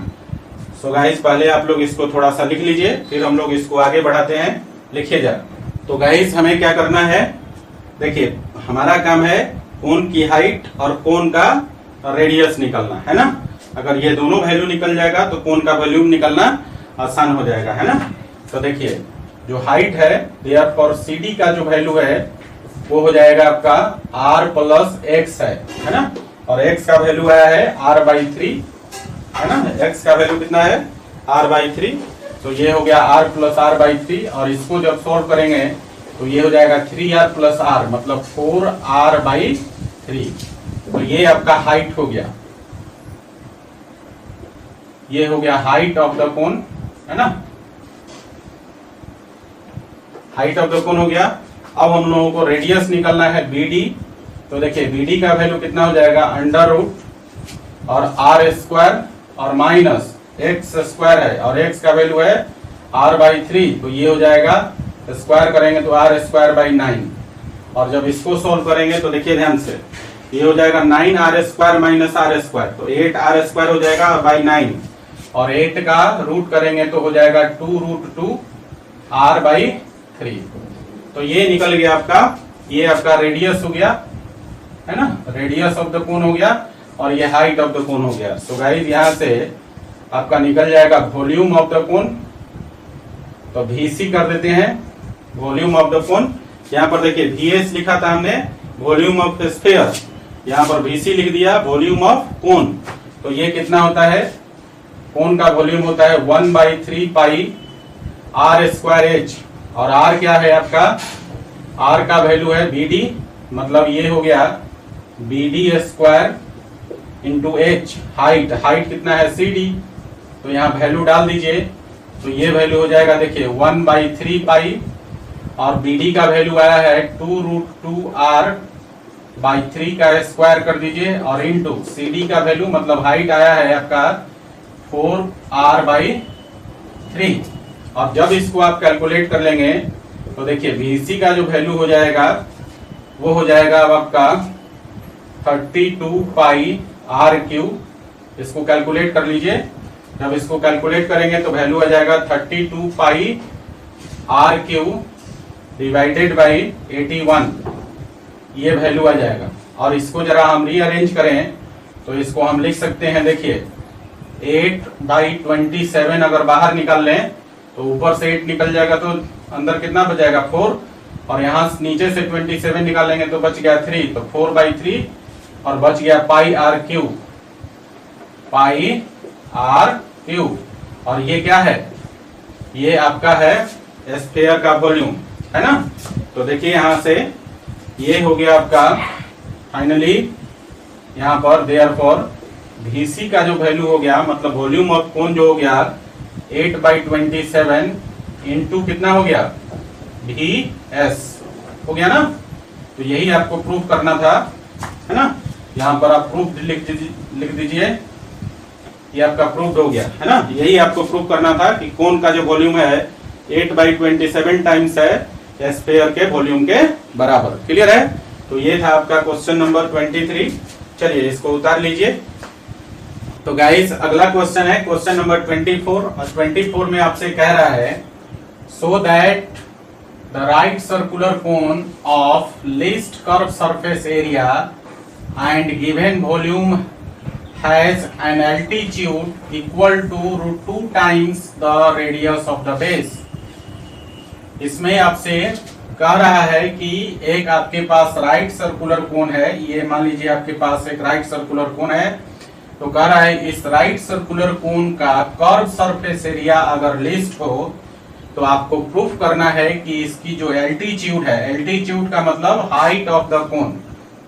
[SPEAKER 1] सो गाइस पहले आप लोग इसको थोड़ा सा लिख लीजिए, फिर हम लोग इसको आगे बढ़ाते हैं। लिखिए जा। तो गाइस हमें क्या करना है, देखिए हमारा काम है कोन की हाइट और कोन का रेडियस निकालना, है ना। अगर ये दोनों वैल्यू निकल जाएगा तो कोन का वॉल्यूम निकालना आसान हो जाएगा, है ना। तो देखिए जो हाइट है देयरफॉर CD का जो वैल्यू है वो हो जाएगा आपका r प्लस x है ना। और x का वैल्यू आया है r/3, है ना। x का वैल्यू कितना है r/3, तो ये हो गया r प्लस r/3, और इसको जब सॉल्व करेंगे तो ये हो जाएगा 3r प्लस r मतलब 4r/3। तो ये आपका हाइट हो गया, ये हो गया हाइट ऑफ द कोन, है ना। हाइट ऑफ द कोन हो गया। अब हम लोगों को रेडियस निकालना है BD। तो देखिए BD का वैल्यू कितना हो जाएगा, अंडर रूट और r² और माइनस x² है, और x का वैल्यू है r/3, तो ये हो जाएगा स्क्वायर करेंगे तो r²/9। और जब इसको सोल्व करेंगे तो देखिए ध्यान से, ये हो जाएगा 9r² माइनस r², तो 8r² हो जाएगा बाई 9, और 8 का रूट करेंगे तो हो जाएगा 2√2r/3। तो ये निकल गया आपका, ये आपका रेडियस हो गया, है ना, रेडियस ऑफ द कोन हो गया, और ये हाइट ऑफ द कोन हो गया। सो गाइस यहाँ से आपका निकल जाएगा वॉल्यूम ऑफ द कोन। तो VC कर देते हैं, वॉल्यूम ऑफ द कोन। यहाँ पर देखिए VS लिखा था हमने, वॉल्यूम ऑफ द स्फीयर, यहाँ पर VC लिख दिया, वॉल्यूम ऑफ कोन। तो ये कितना होता है, कोन का वॉल्यूम होता है 1/3 पाई r²h, और r क्या है आपका, r का वैल्यू है BD, मतलब ये हो गया BD² इंटू h, हाइट कितना है CD, तो यहाँ वैल्यू डाल दीजिए, तो ये वैल्यू हो जाएगा देखिए 1/3 पाई, और BD का वैल्यू आया है 2√2r/3 का स्क्वायर कर दीजिए, और इंटू CD का वैल्यू मतलब हाइट आया है आपका 4r/3। अब जब इसको आप कैलकुलेट कर लेंगे तो देखिए VC का जो वैल्यू हो जाएगा वो हो जाएगा अब आपका 32 पाई r3। इसको कैलकुलेट कर लीजिए, जब इसको कैलकुलेट करेंगे तो वैल्यू आ जाएगा 32 पाई आर क्यू डिवाइडेड बाई 81, ये वैल्यू आ जाएगा। और इसको जरा हम रीअरेंज करें तो इसको हम लिख सकते हैं, देखिए 8/27 अगर बाहर निकाल लें तो ऊपर से 8 निकल जाएगा तो अंदर कितना बच जाएगा 4, और यहाँ नीचे से 27 निकालेंगे तो बच गया 3, तो 4/3 और बच गया पाई आर क्यू। और ये क्या है, ये आपका है स्फीयर का वॉल्यूम, है ना। तो देखिए यहां से ये हो गया आपका फाइनली यहाँ पर देयरफॉर VC का जो वैल्यू हो गया, मतलब वॉल्यूम ऑफ कोन जो हो गया 8/27 इंटू कितना हो गया VS हो गया ना। तो यही आपको प्रूफ करना था, है ना। यहाँ पर आप प्रूफ लिख दीजिए, ये आपका प्रूफ हो गया, है ना। यही आपको प्रूफ करना था कि कोन का जो वॉल्यूम है 8/27 टाइम्स है स्फीयर के वॉल्यूम के बराबर। क्लियर है। तो ये था आपका क्वेश्चन नंबर 23। चलिए इसको उतार लीजिए। तो गाइस अगला क्वेश्चन है क्वेश्चन नंबर 24, और 24 में आपसे कह रहा है so that the right circular cone of least curve surface area and given volume has an altitude equal to √2 times the radius of the base। इसमें आपसे कह रहा है कि एक आपके पास राइट सर्कुलर कोन है, ये मान लीजिए आपके पास एक राइट सर्कुलर कोन है। तो कह रहा है इस राइट सर्कुलर कोन का कर्व सरफेस एरिया अगर लिस्ट हो तो आपको प्रूफ करना है कि इसकी जो एल्टीट्यूड है, एल्टीट्यूड का मतलब हाइट ऑफ द कोन,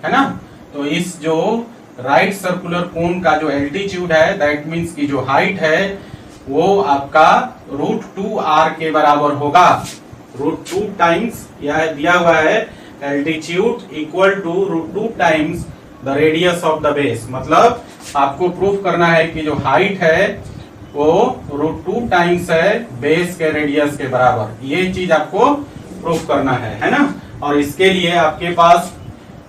[SPEAKER 1] है ना। तो इस जो राइट सर्कुलर कोन का जो एल्टीट्यूड है दैट मीन्स की जो हाइट है वो आपका √2r के बराबर होगा। √2 टाइम्स यह दिया हुआ है altitude equal to √2 times the radius of the base. मतलब आपको प्रूफ करना है कि जो हाइट है वो √2 टाइम्स है बेस के रेडियस के बराबर। ये चीज आपको प्रूफ करना है ना। और इसके लिए आपके पास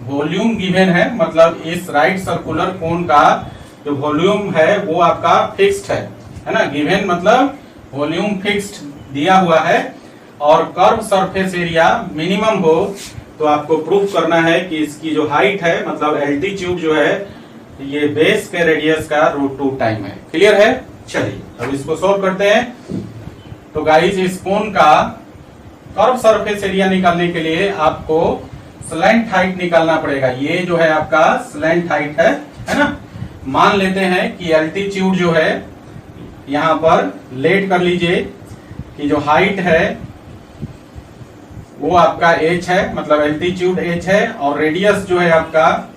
[SPEAKER 1] वॉल्यूम गिवन है, मतलब इस राइट सर्कुलर कोन का जो वॉल्यूम है वो आपका फिक्स्ड है ना। गिवन मतलब वॉल्यूम फिक्स्ड दिया हुआ है, और कर्व सरफेस एरिया मिनिमम हो तो आपको प्रूफ करना है कि इसकी जो हाइट है मतलब एल्टीट्यूड जो है ये बेस के रेडियस का √2 टाइम है। क्लियर है। चलिए अब इसको सोल्व करते हैं। तो गाइस इस कोन का कर्व सरफेस एरिया निकालने के लिए आपको स्लैंट हाइट निकालना पड़ेगा। ये जो है आपका स्लैंट हाइट है ना। मान लेते हैं कि एल्टीट्यूड जो है यहां पर लेट कर लीजिए कि जो हाइट है वो आपका h है, मतलब एल्टीट्यूड h है, और रेडियस जो है आपका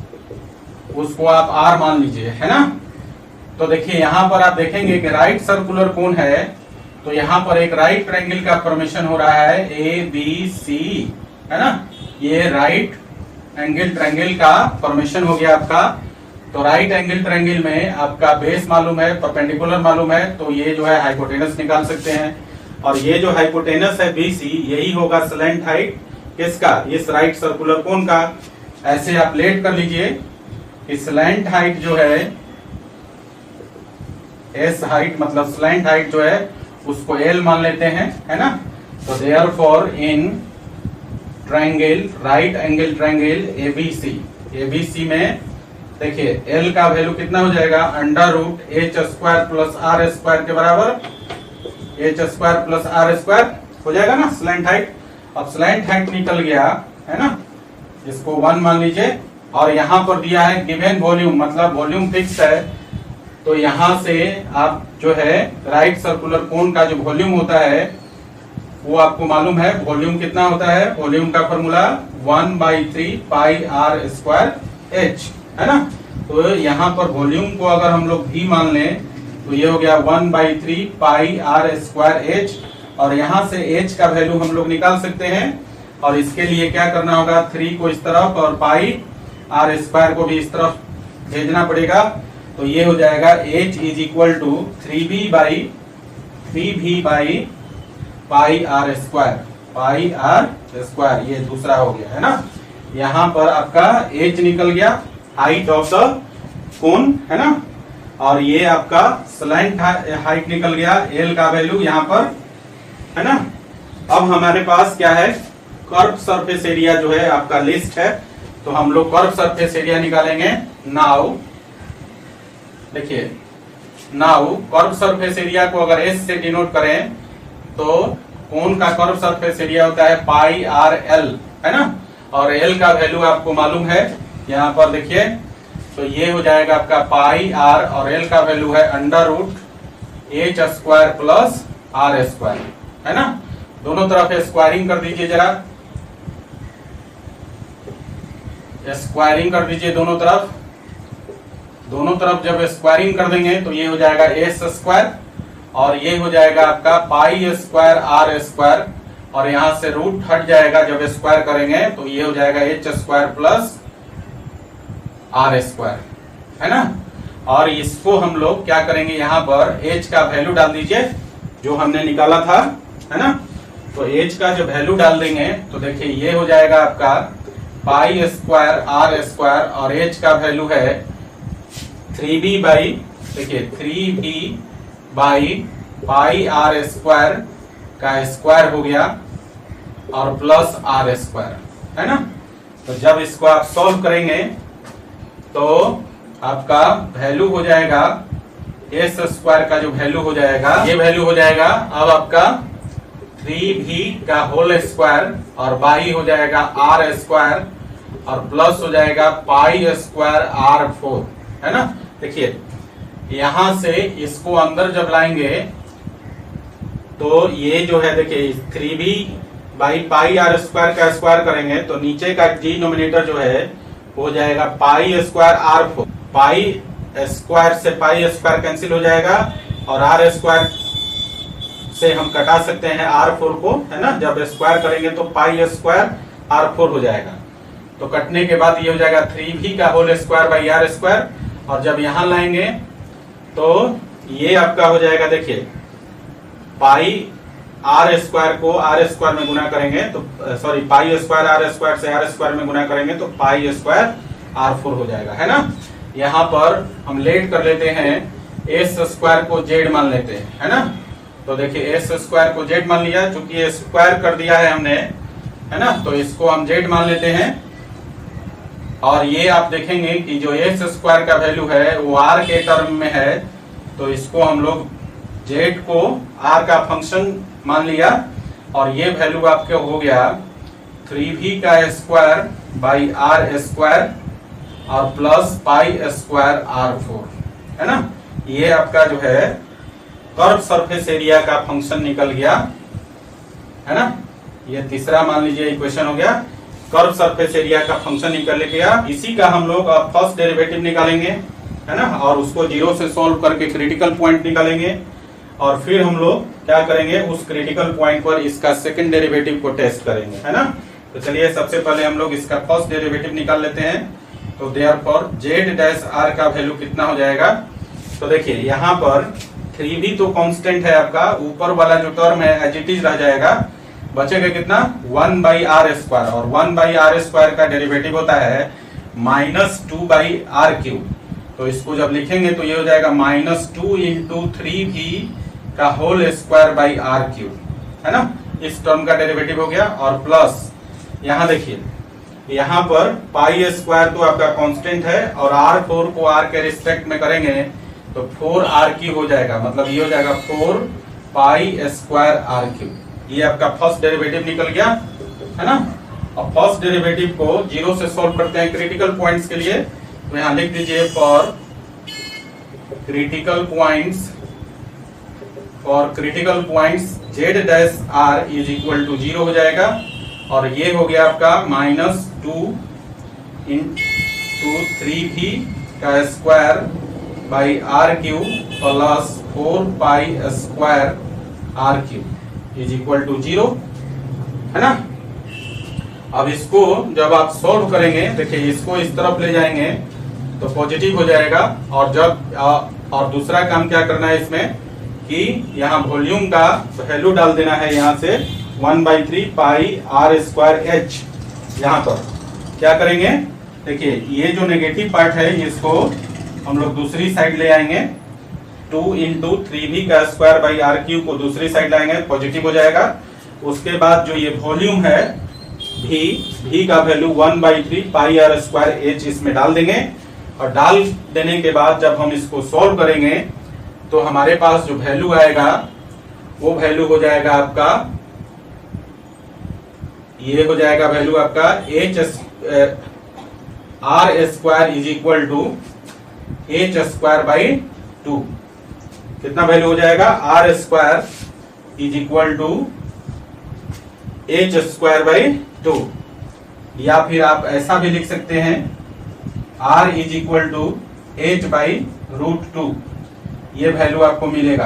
[SPEAKER 1] उसको आप r मान लीजिए, है ना। तो देखिए यहां पर आप देखेंगे कि राइट सर्कुलर कोन है तो यहां पर एक राइट ट्रायंगल का फॉर्मेशन हो रहा है ABC, है ना। ये राइट एंगल ट्रायंगल का फॉर्मेशन हो गया आपका। तो राइट एंगल ट्रायंगल में आपका बेस मालूम है, परपेंडिकुलर मालूम है, तो ये जो है हाइपोटेनस निकाल सकते हैं। और ये जो हाइपोटेनस है BC यही होगा स्लैंट हाइट किसका, इस राइट सर्कुलर कोन का। ऐसे आप लेट कर लीजिए कि स्लैंट हाइट जो है S हाइट मतलब स्लैंट हाइट जो है उसको L मान लेते हैं, है ना। तो therefore in triangle right angle triangle ABC में देखिए L का वैल्यू कितना हो जाएगा √h² प्लस r² के बराबर, h² प्लस r² हो जाएगा ना स्लैंट हाइट। अब स्लैंट हाइट निकल गया, है ना, इसको 1 मान लीजिए। और यहाँ पर दिया है गिवन वॉल्यूम, मतलब वॉल्यूम फिक्स है। तो यहाँ से आप जो है राइट सर्कुलर कोन का जो वॉल्यूम होता है वो आपको मालूम है। वॉल्यूम कितना होता है, वॉल्यूम का फॉर्मूला 1/3 पाई r² h, है ना। तो यहाँ पर वॉल्यूम को अगर हम लोग v मान लें तो ये हो गया 1/3 पाई r² h, और यहाँ से h का वैल्यू हम लोग निकाल सकते हैं। और इसके लिए क्या करना होगा, 3 को इस तरफ और पाई r² को भी इस तरफ भेजना पड़ेगा। तो ये हो जाएगा h is equal to 3v by pi r², ये दूसरा हो गया, है ना। यहाँ पर आपका h निकल गया हाइट ऑफ द कोन, है ना। और ये आपका स्लैंट हाइट निकल गया, एल का वैल्यू यहाँ पर, है ना। अब हमारे पास क्या है, कर्व सरफेस एरिया जो है आपका लिस्ट है, तो हम लोग कर्व सरफेस एरिया निकालेंगे। नाउ देखिए, नाउ कर्व सरफेस एरिया को अगर एस से डिनोट करें तो कोन का कर्व सरफेस एरिया होता है पाई आर एल, है ना। और एल का वैल्यू आपको मालूम है, यहाँ पर देखिए, तो ये हो जाएगा आपका पाई आर, और एल का वैल्यू है under root h square plus r square, है ना। दोनों तरफ स्क्वायरिंग कर दीजिए, जरा स्क्वायरिंग कर दीजिए दोनों तरफ। दोनों तरफ जब स्क्वायरिंग कर देंगे तो ये हो जाएगा एस स्क्वायर, और ये हो जाएगा आपका पाई स्क्वायर आर स्क्वायर, और यहां से रूट हट जाएगा जब स्क्वायर करेंगे तो ये हो जाएगा h square plus r square, है ना। और इसको हम लोग क्या करेंगे, यहाँ पर एच का वैल्यू डाल दीजिए जो हमने निकाला था, है ना। तो एच का जो वैल्यू डाल देंगे तो देखिए ये हो जाएगा आपका पाई स्क्वायर आर स्क्वायर, और एच का वैल्यू है 3b बाई, देखिए 3b by pi r square का स्क्वायर हो गया और प्लस आर स्क्वायर, है ना। तो जब इसको आप सॉल्व करेंगे तो आपका वैल्यू हो जाएगा एस स्क्वायर का जो वैल्यू हो जाएगा, ये वैल्यू हो जाएगा अब आपका 3b का होल स्क्वायर, और बाई हो जाएगा आर स्क्वायर, और प्लस हो जाएगा पाई स्क्वायर आर 4, है ना। देखिए यहां से इसको अंदर जब लाएंगे तो ये जो है, देखिए 3b by pi r square का स्क्वायर करेंगे तो नीचे का डिनोमिनेटर जो है हो जाएगा pi square r 4। Pi square से पाई स्क्वायर कैंसिल हो जाएगा, और आर स्क्वायर से हम कटा सकते हैं आर 4 को, है ना। जब स्क्वायर करेंगे तो पाई स्क्वायर आर 4 हो जाएगा, तो कटने के बाद ये हो जाएगा 3b का whole square by r square, और जब यहां लाएंगे तो ये आपका हो जाएगा, देखिए पाई आर स्क्वायर को आर स्क्वायर में गुना करेंगे तो sorry, pi square r square से आर स्क्वायर में गुना करेंगे तो पाई स्क्वायर आर 4 हो जाएगा, है ना। यहाँ पर हम लेट कर लेते हैं, एस स्क्वायर को जेड मान लेते हैं, है ना। तो देखिए एस स्क्वायर को जेड मान लिया, चूंकि ये स्क्वायर कर दिया है हमने, है ना, तो इसको हम जेड मान लेते हैं। और ये आप देखेंगे कि जो एस स्क्वायर का वैल्यू है वो आर के टर्म में है, तो इसको हम लोग जेड को आर का फंक्शन मान लिया, और ये वैल्यू आपके हो गया 3b का स्क्वायर बाई आर स्क्वायर और प्लस पाई स्क्वायर आर 4, है ना। ये आपका जो है कर्व सरफेस एरिया का फंक्शन निकल गया, है ना। ये तीसरा मान लीजिए इक्वेशन हो गया, कर्व सरफेस एरिया का फंक्शन निकल गया। इसी का हम लोग अब फर्स्ट डेरिवेटिव निकालेंगे, है ना, और उसको जीरो से सॉल्व करके क्रिटिकल पॉइंट निकालेंगे, और फिर हम लोग क्या करेंगे, उस क्रिटिकल पॉइंट पर इसका सेकंड डेरिवेटिव को टेस्ट करेंगे, है ना। तो चलिए सबसे पहले हम लोग इसका फर्स्ट डेरिवेटिव निकाल लेते हैं। तो देयरफॉर जेड डैश आर का वैल्यू कितना हो जाएगा, तो देखिए यहाँ पर 3b तो कांस्टेंट है आपका, ऊपर वाला जो टर्म है एज इट इज रह जाएगा, बचेगा कितना 1 बाई आर स्क्वायर, और 1 बाई आर स्क्वायर का डेरिवेटिव होता है -2 बाई आर क्यूब। तो इसको जब लिखेंगे तो ये हो जाएगा -2 इंटू 3b का whole square by r cube, है ना। इस टर्म का डेरिवेटिव हो गया, और प्लस यहाँ देखिए यहाँ पर पाई स्क्वायर तो आपका कांस्टेंट है, और आर 4 को आर के रिस्पेक्ट में करेंगे तो 4 आर क्यूब हो जाएगा, मतलब ये हो जाएगा 4 पाई स्क्वायर आर क्यूब। ये आपका फर्स्ट डेरिवेटिव निकल गया, है ना। अब फर्स्ट डेरिवेटिव को जीरो से सॉल्व करते हैं क्रिटिकल पॉइंट्स के लिए, तो यहाँ लिख दीजिए for critical points z dash r is equal to 0 हो जाएगा, और ये हो गया आपका -2 इंटू 3b का square by r cube plus 4 pi square r cube is equal to 0, है ना। अब इसको जब आप सॉल्व करेंगे, देखिए इसको इस तरफ ले जाएंगे तो पॉजिटिव हो जाएगा, और जब और दूसरा काम क्या करना है इसमें कि यहाँ वॉल्यूम का वैल्यू डाल देना है, यहाँ से 1/3 पाई आर स्क्वायर एच। यहाँ पर क्या करेंगे, देखिए ये जो नेगेटिव पार्ट है इसको हम लोग दूसरी साइड ले आएंगे, 2 इंटू 3v का स्क्वायर बाई आर क्यूब को दूसरी साइड लाएंगे, पॉजिटिव हो जाएगा। उसके बाद जो ये वॉल्यूम है v का value 1/3 pi r square h इसमें डाल देंगे, और डाल देने के बाद जब हम इसको सॉल्व करेंगे तो हमारे पास जो वैल्यू आएगा वो वैल्यू हो जाएगा आपका, ये हो जाएगा वैल्यू आपका h r square is equal to h square by 2। कितना वैल्यू हो जाएगा, r square is equal to h square by 2, या फिर आप ऐसा भी लिख सकते हैं r is equal to h by √2, ये वैल्यू आपको मिलेगा।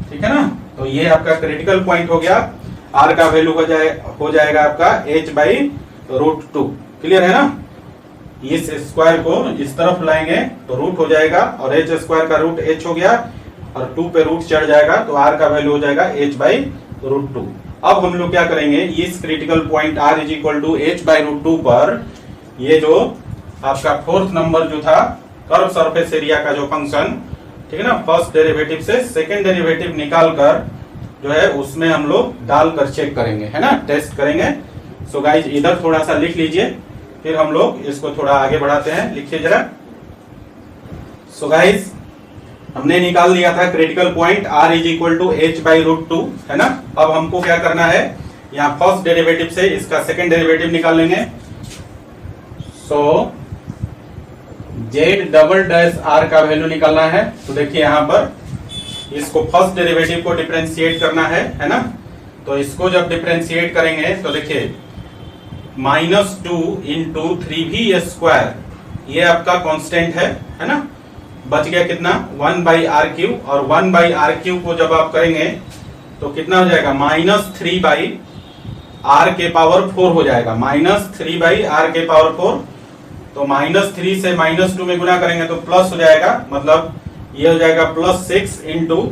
[SPEAKER 1] ठीक है ना, तो ये आपका क्रिटिकल पॉइंट हो गया, आर का वैल्यू हो जाएगा आपका एच बाई √2। क्लियर है ना, इस स्क्वायर को इस तरफ लाएंगे तो रूट हो जाएगा, और एच स्क्वायर का रूट एच हो गया और 2 पे रूट चढ़ जाएगा, तो आर का वैल्यू हो जाएगा एच बाई √2। अब हम लोग क्या करेंगे, इस critical point r is equal to h by √2 पर ये जो आपका फोर्थ नंबर जो था कर्व सरफेस एरिया का जो फंक्शन, ठीक है ना, फर्स्ट डेरिवेटिव से सेकेंड डेरिवेटिव निकाल कर जो है उसमें हम लोग डालकर चेक करेंगे, है ना, टेस्ट करेंगे। सो गाइज इधर थोड़ा सा लिख लीजिए, फिर हम लोग इसको थोड़ा आगे बढ़ाते हैं, लिखिए जरा। सो गाइज हमने निकाल लिया था critical point r is equal to h by √2, है ना। अब हमको क्या करना है, यहाँ फर्स्ट डेरिवेटिव से इसका सेकेंड डेरिवेटिव निकाल लेंगे। सो जेड डबल डैश आर का वैल्यू निकालना है, तो देखिए यहाँ पर इसको फर्स्ट डेरिवेटिव को डिफरेंशिएट करना है ना। तो इसको जब डिफरेंशिएट करेंगे तो देखिए -2 इंटू 3v स्क्वायर, ये आपका कांस्टेंट है ना, बच गया कितना 1/r³, और 1/r³ को जब आप करेंगे तो कितना हो जाएगा -3/r के पावर 4 हो जाएगा, -3/r के पावर 4। तो -3 से -2 में गुना करेंगे तो प्लस हो जाएगा, मतलब ये हो जाएगा +6 इंटू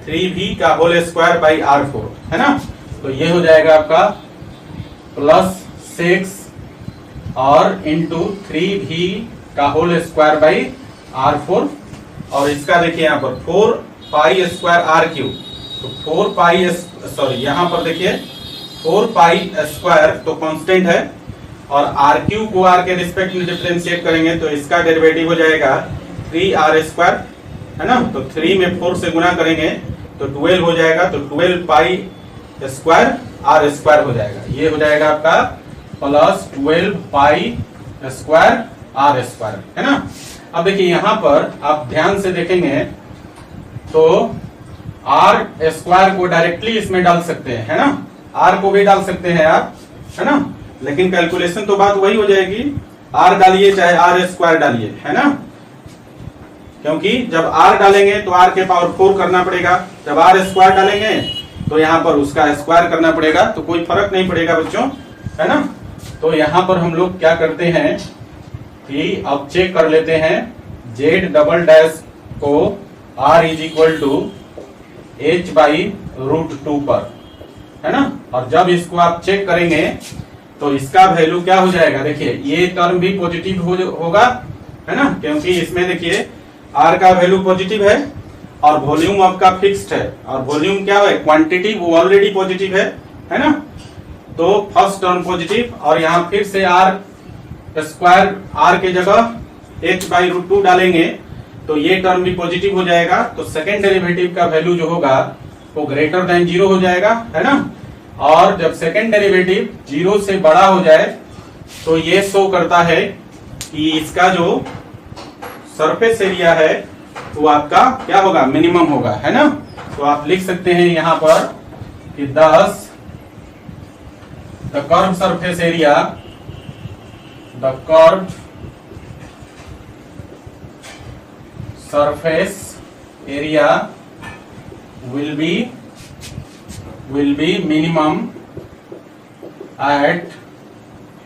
[SPEAKER 1] 3v का होल स्क्वायर बाई r4, है ना। तो ये हो जाएगा आपका +6 और इंटू 3v का होल स्क्वायर बाई r4, और इसका देखिए यहाँ पर 4 पाई स्क्वायर r³, तो 4 पाई सॉरी यहाँ पर देखिए 4 पाई स्क्वायर तो कांस्टेंट है, और r³ को r के रिस्पेक्ट में डिफरेंशिएट करेंगे तो इसका डेरिवेटिव हो जाएगा 3r², है ना। तो 3 में 4 से गुना करेंगे तो 12 हो जाएगा, तो 12 पाई स्क्वायर r² हो जाएगा, ये हो जाएगा आपका +12 पाई स्क्वायर r², है ना। अब देखिए यहाँ पर आप ध्यान से देखेंगे तो r² को डायरेक्टली इसमें डाल सकते हैं, है ना, r को भी डाल सकते हैं आप, है ना, लेकिन कैलकुलेशन तो बात वही हो जाएगी, r डालिए चाहे r² डालिए, है ना, क्योंकि जब r डालेंगे तो r के पावर 4 करना पड़ेगा, जब r² डालेंगे तो यहाँ पर उसका स्क्वायर करना पड़ेगा, तो कोई फर्क नहीं पड़ेगा बच्चों, है ना। तो यहाँ पर हम लोग क्या करते हैं कि अब चेक कर लेते हैं जेड डबल डैश को r is equal to h by √2 पर, है ना। और जब इसको आप चेक करेंगे तो इसका वैल्यू क्या हो जाएगा, देखिए ये टर्म भी पॉजिटिव होगा, है ना, क्योंकि इसमें देखिए r का वैल्यू पॉजिटिव है और वॉल्यूम आपका फिक्स्ड है, और वॉल्यूम क्या है, क्वांटिटी वो ऑलरेडी पॉजिटिव है ना। तो फर्स्ट टर्म पॉजिटिव, और यहाँ फिर से r² r के जगह h बाई √2 डालेंगे तो ये टर्म भी पॉजिटिव हो जाएगा, तो सेकेंड डेरिवेटिव का वैल्यू जो होगा वो ग्रेटर देन 0 हो जाएगा, है ना। और जब सेकेंड डेरिवेटिव 0 से बड़ा हो जाए तो ये शो करता है कि इसका जो सरफेस एरिया है वो आपका क्या होगा, मिनिमम होगा, है ना। तो आप लिख सकते हैं यहाँ पर कि 10 the curve surface area, the curve surface area will be minimum at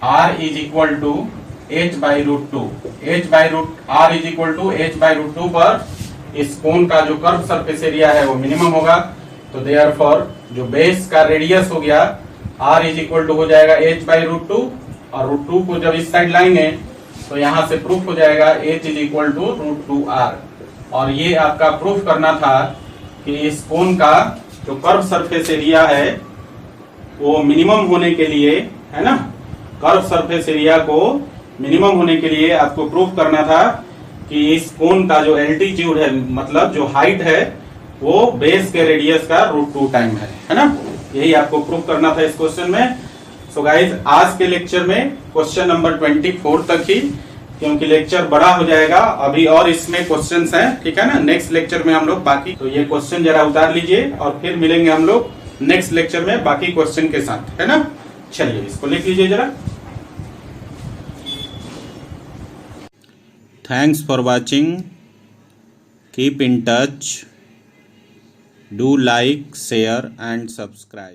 [SPEAKER 1] r is equal to h by √2, r is equal to h by √2 पर इस कोन का जो कर्व सरफेस एरिया है वो मिनिमम होगा। तो देयरफॉर जो बेस का रेडियस हो गया r इज इक्वल टू हो जाएगा h by √2, और √2 को जब इस साइड लाएंगे तो यहां से प्रूफ हो जाएगा h is equal to √2r। और ये आपका प्रूफ करना था कि इस कोन का जो कर्व सरफेस एरिया है वो मिनिमम होने के लिए, है ना, कर्व सरफेस एरिया को मिनिमम होने के लिए आपको प्रूफ करना था कि इस कोन का जो एल्टीट्यूड है, मतलब जो हाइट है, वो बेस के रेडियस का √2 टाइम है ना। यही आपको प्रूफ करना था इस क्वेश्चन में। सो गाइज आज के लेक्चर में क्वेश्चन नंबर 24 तक ही, क्योंकि लेक्चर बड़ा हो जाएगा अभी और इसमें क्वेश्चंस हैं, ठीक है ना। नेक्स्ट लेक्चर में हम लोग बाकी, तो ये क्वेश्चन जरा उतार लीजिए और फिर मिलेंगे हम लोग नेक्स्ट लेक्चर में बाकी क्वेश्चन के साथ, है ना। चलिए इसको लिख लीजिए जरा। Thanks for watching, keep in touch, do like, share and subscribe.